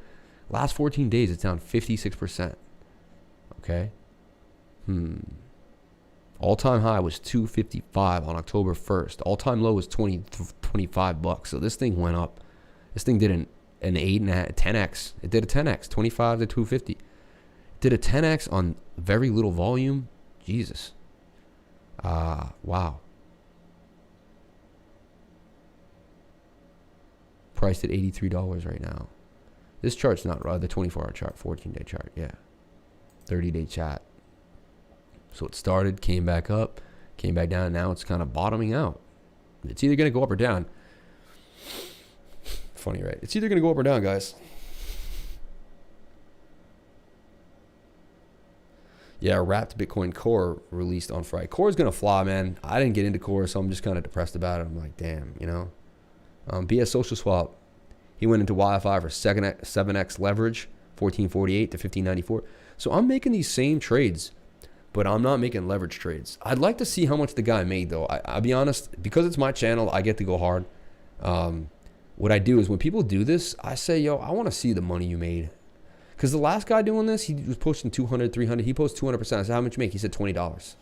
Speaker 1: last 14 days it's down 56%. Okay? All-time high was 255 on October 1st. All-time low was 25 bucks. So this thing went up. This thing did an 10x. It did a 10x, 25 to 250. It did a 10x on very little volume. Jesus. Wow. Priced at $83 right now. This chart's not the 24-hour chart, 14-day chart. Yeah. 30-day chat. So it started, came back up, came back down. Now it's kind of bottoming out. It's either going to go up or down. Funny, right? It's either going to go up or down, guys. Yeah, Wrapped Bitcoin Core released on Friday. Core is going to fly, man. I didn't get into Core, so I'm just kind of depressed about it. I'm like, damn, you know. BS Social Swap, he went into YFI for 7x leverage, 1448 to 1594. So I'm making these same trades, but I'm not making leverage trades. I'd like to see how much the guy made, though. I'll be honest, because it's my channel, I get to go hard. What I do is when people do this, I say, yo, I want to see the money you made. Because the last guy doing this, he was posting 200, 300. He posted 200%. I said, how much you make? He said $20.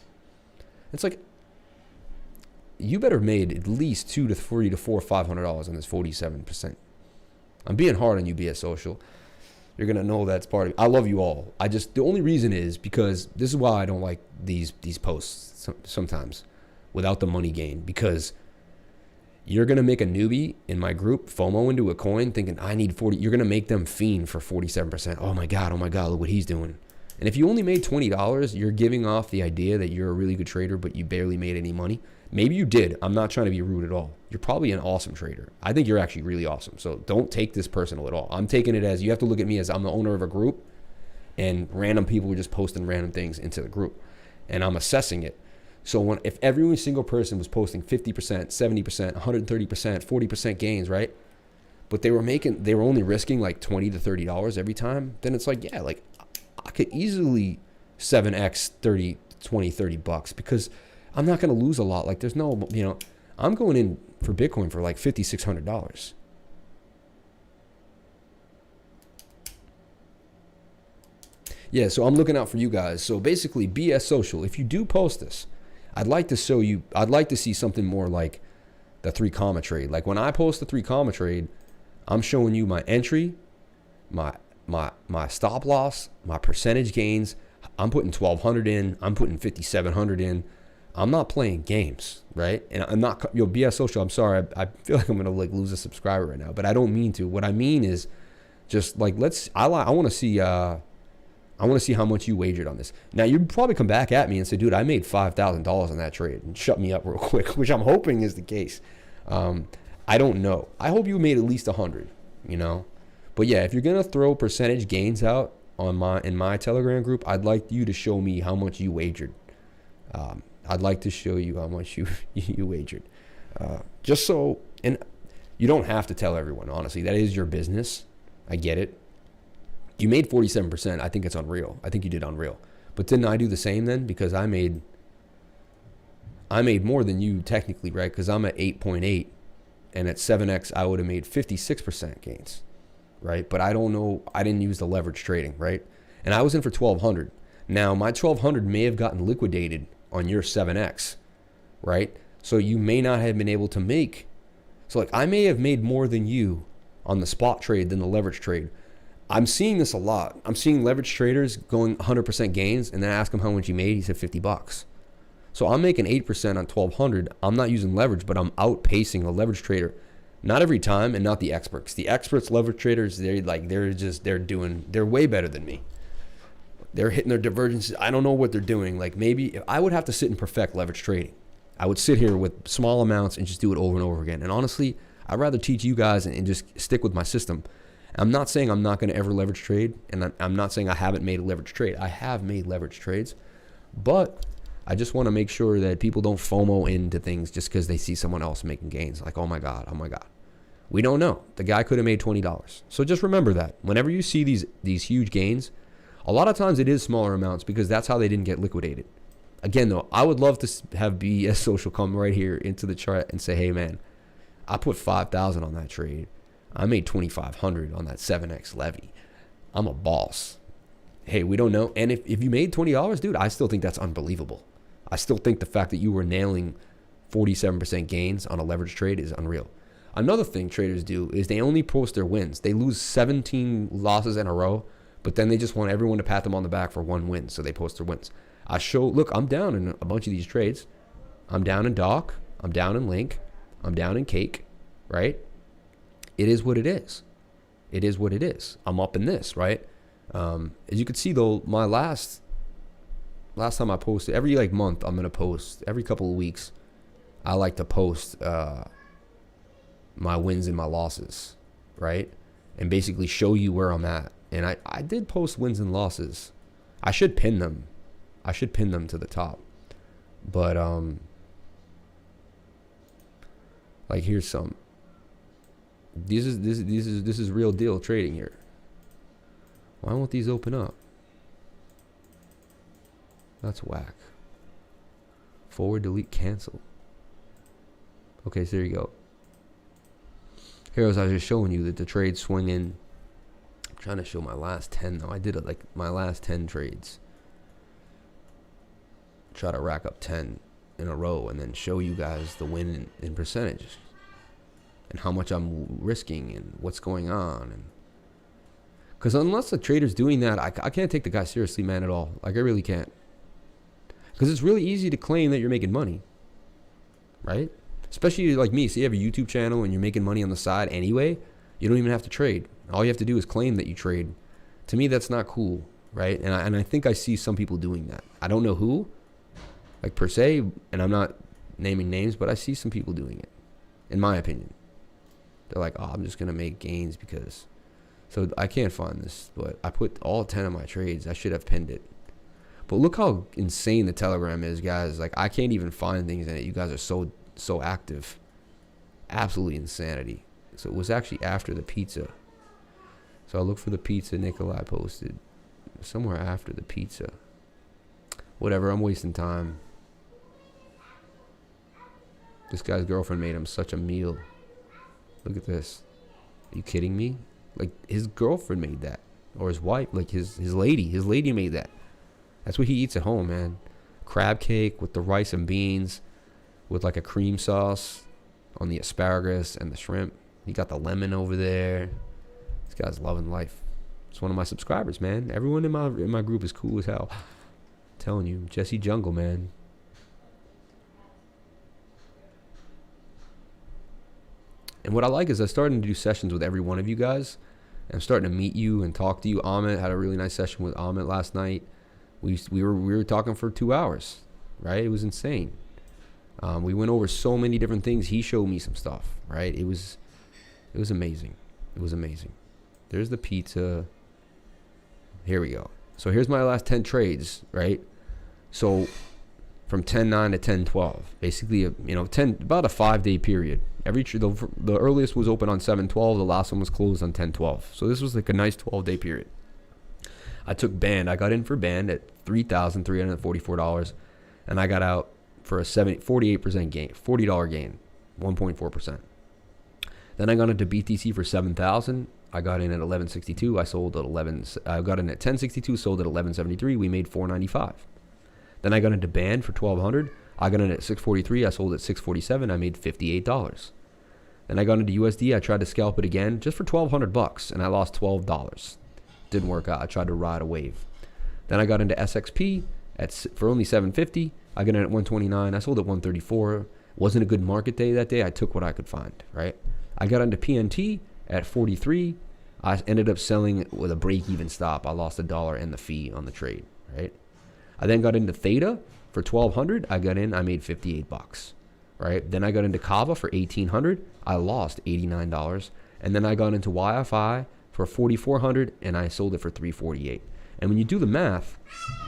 Speaker 1: It's like, you better have made at least $200 to $300 to $400, $500 on this 47%. I'm being hard on you, BS Social. You're going to know that's part of it. I love you all. The only reason is because this is why I don't like these posts sometimes without the money gain. Because you're going to make a newbie in my group FOMO into a coin thinking I need 40. You're going to make them fiend for 47%. Oh my God, look what he's doing. And if you only made $20, you're giving off the idea that you're a really good trader, but you barely made any money. Maybe you did. I'm not trying to be rude at all. You're probably an awesome trader. I think you're actually really awesome. So don't take this personal at all. I'm taking it as, you have to look at me as I'm the owner of a group and random people are just posting random things into the group. And I'm assessing it. So if every single person was posting 50%, 70%, 130%, 40% gains, right? But they were only risking like $20 to $30 every time, then it's like, yeah, like I could easily 7x 30, 20, 30 bucks because I'm not going to lose a lot. Like there's no, you know, I'm going in for Bitcoin for like $5,600. Yeah, so I'm looking out for you guys. So basically, BS Social, if you do post this, I'd like to see something more like the 3 comma trade. Like when I post the 3 comma trade, I'm showing you my entry, my stop loss, my percentage gains. I'm putting 1,200 in. I'm putting 5,700 in. I'm not playing games, right? And I'm not, BS Social, I'm sorry. I feel like I'm going to like lose a subscriber right now, but I don't mean to. What I mean is just like, I want to see how much you wagered on this. Now, you'd probably come back at me and say, dude, I made $5,000 on that trade and shut me up real quick, which I'm hoping is the case. I don't know. I hope you made at least 100, you know? But yeah, if you're going to throw percentage gains out in my Telegram group, I'd like you to show me how much you wagered. I'd like to show you how much you wagered. Just so, and you don't have to tell everyone, honestly. That is your business. I get it. You made 47%. I think it's unreal. I think you did unreal. But didn't I do the same then? Because I made more than you technically, right? Because I'm at 8.8, and at 7x I would have made 56% gains, right? But I don't know. I didn't use the leverage trading, right? And I was in for 1,200. Now my 1,200 may have gotten liquidated on your 7x, right? So you may not have been able to make So like I may have made more than you on the spot trade than the leverage trade. I'm seeing this a lot. I'm seeing leverage traders going 100% gains, and then I ask him how much he made. He said $50. So I'm making 8% on 1,200. I'm not using leverage, but I'm outpacing a leverage trader. Not every time, and not the experts. The experts, leverage traders, they're way better than me. They're hitting their divergences. I don't know what they're doing. Like maybe I would have to sit and perfect leverage trading. I would sit here with small amounts and just do it over and over again. And honestly, I'd rather teach you guys and just stick with my system. I'm not saying I'm not going to ever leverage trade, and I'm not saying I haven't made a leverage trade. I have made leverage trades, but I just want to make sure that people don't FOMO into things just because they see someone else making gains. Like, oh my God. We don't know. The guy could have made $20. So just remember that. Whenever you see these huge gains, a lot of times it is smaller amounts because that's how they didn't get liquidated. Again, though, I would love to have BS Social come right here into the chart and say, hey, man, I put 5,000 on that trade. I made 2,500 on that 7X levy. I'm a boss. Hey, we don't know. And if you made $20, dude, I still think that's unbelievable. I still think the fact that you were nailing 47% gains on a leverage trade is unreal. Another thing traders do is they only post their wins. They lose 17 losses in a row, but then they just want everyone to pat them on the back for one win, so they post their wins. Look, I'm down in a bunch of these trades. I'm down in Doc. I'm down in Link. I'm down in Cake, right? It is what it is. It is what it is. I'm up in this, right? As you can see, though, my last time I posted, every month I'm going to post, every couple of weeks, I like to post my wins and my losses, right? And basically show you where I'm at. And I did post wins and losses. I should pin them. I should pin them to the top. But like here's some. This is real deal trading here. Why won't these open up? That's whack. Forward, delete, cancel. Okay, so there you go. Heroes, I was just showing you that the trade swinging. I'm trying to show my last 10 though. I did it like my last 10 trades. Try to rack up 10 in a row and then show you guys the win in percentage and how much I'm risking and what's going on. And because unless the trader's doing that, I can't take the guy seriously, man, at all. Like I really can't. Because it's really easy to claim that you're making money, right? Especially like me. So you have a YouTube channel and you're making money on the side anyway. You don't even have to trade. All you have to do is claim that you trade. To me, that's not cool, right? And I think I see some people doing that. I don't know who, like per se, and I'm not naming names, but I see some people doing it, in my opinion. They're like, oh, I'm just going to make gains because. So I can't find this, but I put all 10 of my trades. I should have pinned it. But look how insane the Telegram is, guys. Like, I can't even find things in it. You guys are so active. Absolutely insanity. So it was actually after the pizza. So I look for the pizza Nikolai posted. Somewhere after the pizza. Whatever, I'm wasting time. This guy's girlfriend made him such a meal. Look at this. Are you kidding me? Like, his girlfriend made that. Or his wife. Like, his lady. His lady made that. That's what he eats at home, man. Crab cake with the rice and beans. With, like, a cream sauce on the asparagus and the shrimp. He got the lemon over there. This guy's loving life. It's one of my subscribers, man. Everyone in my group is cool as hell. I'm telling you. Jesse Jungle, man. And what I like is I'm starting to do sessions with every one of you guys. I'm starting to meet you and talk to you. Amit had a really nice session with Amit last night. We were talking for 2 hours, right? It was insane. We went over so many different things. He showed me some stuff, right? It was amazing. It was amazing. There's the pizza. Here we go. So here's my last 10 trades, right? So from 10-9 to 10-12, basically, about a 5-day period. The earliest was open on 7-12. The last one was closed on 10-12. So this was like a nice 12-day period. I took band. I got in for band at $3,344, and I got out for a 48% gain, $40 gain, 1.4%. Then I got into BTC for 7,000. I got in at 1162. I sold at 11. I got in at 1062. Sold at 1173. We made 495. Then I got into band for 1,200. I got in at 643. I sold at 647. I made $58. Then I got into USD. I tried to scalp it again just for $1,200 and I lost $12. Didn't work out. I tried to ride a wave. Then I got into SXP for only $750. I got in at 129. I sold at 134. Wasn't a good market day that day. I took what I could find, right? I got into PNT at 43. I ended up selling with a break-even stop. I lost $1 and the fee on the trade, right? I then got into Theta for 1,200. I got in. I made $58, right? Then I got into Kava for 1,800. I lost $89. And then I got into YFI for 4,400 and I sold it for 348. And when you do the math,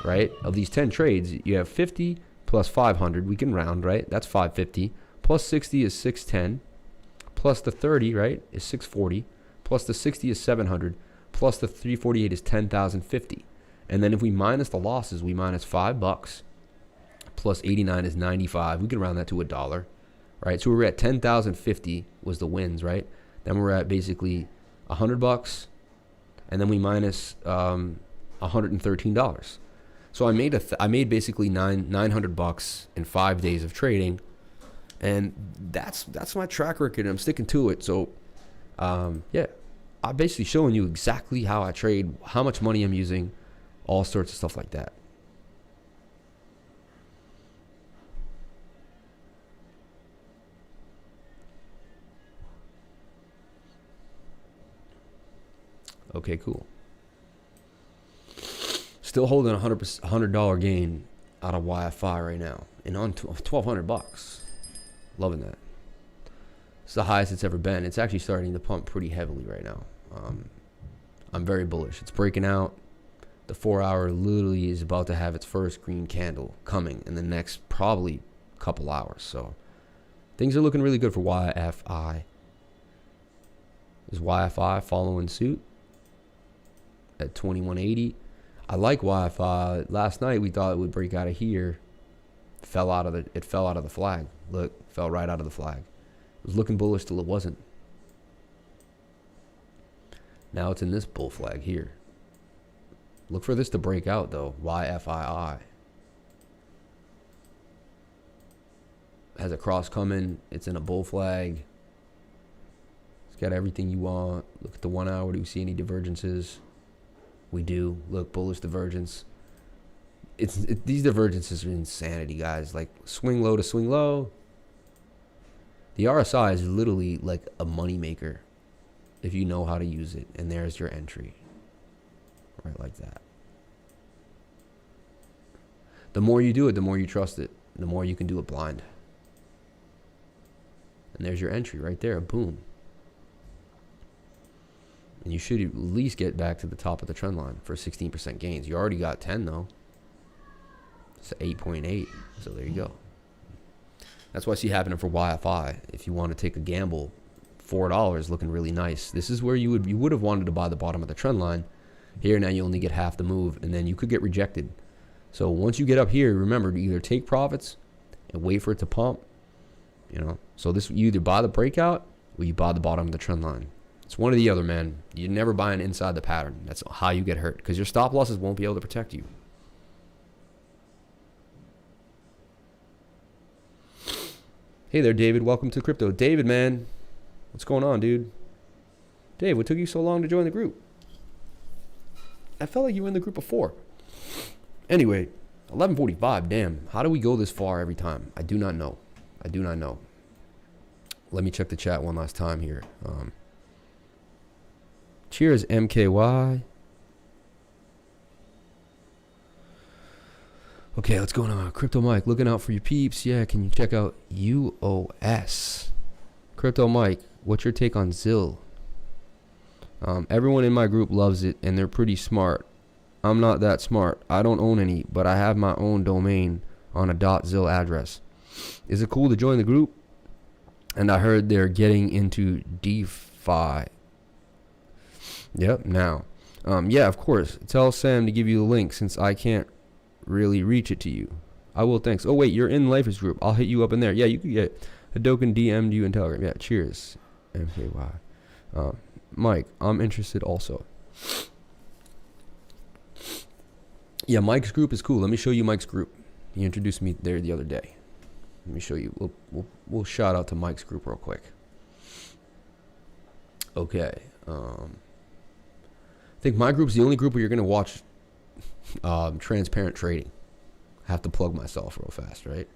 Speaker 1: right, of these 10 trades, you have 50 plus 500. We can round, right? That's 550. Plus 60 is 610. Plus the 30, right, is 640. Plus the 60 is 700. Plus the 348 is 10,050. And then if we minus the losses, we minus $5. Plus 89 is 95. We can round that to $1, right? So we're at 10,050 was the wins, right? Then we're at basically $100, and then we minus $113. So I made basically $900 in 5 days of trading, and that's my track record. And I'm sticking to it. So yeah, I'm basically showing you exactly how I trade, how much money I'm using, all sorts of stuff like that. Okay, cool. Still holding $100 gain out of YFI right now, and on $1,200. Loving that. It's the highest it's ever been. It's actually starting to pump pretty heavily right now. I'm very bullish. It's breaking out. The 4-hour literally is about to have its first green candle coming in the next probably couple hours. So things are looking really good for YFI. Is YFI following suit at 2180? I like YFI. Last night we thought it would break out of here. It fell out of the flag. Look, fell right out of the flag. It was looking bullish till it wasn't. Now it's in this bull flag here. Look for this to break out though. YFII. Has a cross coming. It's in a bull flag. It's got everything you want. Look at the 1 hour. Do we see any divergences? We do. Look, bullish divergence. These divergences are insanity, guys. Like swing low to swing low. The RSI is literally like a money maker if you know how to use it. And there's your entry. Right like that. The more you do it, the more you trust it. The more you can do it blind. And there's your entry right there. Boom. And you should at least get back to the top of the trend line for 16% gains. You already got 10 though. It's 8.8. So there you go. That's what I see happening for YFI. If you want to take a gamble, $4 looking really nice. This is where you would have wanted to buy the bottom of the trend line. Here now you only get half the move, and then you could get rejected. So once you get up here, remember to either take profits and wait for it to pump. You know, so this, you either buy the breakout or you buy the bottom of the trend line. It's one or the other, man. You're never buying inside the pattern. That's how you get hurt, because your stop losses won't be able to protect you. Hey there, David. Welcome to crypto. David, man, what's going on, dude? Dave, what took you so long to join the group? I felt like you were in the group before. Anyway, 11:45. Damn, how do we go this far every time? I do not know. I do not know. Let me check the chat one last time here. Cheers, MKY. Okay, what's going on? Crypto Mike, looking out for your peeps. Yeah, can you check out UOS? Crypto Mike, what's your take on ZIL? Everyone in my group loves it, and they're pretty smart. I'm not that smart. I don't own any, but I have my own domain on a .zil address. Is it cool to join the group? And I heard they're getting into DeFi. Yep, now. Yeah, of course. Tell Sam to give you the link since I can't really reach it to you. I will, thanks. Oh, wait, you're in Lifers group. I'll hit you up in there. Yeah, you could get Hadoken DM'd you in Telegram. Yeah, cheers. MKY. Mike, I'm interested also. Yeah, Mike's group is cool. Let me show you Mike's group. He introduced me there the other day. Let me show you. We'll shout out to Mike's group real quick. Okay. I think my group's the only group where you're going to watch transparent trading. I have to plug myself real fast, right?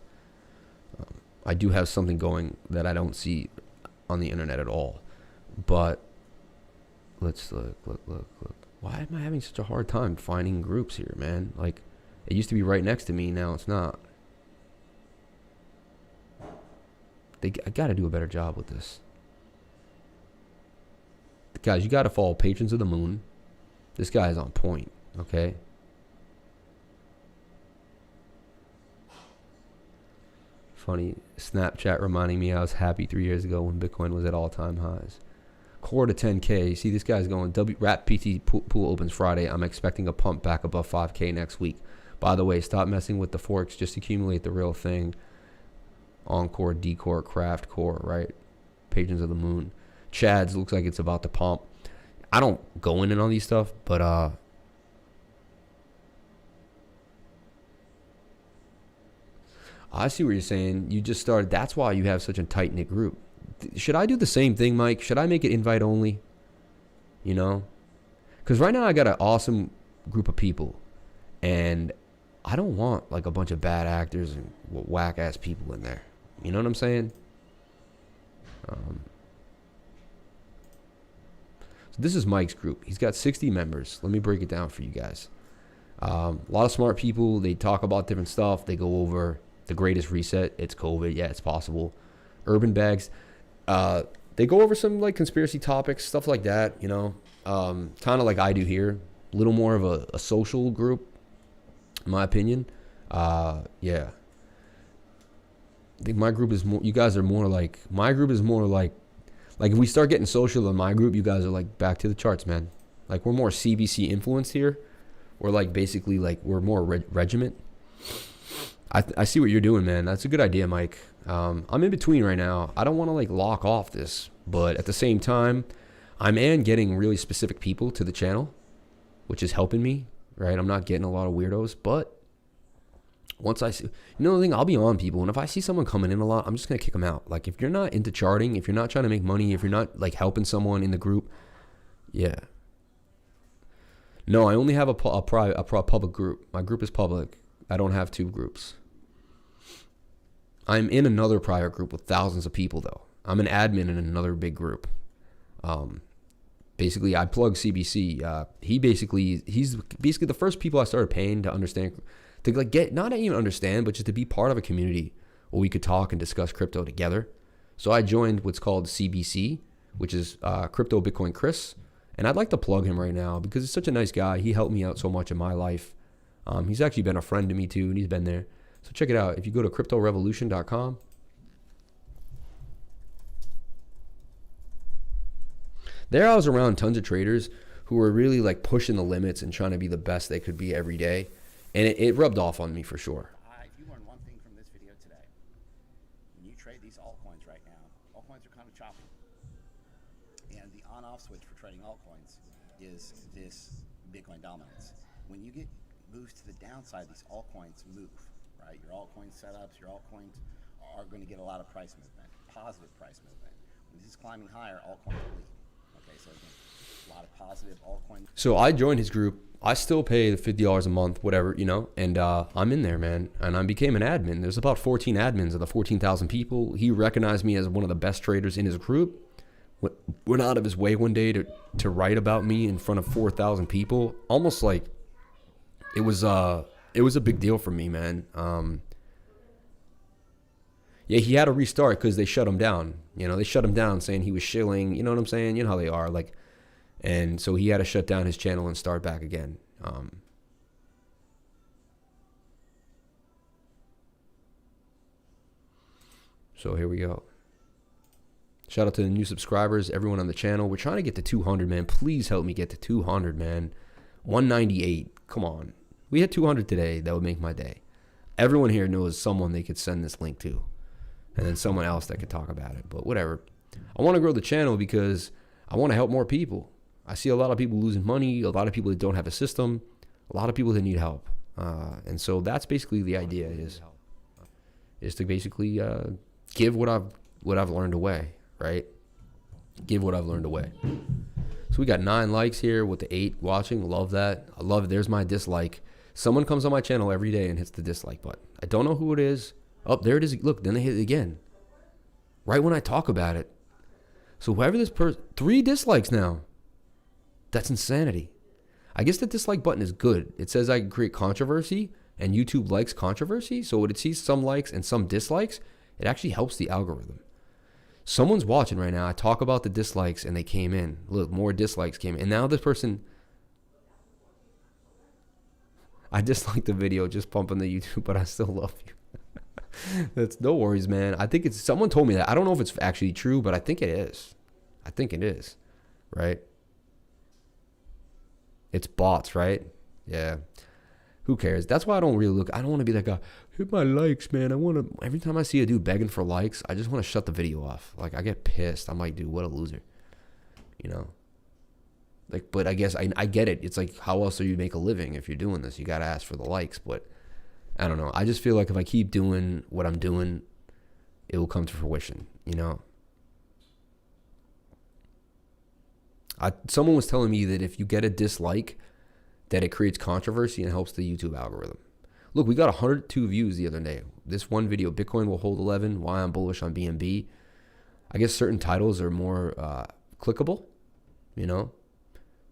Speaker 1: I do have something going that I don't see on the internet at all. But let's look. Why am I having such a hard time finding groups here, man? Like, it used to be right next to me, now it's not. I got to do a better job with this. Guys, you got to follow Patrons of the Moon. This guy is on point, okay? Funny, Snapchat reminding me I was happy 3 years ago when Bitcoin was at all-time highs. Core to 10K. See, this guy's going, Wrap PT pool opens Friday. I'm expecting a pump back above 5K next week. By the way, stop messing with the forks. Just accumulate the real thing. Encore, Decor, Craft Core, right? Patrons of the Moon. Chad's looks like it's about to pump. I don't go in on these stuff, but I see what you're saying. You just started. That's why you have such a tight-knit group. Should I do the same thing, Mike? Should I make it invite only? You know? Because right now I got an awesome group of people. And I don't want like a bunch of bad actors and whack-ass people in there. You know what I'm saying? So this is Mike's group. He's got 60 members. Let me break it down for you guys. A lot of smart people. They talk about different stuff. They go over the greatest reset. It's COVID. Yeah, it's possible. Urban Bags. They go over some like conspiracy topics, stuff like that. You know, kind of like I do here. A little more of a social group, in my opinion. Yeah. I think my group is more. You guys are more like my group is more like if we start getting social in my group, you guys are like back to the charts, man. Like we're more CBC influenced here. We're like basically like we're more regiment. I see what you're doing, man. That's a good idea, Mike. I'm in between right now. I don't want to like lock off this, but at the same time, I'm getting really specific people to the channel, which is helping me, right? I'm not getting a lot of weirdos, but once I see, you know the thing, I'll be on people, and if I see someone coming in a lot, I'm just gonna kick them out. Like if you're not into charting, if you're not trying to make money, if you're not like helping someone in the group, yeah. No, I only have a public group. My group is public. I don't have two groups. I'm in another private group with thousands of people, though. I'm an admin in another big group. Basically, I plug CBC. He's basically the first people I started paying to understand, to like get, not even understand, but just to be part of a community where we could talk and discuss crypto together. So I joined what's called CBC, which is Crypto Bitcoin Chris. And I'd like to plug him right now because he's such a nice guy. He helped me out so much in my life. He's actually been a friend to me too, and he's been there. So check it out. If you go to cryptorevolution.com, there I was around tons of traders who were really like pushing the limits and trying to be the best they could be every day. And it rubbed off on me for sure.
Speaker 2: If you learn one thing from this video today, when you trade these altcoins right now, altcoins are kind of choppy. And the on-off switch for trading altcoins is this Bitcoin dominance. When you get moves to the downside, these altcoins move, right? Your altcoin setups, your altcoins are going to get a lot of price movement, positive price movement. When this is climbing higher, altcoins will lead. Okay, so again, a lot of positive altcoins.
Speaker 1: So I joined his group. I still pay the $50 a month, whatever, you know, and I'm in there, man. And I became an admin. There's about 14 admins of the 14,000 people. He recognized me as one of the best traders in his group. Went out of his way one day to write about me in front of 4,000 people. Almost like it was a big deal for me, man. Yeah, he had to restart because they shut him down. You know, they shut him down saying he was shilling. You know what I'm saying? You know how they are. Like, and so he had to shut down his channel and start back again. So here we go. Shout out to the new subscribers, everyone on the channel. We're trying to get to 200, man. Please help me get to 200, man. 198. Come on. We hit 200 today. That would make my day. Everyone here knows someone they could send this link to. And then someone else that could talk about it. But whatever. I want to grow the channel because I want to help more people. I see a lot of people losing money. A lot of people that don't have a system. A lot of people that need help. And so that's basically the idea is to basically give what I've learned away. Right? Give what I've learned away. So we got 9 likes here with the 8 watching. Love that. I love it. There's my dislike. Someone comes on my channel every day and hits the dislike button. I don't know who it is. Oh, there it is. Look, then they hit it again. Right when I talk about it. So whoever this person, 3 dislikes now. That's insanity. I guess the dislike button is good. It says I can create controversy, and YouTube likes controversy. So when it sees some likes and some dislikes, it actually helps the algorithm. Someone's watching right now. I talk about the dislikes and they came in. Look, more dislikes came in. And now this person, I dislike the video, just pumping the YouTube, but I still love you. That's no worries, man. I think it's, someone told me that. I don't know if it's actually true, but I think it is. I think it is, right? It's bots, right? Yeah. Who cares? That's why I don't really look. I don't want to be that guy. Hit my likes, man. I want to. Every time I see a dude begging for likes, I just want to shut the video off. Like, I get pissed. I'm like, dude, what a loser. You know? Like, but I guess I get it. It's like, how else do you make a living if you're doing this? You got to ask for the likes. But I don't know. I just feel like if I keep doing what I'm doing, it will come to fruition, you know? Someone was telling me that if you get a dislike, that it creates controversy and helps the YouTube algorithm. Look, we got 102 views the other day. This one video, Bitcoin will hold 11, why I'm bullish on BNB. I guess certain titles are more clickable, you know?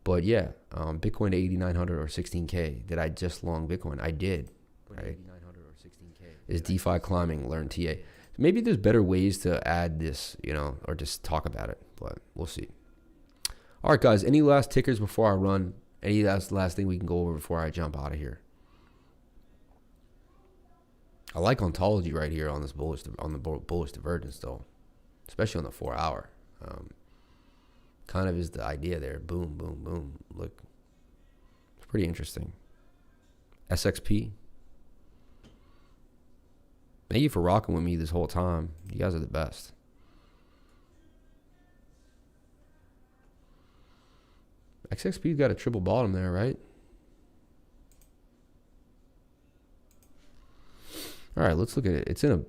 Speaker 1: But yeah, Bitcoin to 8,900 or 16K. Did I just long Bitcoin? I did, right? 8,900 or 16K. Is DeFi climbing? Learn TA. Maybe there's better ways to add this, you know, or just talk about it, but we'll see. All right, guys, any last tickers before I run? Any last thing we can go over before I jump out of here? I like Ontology right here on this bullish divergence, though, especially on the 4-hour. Kind of is the idea there. Boom, boom, boom. Look, it's pretty interesting. SXP. Thank you for rocking with me this whole time. You guys are the best. XXP's got a triple bottom there, right? All right, let's look at it. It's in a,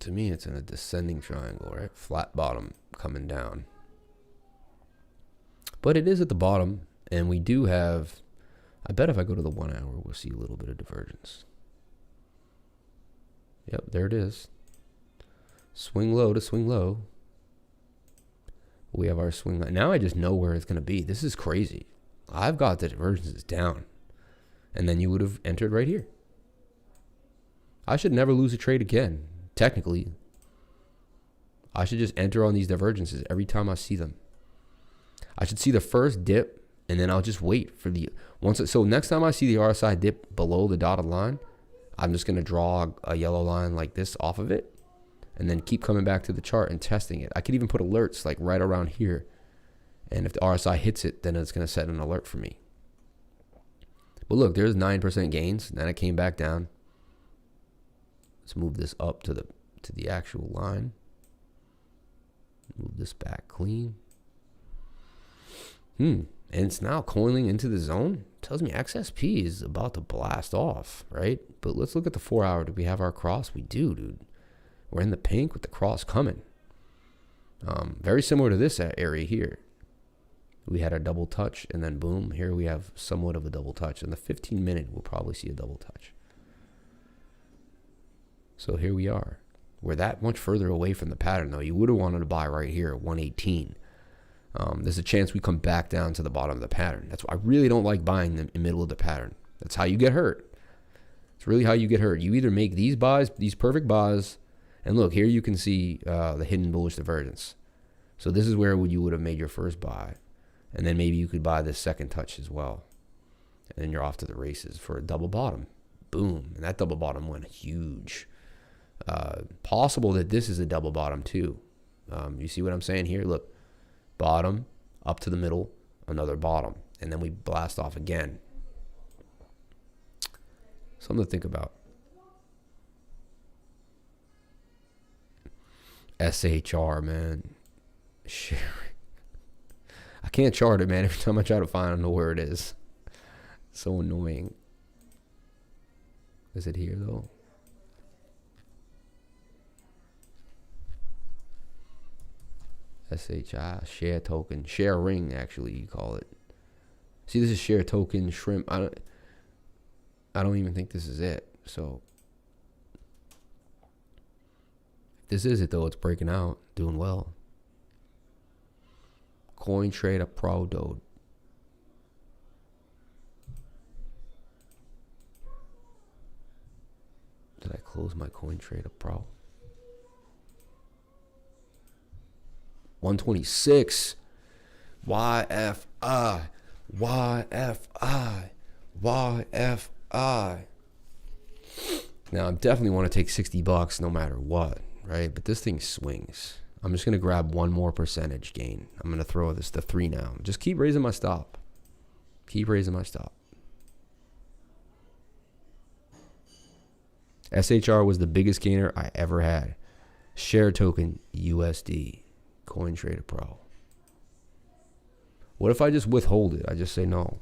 Speaker 1: to me, it's in a descending triangle, right? Flat bottom coming down. But it is at the bottom, and we do have, I bet if I go to the 1 hour, we'll see a little bit of divergence. Yep, there it is. Swing low to swing low. We have our swing line. Now I just know where it's going to be. This is crazy. I've got the divergences down. And then you would have entered right here. I should never lose a trade again. Technically, I should just enter on these divergences every time I see them. I should see the first dip, and then I'll just wait for the so next time I see the RSI dip below the dotted line, I'm just going to draw a yellow line like this off of it, and then keep coming back to the chart and testing it. I could even put alerts like right around here, and if the RSI hits it, then it's going to set an alert for me. But look, there's 9% gains. Then it came back down. Let's move this up to the actual line. Move this back clean. And it's now coiling into the zone. Tells me XSP is about to blast off, right? But let's look at the 4 hour. Do we have our cross? We do, dude. We're in the pink with the cross coming. Very similar to this area here. We had our double touch, and then boom, here we have somewhat of a double touch. In the 15-minute, we'll probably see a double touch. So here we are. We're that much further away from the pattern, though. You would have wanted to buy right here at 118. There's a chance we come back down to the bottom of the pattern. That's why I really don't like buying them in the middle of the pattern. That's how you get hurt. It's really how you get hurt. You either make these buys, these perfect buys, and look, here you can see the hidden bullish divergence. So this is where you would have made your first buy. And then maybe you could buy this second touch as well. And then you're off to the races for a double bottom. Boom. And that double bottom went huge. Possible that this is a double bottom too. You see what I'm saying here? Look, bottom, up to the middle, another bottom. And then we blast off again. Something to think about. SHR, man. Sharing. I can't chart it, man. Every time I try to find it, I don't know where it is. So annoying. Is it here, though? SHI, share token, share ring, actually, you call it. See, this is share token, shrimp. I don't even think this is it. So, if this is it, though, it's breaking out, doing well. CoinTrader Pro, dude. Did I close my CoinTrader Pro? 126. YFI. YFI. YFI. Now, I definitely want to take $60 no matter what, right? But this thing swings. I'm just going to grab one more percentage gain. I'm going to throw this to 3 now. Just keep raising my stop. Keep raising my stop. SHR was the biggest gainer I ever had. Share token USD. CoinTrader Pro. What if I just withhold it? I just say no.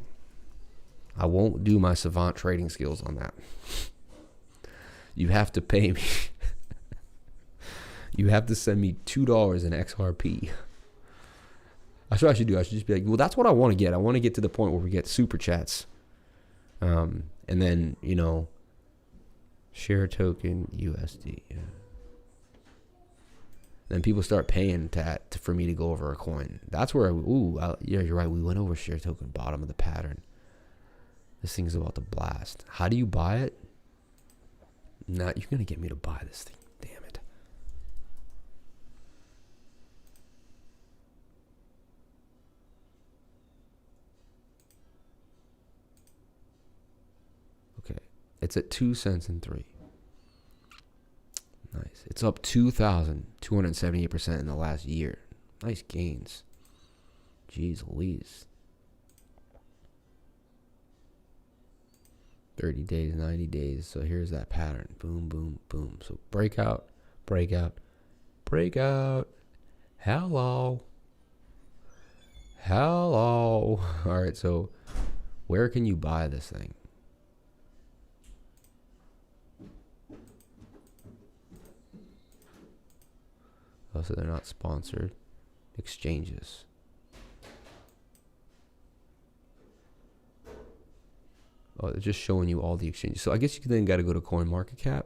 Speaker 1: I won't do my savant trading skills on that. You have to pay me. You have to send me $2 in XRP. That's what I should do. I should just be like, well, that's what I want to get. I want to get to the point where we get super chats. And then, you know, share token USD. Yeah. Then people start paying for me to go over a coin. That's where, yeah, you're right. We went over share token, bottom of the pattern. This thing's about to blast. How do you buy it? You're going to get me to buy this thing. Damn it. Okay. It's at 2 cents and 3. Nice. It's up 2,278% in the last year. Nice gains. Jeez Louise. 30 days, 90 days. So here's that pattern. Boom, boom, boom. So breakout, breakout, breakout. Hello. Hello. All right, so where can you buy this thing? Oh, so they're not sponsored. Exchanges. Oh, they're just showing you all the exchanges. So I guess you then got to go to CoinMarketCap. I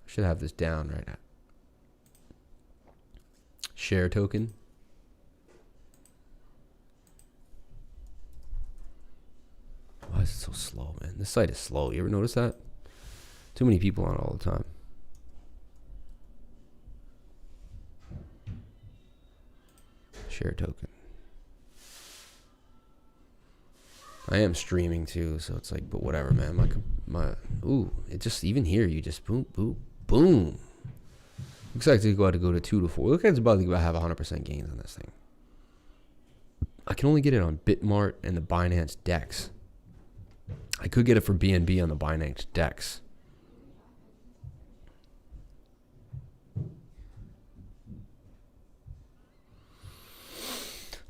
Speaker 1: should have this down right now. Share token. Why is it so slow, man? This site is slow. You ever notice that? Too many people on it all the time. Share token. I am streaming too, so it's like, but whatever, man. It just, even here, you just boom, boom, boom. Looks like it's about to go to 2 to 4. Look like it's about to have 100% gains on this thing. I can only get it on Bitmart and the Binance DEX. I could get it for BNB on the Binance DEX.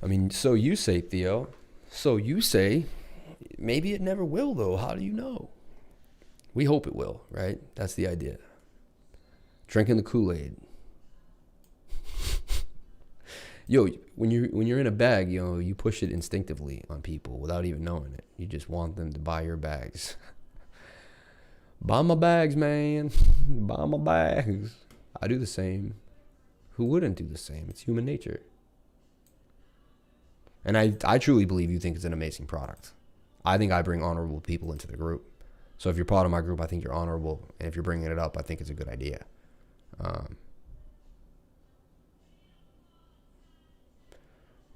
Speaker 1: I mean, so you say, Theo. So you say, maybe it never will, though. How do you know? We hope it will, right? That's the idea. Drinking the Kool-Aid. Yo, when you're in a bag, you push it instinctively on people without even knowing it. You just want them to buy your bags. Buy my bags, man. Buy my bags. I do the same. Who wouldn't do the same? It's human nature. And I truly believe you think it's an amazing product. I think I bring honorable people into the group. So if you're part of my group, I think you're honorable. And if you're bringing it up, I think it's a good idea.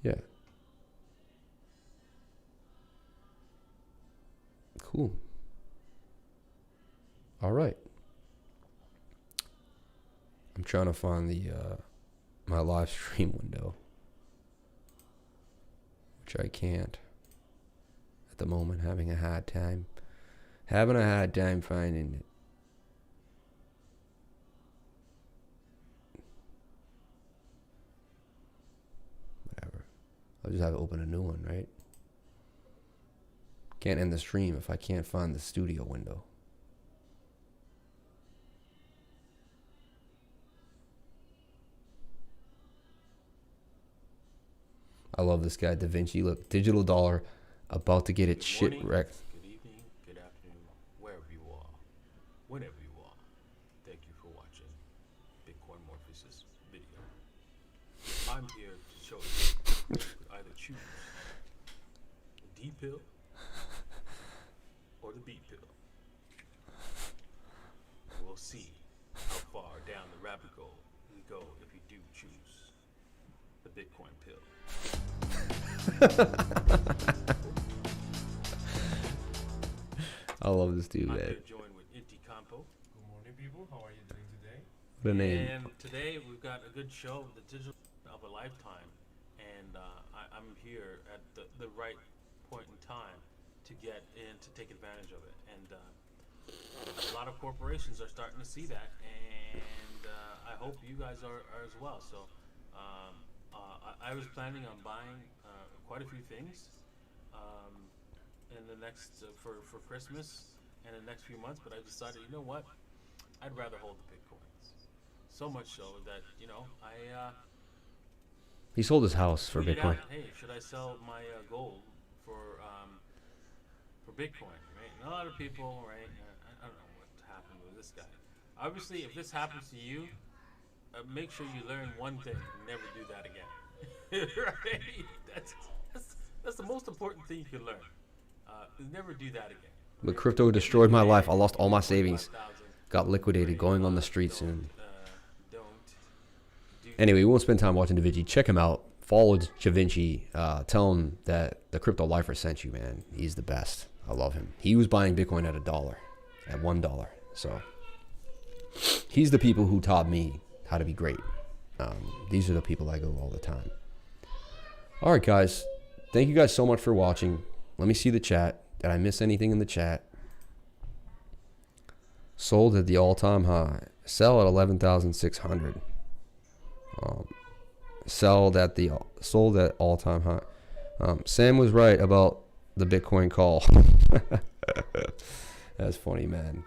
Speaker 1: Yeah. Cool. All right. I'm trying to find my live stream window, which I can't at the moment. Having a hard time finding it. Whatever. I'll just have to open a new one, right? Can't end the stream if I can't find the studio window. I love this guy, Da Vinci. Look, digital dollar about to get its shit wrecked.
Speaker 3: Good evening, good afternoon, wherever you are, whenever you are. Thank you for watching Bitcoin Morpheus' video. I'm here to show you either choose the D pill or the B pill. We'll see how far down the rabbit hole we go if you do choose the Bitcoin pill.
Speaker 1: I love this dude,
Speaker 3: I'm
Speaker 1: man.
Speaker 3: here joined with Inti Campo.
Speaker 4: Good morning, people. How are you doing today?
Speaker 1: What a name.
Speaker 3: And today we've got a good show, the digital of a lifetime, and I'm here at the right point in time to get in to take advantage of it. And a lot of corporations are starting to see that, and I hope you guys are as well. So I was planning on buying quite a few things in the next for Christmas and the next few months, but I decided, you know what, I'd rather hold the Bitcoins. So much so that, you know,
Speaker 1: He sold his house for
Speaker 3: figured
Speaker 1: Bitcoin.
Speaker 3: out, hey, should I sell my gold for Bitcoin? Right? And a lot of people, right? I don't know what happened with this guy. Obviously, if this happens to you, make sure you learn one thing: never do that again. Right? That's the most important thing you can learn. Never do that again.
Speaker 1: But crypto destroyed my life. I lost all my savings. Got liquidated going on the streets. And anyway, we won't spend time watching Da Vinci. Check him out. Follow Da Vinci. Tell him that the Crypto Lifer sent you, man. He's the best. I love him. He was buying Bitcoin at $1, at $1. So he's the people who taught me how to be great. These are the people I go all the time. All right, guys. Thank you guys so much for watching. Let me see the chat. Did I miss anything in the chat? Sold at the all-time high. Sell at 11,600. Sold at all-time high. Sam was right about the Bitcoin call. That's funny, man.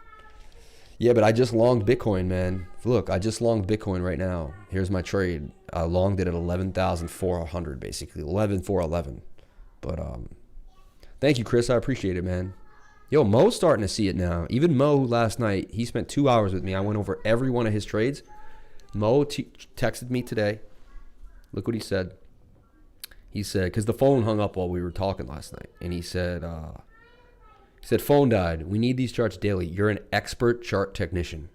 Speaker 1: Yeah, but I just longed Bitcoin, man. Look, I just longed Bitcoin right now. Here's my trade. I longed it at 11,400, basically 11,411. But thank you, Chris. I appreciate it, man. Yo, Mo's starting to see it now. Even Mo last night, he spent 2 hours with me. I went over every one of his trades. Mo texted me today. Look what he said. He said, because the phone hung up while we were talking last night, and he said, phone died. We need these charts daily. You're an expert chart technician.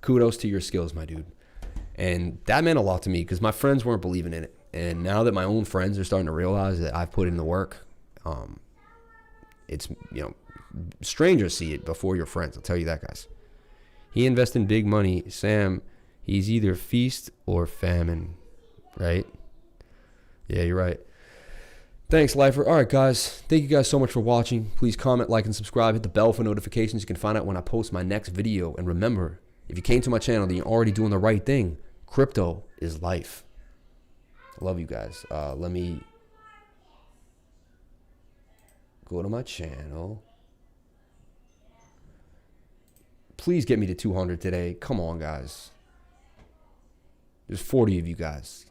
Speaker 1: Kudos to your skills, my dude. And that meant a lot to me because my friends weren't believing in it. And now that my own friends are starting to realize that I've put in the work, it's, you know, strangers see it before your friends. I'll tell you that, guys. He invested in big money. Sam, he's either feast or famine, right? Yeah, you're right. Thanks, Lifer. All right, guys. Thank you guys so much for watching. Please comment, like, and subscribe. Hit the bell for notifications. You can find out when I post my next video. And remember, if you came to my channel, then you're already doing the right thing. Crypto is life. I love you guys. Let me go to my channel. Please get me to 200 today. Come on, guys. There's 40 of you guys.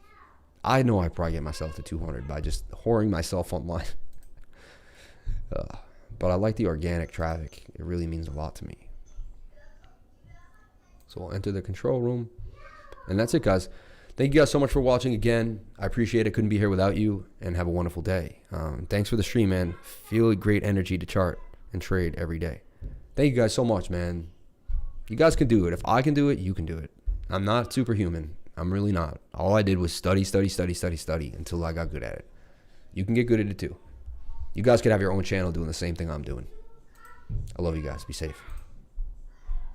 Speaker 1: I know I probably get myself to 200 by just whoring myself online. But I like the organic traffic. It really means a lot to me. So I'll enter the control room. And that's it, guys. Thank you guys so much for watching again. I appreciate it. Couldn't be here without you. And have a wonderful day. Thanks for the stream, man. Feel great energy to chart and trade every day. Thank you guys so much, man. You guys can do it. If I can do it, you can do it. I'm not superhuman. I'm really not. All I did was study until I got good at it. You can get good at it too. You guys could have your own channel doing the same thing I'm doing. I love you guys. Be safe.